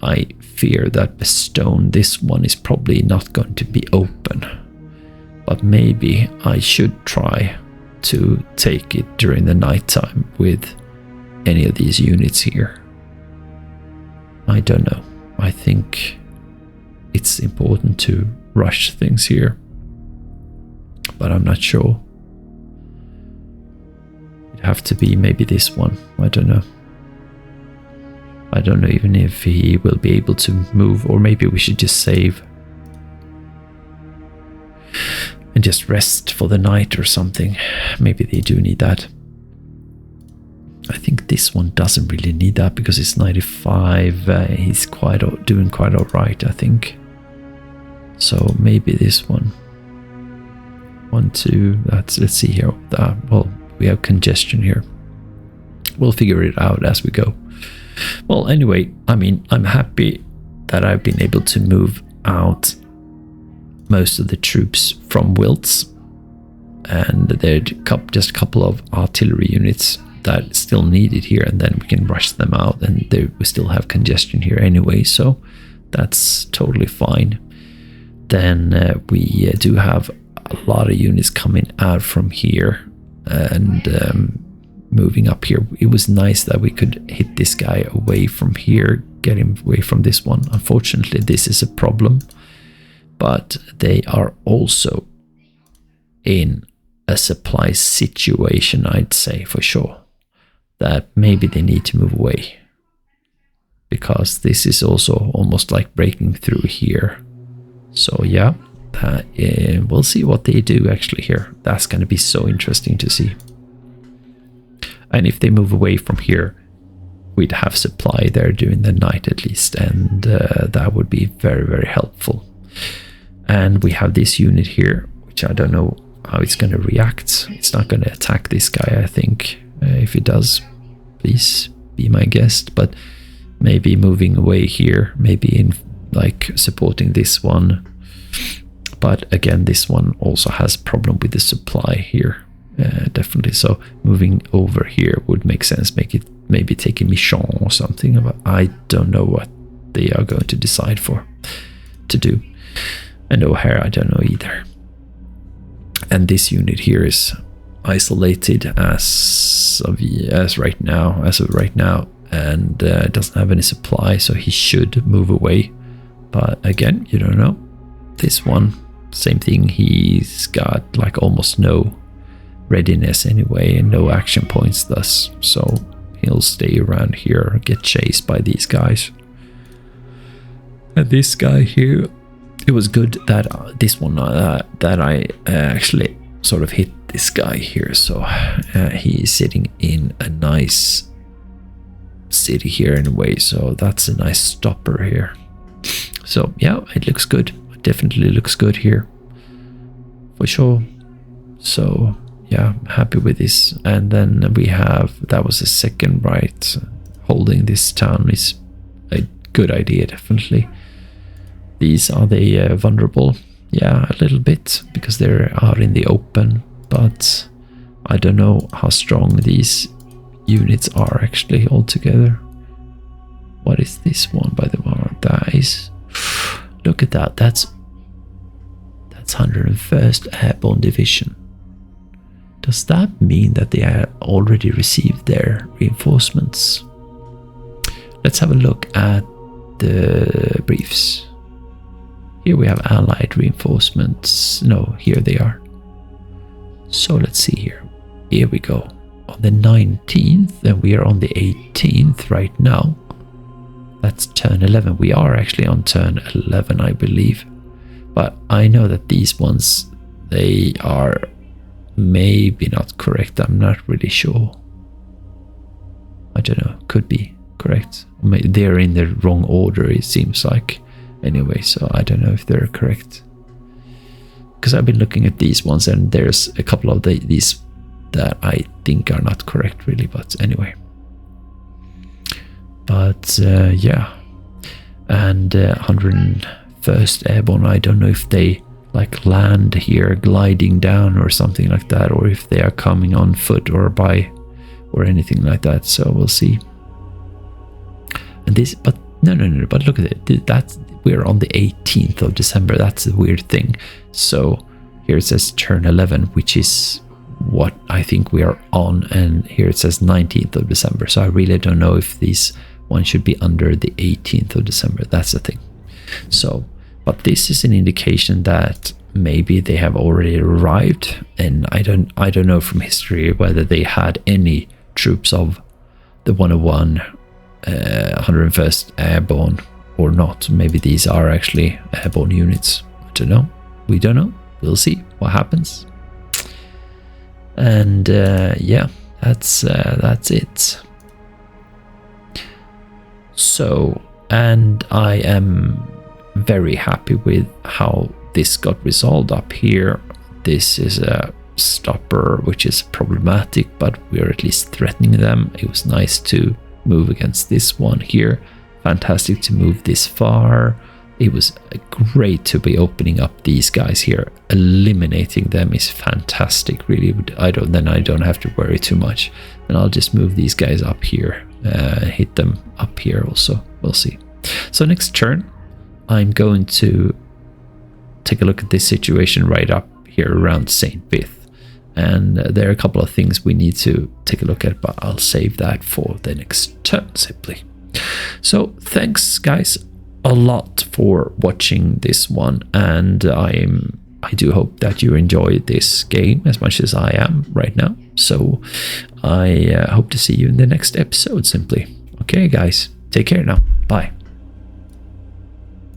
I fear that Bastogne, this one is probably not going to be open. But maybe I should try to take it during the nighttime with any of these units here. I don't know. I think it's important to rush things here, but I'm not sure. It'd have to be maybe this one. I don't know. I don't know even if he will be able to move, or maybe we should just save and just rest for the night or something. Maybe they do need that. I think this one doesn't really need that because it's 95. He's doing quite all right, I think. So maybe this one. 1, 2. Let's see here. Well, we have congestion here. We'll figure it out as we go. Well, anyway, I mean, I'm happy that I've been able to move out most of the troops from wilts, and there's just a couple of artillery units that still needed here, and then we can rush them out, and we still have congestion here anyway, so that's totally fine. Then we do have a lot of units coming out from here and moving up here. It was nice that we could hit this guy away from here, get him away from this one. Unfortunately, this is a problem, but they are also in a supply situation, I'd say for sure, that maybe they need to move away, because this is also almost like breaking through here. So yeah, we'll see what they do actually here. That's going to be so interesting to see. And if they move away from here, we'd have supply there during the night at least, and that would be very, very helpful. And we have this unit here, which I don't know how it's going to react. It's not going to attack this guy, I think. If it does, please be my guest. But maybe moving away here, maybe in like supporting this one. But again, this one also has a problem with the supply here. Definitely. So moving over here would make sense. Maybe take a mission or something. But I don't know what they are going to decide to do. And O'Hare, I don't know either. And this unit here is isolated as of right now, and doesn't have any supply, so he should move away. But again, you don't know. This one, same thing. He's got like almost no readiness anyway, and no action points thus, so he'll stay around here, get chased by these guys. And this guy here, it was good that this one that I actually sort of hit this guy here. So he is sitting in a nice city here in a way. So that's a nice stopper here. So yeah, it looks good. It definitely looks good here for sure. So yeah, I'm happy with this. And then we have, that was a second right. Holding this town is a good idea, definitely. These are the vulnerable, yeah, a little bit, because they're out in the open, but I don't know how strong these units are actually altogether. What is this one, by the way? That is, look at that, that's 101st Airborne Division. Does that mean that they have already received their reinforcements? Let's have a look at the briefs. Here we have Allied reinforcements. No, here they are. So let's see here. Here we go. On the 19th, and we are on the 18th right now. That's turn 11. We are actually on turn 11, I believe. But I know that these ones, they are maybe not correct. I'm not really sure. I don't know. Could be correct. They're in the wrong order, it seems like. Anyway, so I don't know if they're correct. Because I've been looking at these ones, and there's a couple of these that I think are not correct, really. But anyway. But yeah. And 101st Airborne, I don't know if they like land here gliding down or something like that, or if they are coming on foot or by or anything like that. So we'll see. And this, but no, but look at it. That's, we're on the 18th of December. That's the weird thing. So here it says turn 11, which is what I think we are on, and here it says 19th of December. So I really don't know if these one should be under the 18th of December. That's the thing. So, but this is an indication that maybe they have already arrived, and I don't know from history whether they had any troops of the 101st Airborne or not. Maybe these are actually airborne units. I don't know. We don't know. We'll see what happens. And yeah, that's it. So, and I am very happy with how this got resolved up here. This is a stopper which is problematic, but we're at least threatening them. It was nice to move against this one here. Fantastic to move this far. It was great to be opening up these guys here. Eliminating them is fantastic, really. I don't have to worry too much, and I'll just move these guys up here, hit them up here also. We'll see. So next turn, I'm going to take a look at this situation right up here around St. Vith, and there are a couple of things we need to take a look at, but I'll save that for the next turn simply. So thanks guys a lot for watching this one, and I do hope that you enjoyed this game as much as I am right now. So I hope to see you in the next episode simply. Okay guys, take care now. Bye.